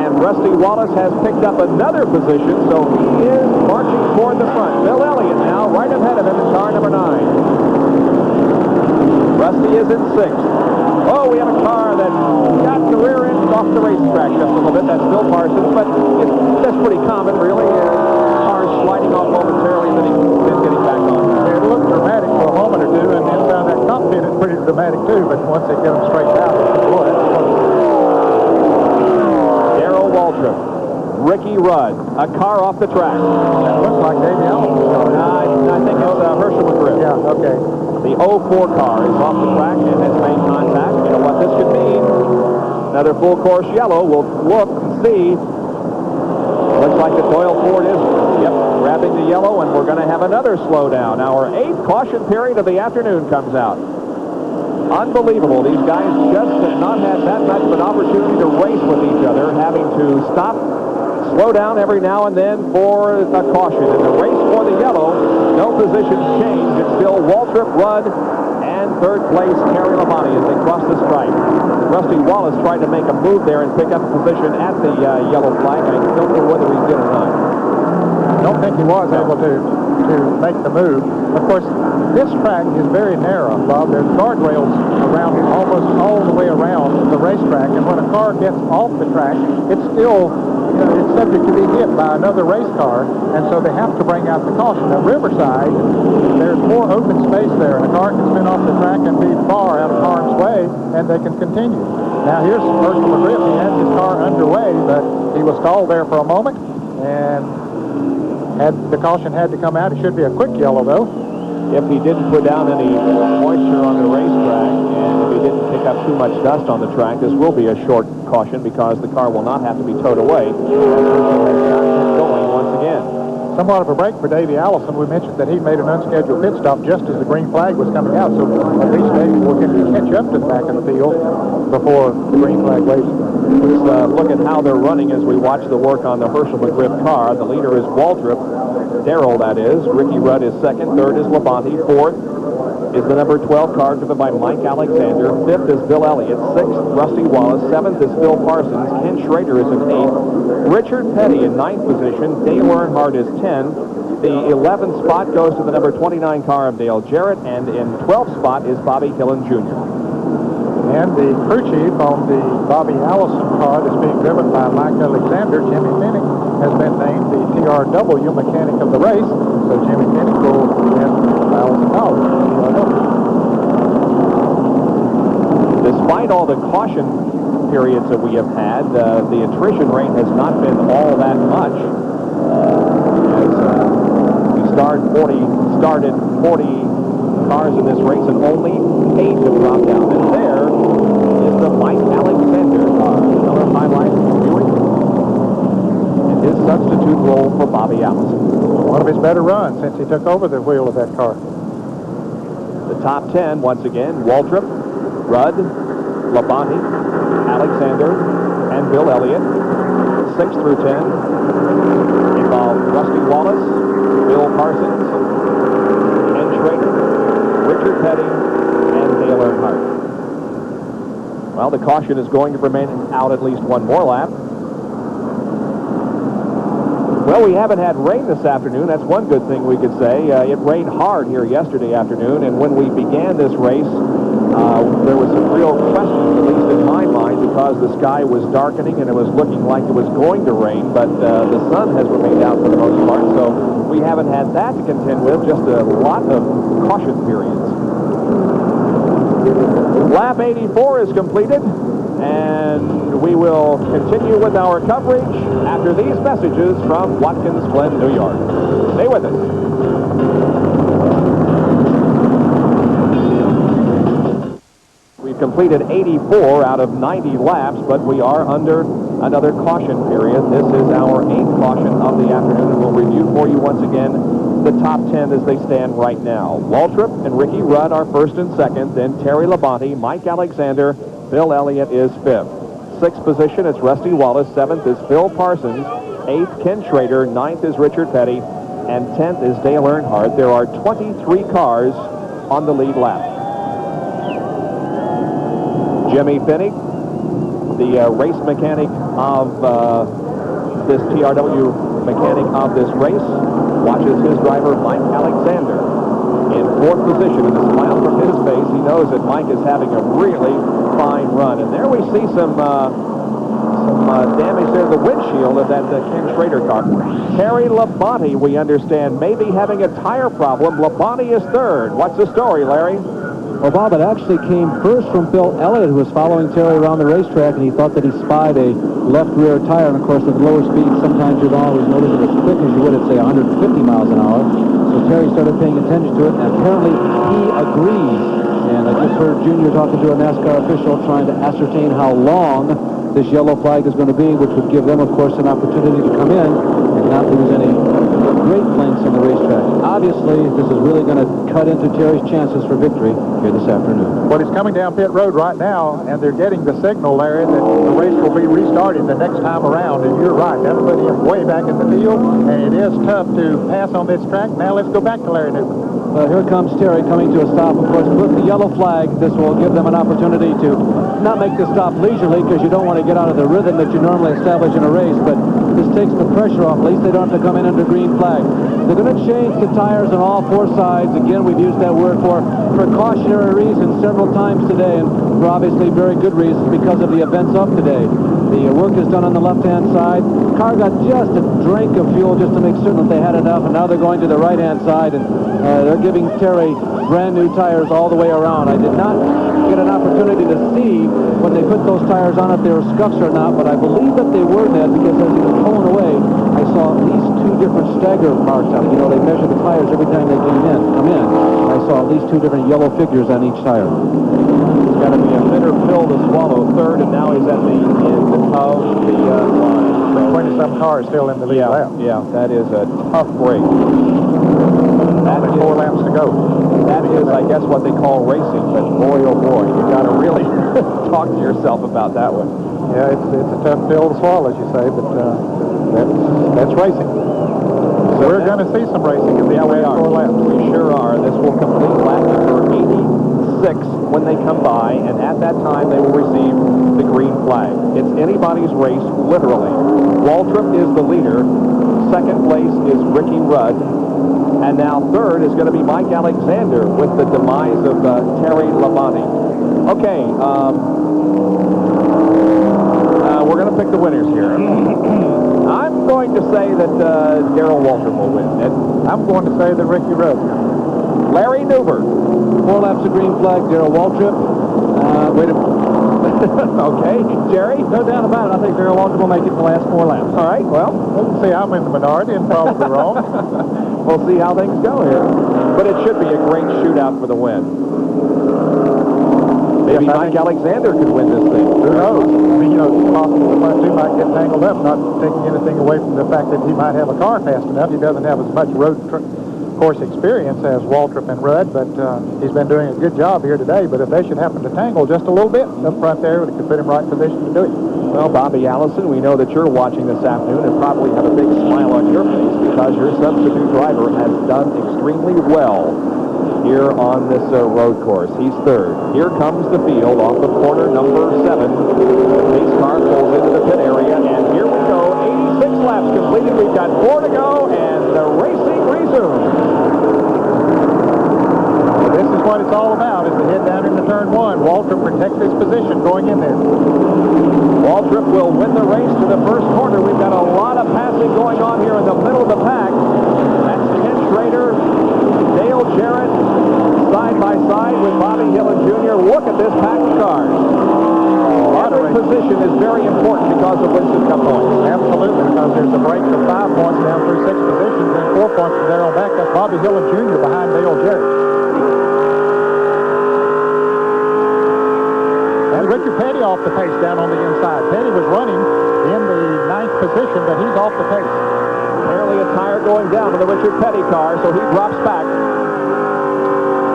And Rusty Wallace has picked up another position, so he is marching toward the front. Bill Elliott now right ahead of him in car number 9. Rusty is in 6th. Oh, we have a car that got the rear end off the racetrack just a little bit. That's Bill Parsons, but that's pretty common, really. Cars sliding off momentarily, and then getting back on.
It looked dramatic for a moment or two, and inside that cockpit it's pretty dramatic too, but once they get them straightened out, boy, that's funny.
Darrell Waltrip, Ricky Rudd, a car off the track.
That looks like Davey Allison's car.
I think it's Herschel McGriff.
Yeah, okay.
The 04 car is off the track and has made contact. You know what this could mean? Another full course yellow. We'll look and see. Looks like the Doyle Ford is, grabbing the yellow, and we're going to have another slowdown. Our 8th caution period of the afternoon comes out. Unbelievable. These guys just have not had that much of an opportunity to race with each other, having to stop, slow down every now and then for a caution. In the race for the yellow, no positions change. It's still Waltrip, Rudd, and 3rd place Terry Labonte as they cross the stripe. Rusty Wallace tried to make a move there and pick up a position at the yellow flag. I don't know whether he did or not.
I don't think he was able to make the move. Of course, this track is very narrow, Bob. There's guardrails around it almost all the way around the racetrack, and when a car gets off the track, it's still, it's subject to be hit by another race car, and so they have to bring out the caution. At Riverside, there's more open space there, and a car can spin off the track and be far out of harm's way, and they can continue. Now here's Herschel McGriff. He had his car underway, but he was stalled there for a moment, and the caution had to come out. It should be a quick yellow, though.
if he didn't put down any moisture on the racetrack and if he didn't pick up too much dust on the track, this will be a short caution because the car will not have to be towed away. And Herschel has got him going once again.
Somewhat of a break for Davey Allison. We mentioned that he made an unscheduled pit stop just as the green flag was coming out, so at least Davey will get to catch up to the back of the field before the green flag waves.
Let's look at how they're running as we watch the work on the Herschel McGriff car. The leader is Waltrip, Daryl, that is. Ricky Rudd is second. Third is Labonte. Fourth is the number 12 car driven by Mike Alexander. Fifth is Bill Elliott. Sixth, Rusty Wallace. Seventh is Phil Parsons. Ken Schrader is in eighth. Richard Petty in ninth position. Dale Earnhardt is 10. The 11th spot goes to the number 29 car of Dale Jarrett, and in 12th spot is Bobby Killen Jr.
And the crew chief on the Bobby Allison car that's being driven by Mike Alexander, Jimmy Finnick, has been named the TRW mechanic of the race. So Jimmy Finnick will win $1,000.
Despite all the caution periods that we have had, the attrition rate has not been all that much. We started 40 cars in this race, and only 8 have dropped out. And there is the Mike Alexander car. Another highlight viewing. And his substitute role for Bobby Allison.
One of his better runs since he took over the wheel of that car.
The top 10, once again, Waltrip, Rudd, Labonte, Alexander, and Bill Elliott. 6 through 10 involve Rusty Wallace, Bill Parsons, Ken Schrader, Richard Petty, and Dale Earnhardt. Well, the caution is going to remain out at least one more lap. Well, we haven't had rain this afternoon. That's one good thing we could say. It rained hard here yesterday afternoon, and when we began this race, there was some real questions, at least in my mind, because the sky was darkening and it was looking like it was going to rain, but the sun has remained out for the most part, so we haven't had that to contend with, just a lot of caution periods. Lap 84 is completed, and we will continue with our coverage after these messages from Watkins Glen, New York. Stay with us. We've completed 84 out of 90 laps, but we are under another caution period. This is our 8th caution of the afternoon, and we'll review for you once again the top 10 as they stand right now. Waltrip and Ricky Rudd are first and second, then Terry Labonte, Mike Alexander, Bill Elliott is fifth. 6th position, it's Rusty Wallace. 7th is Phil Parsons. 8th, Ken Schrader. 9th is Richard Petty. And 10th is Dale Earnhardt. There are 23 cars on the lead lap. Jimmy Finnick, the race mechanic of this TRW mechanic of this race, watches his driver Mike Alexander in 4th position, and a smile from his face. He knows that Mike is having a really fine run. And there we see some damage there to the windshield of that Ken Schrader car. Terry Labonte, we understand, may be having a tire problem. Labonte is 3rd. What's the story, Larry?
Well, Bob, it actually came first from Bill Elliott, who was following Terry around the racetrack, and he thought that he spied a left rear tire. And, of course, at lower speeds, sometimes you don't always notice it as quick as you would at, say, 150 miles an hour. So Terry started paying attention to it, and apparently he agrees. And I just heard Junior talking to a NASCAR official trying to ascertain how long this yellow flag is going to be, which would give them, of course, an opportunity to come in and not lose any great lengths on the racetrack. Obviously, this is really going to cut into Terry's chances for victory here this afternoon.
Well, he's coming down pit road right now, and they're getting the signal, Larry, that the race will be restarted the next time around. And you're right, that'll put him way back in the field, and it is tough to pass on this track. Now let's go back to Larry Neuber.
Here comes Terry coming to a stop. Of course, with the yellow flag, this will give them an opportunity to not make the stop leisurely, because you don't want to get out of the rhythm that you normally establish in a race, but this takes the pressure off. At least they don't have to come in under green flag. They're going to change the tires on all 4 sides. Again, we've used that word for precautionary reasons several times today, and for obviously very good reasons because of the events of today. The work is done on the left-hand side. Car got just a drink of fuel just to make certain that they had enough, and now they're going to the right-hand side, and they're giving Terry brand new tires all the way around. I did not get an opportunity to see when they put those tires on if they were scuffs or not, but I believe that they were, Ned, because as he was pulling away, I saw at least 2 different stagger marks on it. You know, they measure the tires every time they come in. saw at least 2 different yellow figures on each tire.
It's got to be a bitter pill to swallow. Third, and now he's at the end of the line.
27 cars still in the lead lap.
Yeah, that is a tough break.
Only 4 laps to go.
That is, I guess, what they call racing, but boy, oh boy, you got to really talk to yourself about that one.
Yeah, it's a tough pill to swallow, as you say, but that's racing. So we're going to see some racing in the last 4 laps.
We sure are. This will complete lap number 86 when they come by, and at that time they will receive the green flag. It's anybody's race, literally. Waltrip is the leader. Second place is Ricky Rudd. And now third is going to be Mike Alexander with the demise of Terry Labonte. Okay, we're going to pick the winners here. I'm going to say that Darrell Waltrip will win. And
I'm going to say that Ricky Rudd.
Larry Neuber.
4 laps of green flag, Darrell Waltrip. Wait a minute.
Okay, Jerry?
No doubt about it. I think Darrell Waltrip will make it the last 4 laps.
All right, well.
Let's see, I'm in the minority and probably wrong.
We'll see how things go here. But it should be a great shootout for the win. Maybe Mike Alexander could win this thing.
Who knows? I mean, it's possible the front 2 might get tangled up, not taking anything away from the fact that he might have a car fast enough. He doesn't have as much road course experience as Waltrip and Rudd, but he's been doing a good job here today. But if they should happen to tangle just a little bit up front there, it could put him right in position to do it.
Well, Bobby Allison, we know that you're watching this afternoon and probably have a big smile on your face because your substitute driver has done extremely well here on this road course. He's third. Here comes the field off the corner number 7. The pace car pulls into the pit area, and here we go. 86 laps completed. We've got 4 to go, and the racing resumes.
This is what it's all about, is to head down into turn 1. Waltrip protects his position going in there.
Waltrip will win the race to the first corner. We've got a lot of passing going on here in the middle of the pack. That's Ken Schrader, Dale Jarrett, side by side with Bobby Hillin Jr. Look at this pack of cars. Every position is very important because of Winston Cup points.
Absolutely, because there's a break of 5 points down through 6 positions and 4 points from Daryl back. That's Bobby Hillin Jr. behind Dale Jarrett. And Richard Petty off the pace down on the inside. Petty was running in the 9th position, but he's off the pace.
Apparently a tire going down to the Richard Petty car, so he drops back.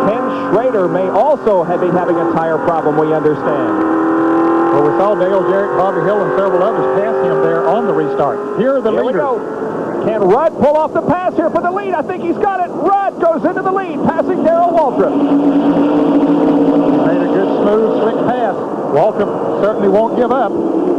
Ken Schrader may also be having a tire problem, we understand.
Well, we saw Dale Jarrett, Bobby Hill, and several others pass him there on the restart. Here are the leaders.
We go. Can Rudd pull off the pass here for the lead? I think he's got it. Rudd goes into the lead, passing Darrell Waltrip.
Made a good, smooth, slick pass. Waltrip certainly won't give up.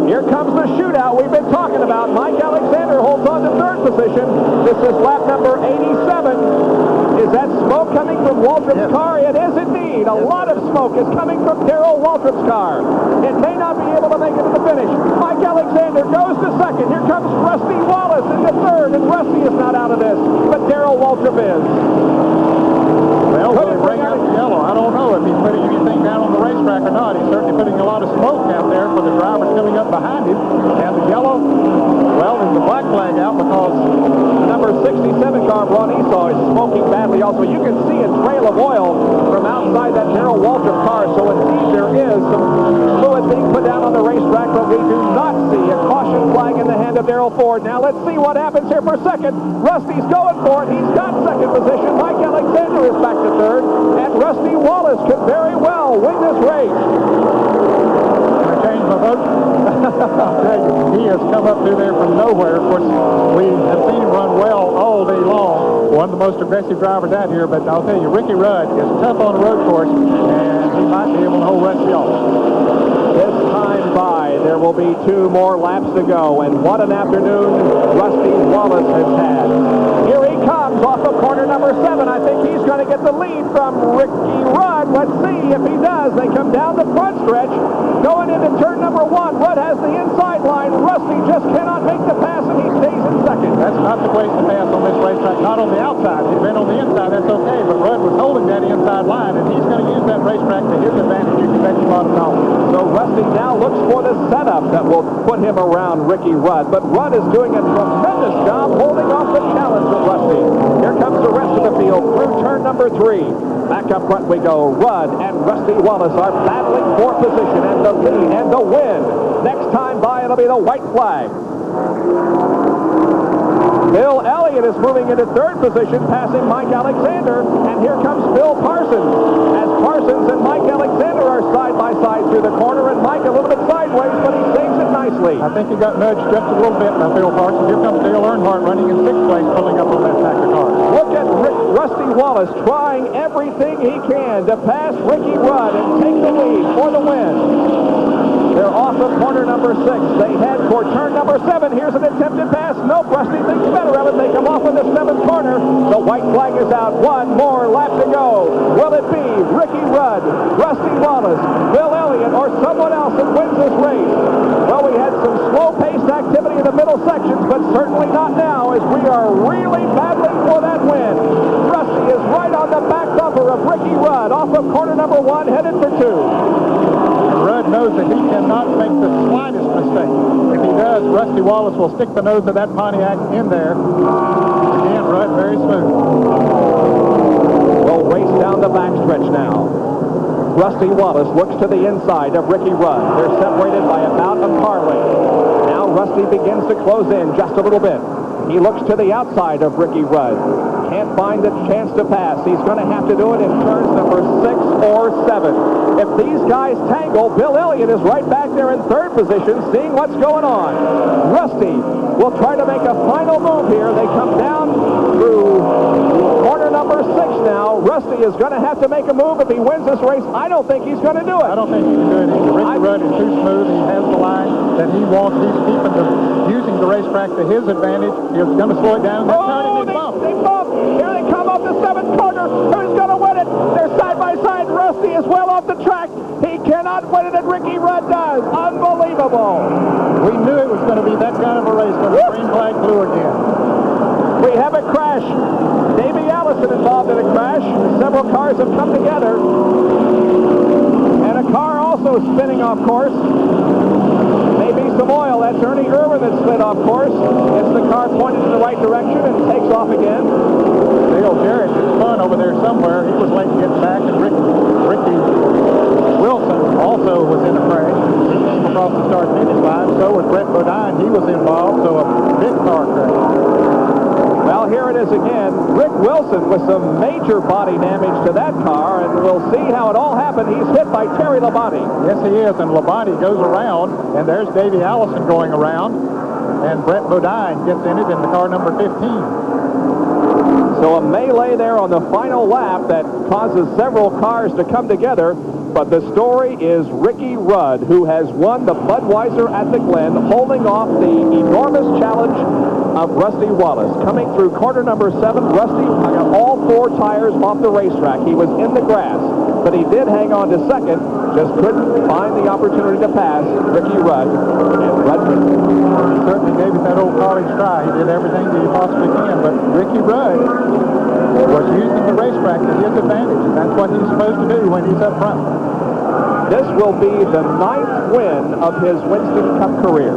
Here comes the shootout we've been talking about. Mike Alexander holds on to 3rd position. This is lap number 87. Is that smoke coming from Waltrip's car? It is indeed. A lot of smoke is coming from Darrell Waltrip's car. It may not be able to make it to the finish. Mike Alexander goes to 2nd. Here comes Rusty Wallace into 3rd, and Rusty is not out of this, but Darrell Waltrip is.
Well, will he bring out the yellow? I don't know if he's putting anything down on the racetrack or not. He's certainly putting a lot of smoke out there for the drivers coming up behind him. And the yellow, well, there's the black flag out because
number 67 car, Ron Esau, is smoking badly also. You can see a trail of oil from outside that Darrell Waltrip car, so indeed there is some fluid being put down on the racetrack, but we do not see a caution flag in the hand of Darrell Ford. Now let's see what happens here for 2nd. Rusty's going for it. He's got 2nd position. Mike Alexander is back to 3rd, and Rusty Wallace could very well win this race.
Can I change my vote? I'll tell you, he has come up through there from nowhere. Of course, we have seen him run well all day long. One of the most aggressive drivers out here, but I'll tell you, Ricky Rudd is tough on the road course, and he might be able to hold Rusty off.
This time by, there will be 2 more laps to go, and what an afternoon Rusty Wallace has had. Here he comes off of corner number 7. I think he's going to get the lead from Ricky Rudd. Let's see if he does. They come down the front stretch, going into turn number 1. Rudd has the inside line. Rusty just cannot make the pass, and he stays in 2nd.
That's not the place to pass on this racetrack, not on the outside. outside. If he'd been on the inside, that's okay, but Rudd was holding that inside line, and he's going to use that racetrack to his advantage. You can bet you a lot of dollars.
So Rusty now looks for the setup that will put him around Ricky Rudd, but Rudd is doing a tremendous job holding off the challenge of Rusty. Here comes the rest of the field through turn number 3. Back up front we go. Rudd and Rusty Wallace are battling for position and the lead and the win. Next time by, it'll be the white flag. Bill Elliott is moving into third position, passing Mike Alexander, and here comes Bill Parsons. As Parsons and Mike Alexander are side by side through the corner, and Mike a little bit sideways, but he saves it nicely.
I think he got nudged just a little bit by Bill Parsons. Here comes Dale Earnhardt running in 6th place, pulling up on that pack of cars.
Look at Rusty Wallace trying everything he can to pass Ricky Rudd and take the lead for the win. They're off of corner number 6. They head for turn number 7. Here's an attempted pass. Nope, Rusty thinks better of it. They come off in the 7th corner. The white flag is out. One more lap to go. Will it be Ricky Rudd, Rusty Wallace, Bill Elliott, or someone else that wins this race? Well, we had some slow-paced activity in the middle sections, but certainly not now, as we are really battling for that win. Rusty is right on the back bumper of Ricky Rudd off of corner number 1, headed for 2.
Rudd knows that he cannot make the slightest mistake. If he does, Rusty Wallace will stick the nose of that Pontiac in there. Again, Rudd very smooth.
We'll race down the backstretch now. Rusty Wallace looks to the inside of Ricky Rudd. They're separated by about a car length. Now Rusty begins to close in just a little bit. He looks to the outside of Ricky Rudd. Can't find the chance to pass. He's going to have to do it in turns number 6 or 7. If these guys tangle, Bill Elliott is right back there in third position, seeing what's going on. Rusty will try to make a final move here. They come down through corner number 6 now. Rusty is going to have to make a move if he wins this race. I don't think he's going to do it.
I don't think he can do it either. Ricky Rudd is too smooth. He has the line that he wants. He's using the racetrack to his advantage. He's going to slow it down.
They bump. Here they come up the 7th corner. Who's going to win it? They're side by side. Rusty is well off the track. He cannot win it, and Ricky Rudd does. Unbelievable.
We knew it was going to be that kind of a race when the green flag blew again.
We have a crash. Davey Allison involved in a crash. Several cars have come together. And a car also spinning off course. Maybe some oil. That's Ernie Irwin that slid off course. Gets the car pointed in the right direction and takes off again.
Jarrett is fun over there somewhere. He was late to get back, and Ricky Wilson also was in a crash. He came across the start-finish line. So was Brett Bodine. He was involved, so a big car crash.
Well, here it is again. Rick Wilson with some major body damage to that car, and we'll see how it all happened. He's hit by Terry Labonte.
Yes, he is, and Labonte goes around, and there's Davey Allison going around, and Brett Bodine gets in it in the car number 15.
So a melee there on the final lap that causes several cars to come together. But the story is Ricky Rudd, who has won the Budweiser at the Glen, holding off the enormous challenge of Rusty Wallace. Coming through corner number 7, Rusty got all 4 tires off the racetrack. He was in the grass, but he did hang on to second, just couldn't find the opportunity to pass Ricky Rudd and Ruttman.
He certainly gave it that old college try. He did everything that he possibly can, but Ricky Rudd was using the racetrack to his advantage, and that's what he's supposed to do when he's up front.
This will be the 9th win of his Winston Cup career.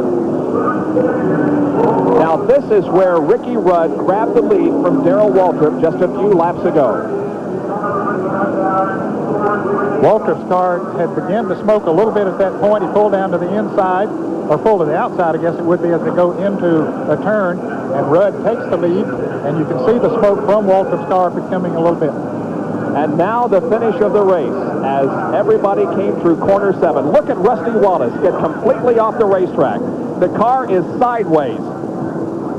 Now this is where Ricky Rudd grabbed the lead from Darrell Waltrip just a few laps ago.
Waltrip's car had begun to smoke a little bit at that point. He pulled down to the inside, or pulled to the outside, I guess it would be, as they go into a turn, and Rudd takes the lead, and you can see the smoke from Waltrip's car becoming a little bit.
And now the finish of the race as everybody came through corner 7. Look at Rusty Wallace get completely off the racetrack. The car is sideways.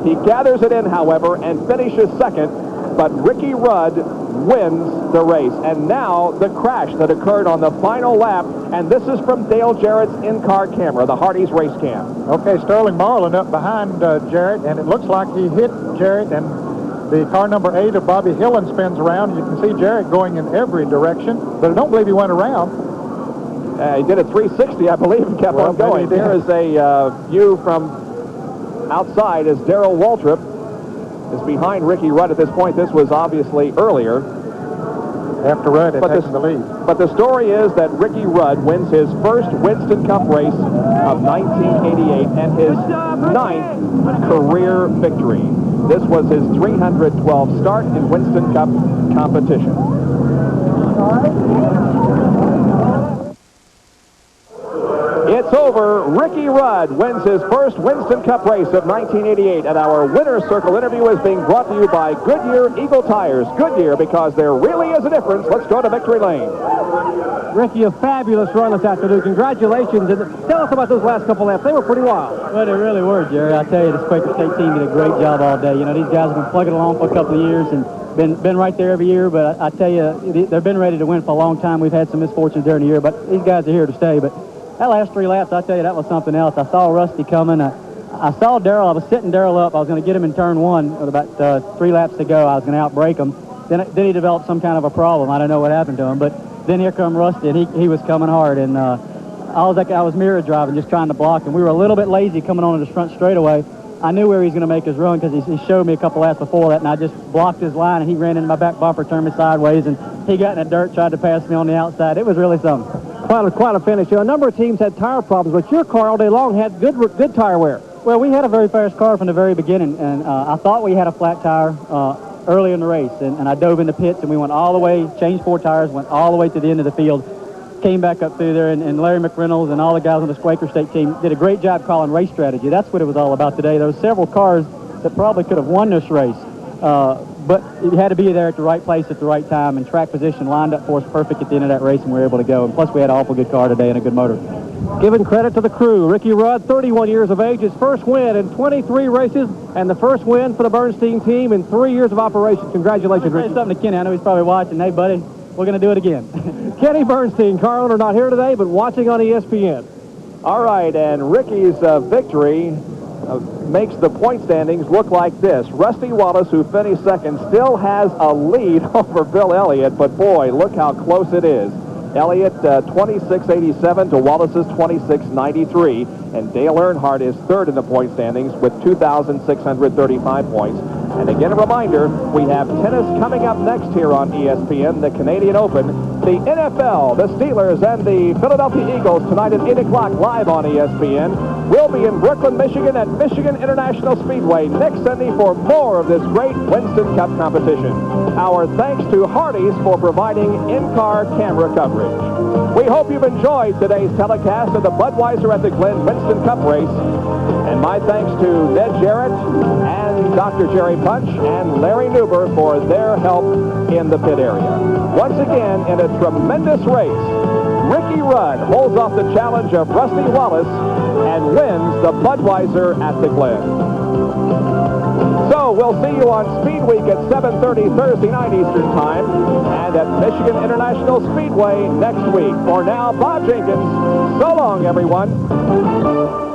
He gathers it in, however, and finishes second, but Ricky Rudd wins the race. And now the crash that occurred on the final lap, and this is from Dale Jarrett's in-car camera, the Hardee's race cam.
Okay, Sterling Marlin up behind Jarrett, and it looks like he hit Jarrett, and the car number 8 of Bobby Hillen spins around. You can see Jarrett going in every direction, but I don't believe he went around.
He did a 360, I believe, and kept on going. There is a view from outside as Darrell Waltrip is behind Ricky Rudd at this point. This was obviously earlier.
After Rudd had taken the lead.
But the story is that Ricky Rudd wins his first Winston Cup race of 1988 and his 9th career victory. This was his 312th start in Winston Cup competition. It's over. Ricky Rudd wins his first Winston Cup race of 1988, and our Winner's Circle interview is being brought to you by Goodyear Eagle Tires. Goodyear, because there really is a difference. Let's go to victory lane.
Ricky, a fabulous run this afternoon. Congratulations. And tell us about those last couple laps. They were pretty wild.
Well, they really were, Jerry. I tell you, this Quaker State team did a great job all day. You know, these guys have been plugging along for a couple of years and been right there every year. But I tell you, they've been ready to win for a long time. We've had some misfortunes during the year, but these guys are here to stay. But that last 3 laps, I tell you, that was something else. I saw Rusty coming. I saw Daryl. I was setting Daryl up. I was going to get him in turn 1 with about 3 laps to go. I was going to outbrake him. Then he developed some kind of a problem. I don't know what happened to him, but then here come Rusty, and he was coming hard. And I was mirror driving, just trying to block him. We were a little bit lazy coming on to the front straightaway. I knew where he was going to make his run because he showed me a couple laps before that, and I just blocked his line, and he ran into my back bumper, turned me sideways, and he got in the dirt, tried to pass me on the outside. It was really something.
Quite a finish. A number of teams had tire problems, but your car all day long had good tire wear.
Well, we had a very fast car from the very beginning, and I thought we had a flat tire early in the race, and I dove in the pits, and we went all the way, changed 4 tires, went all the way to the end of the field, came back up through there, and Larry McReynolds and all the guys on the Quaker State team did a great job calling race strategy. That's what it was all about today. There were several cars that probably could have won this race, but you had to be there at the right place at the right time, and track position lined up for us perfect at the end of that race, and we were able to go. And plus, we had an awful good car today and a good motor.
Giving credit to the crew. Ricky Rudd, 31 years of age, his first win in 23 races, and the first win for the Bernstein team in 3 years of operation. Congratulations, Ricky.
Something to Kenny. I know he's probably watching. Hey, buddy, we're going to do it again.
Kenny Bernstein, car owner, not here today, but watching on ESPN.
All right, and Ricky's victory makes the point standings look like this. Rusty Wallace, who finished second, still has a lead over Bill Elliott, but boy, look how close it is. Elliott 26.87 to Wallace's 26.93, and Dale Earnhardt is third in the point standings with 2,635 points. And again, a reminder, we have tennis coming up next here on ESPN, the Canadian Open, the NFL, the Steelers, and the Philadelphia Eagles tonight at 8 o'clock live on ESPN. We'll be in Brooklyn, Michigan at Michigan International Speedway next Sunday for more of this great Winston Cup competition. Our thanks to Hardee's for providing in-car camera coverage. We hope you've enjoyed today's telecast of the Budweiser at the Glen Winston Cup race. And my thanks to Ned Jarrett and Dr. Jerry Punch and Larry Neuber for their help in the pit area. Once again, in a tremendous race, Ricky Rudd holds off the challenge of Rusty Wallace and wins the Budweiser at the Glen. So we'll see you on Speed Week at 7:30 Thursday night Eastern Time and at Michigan International Speedway next week. For now, Bob Jenkins. So long, everyone.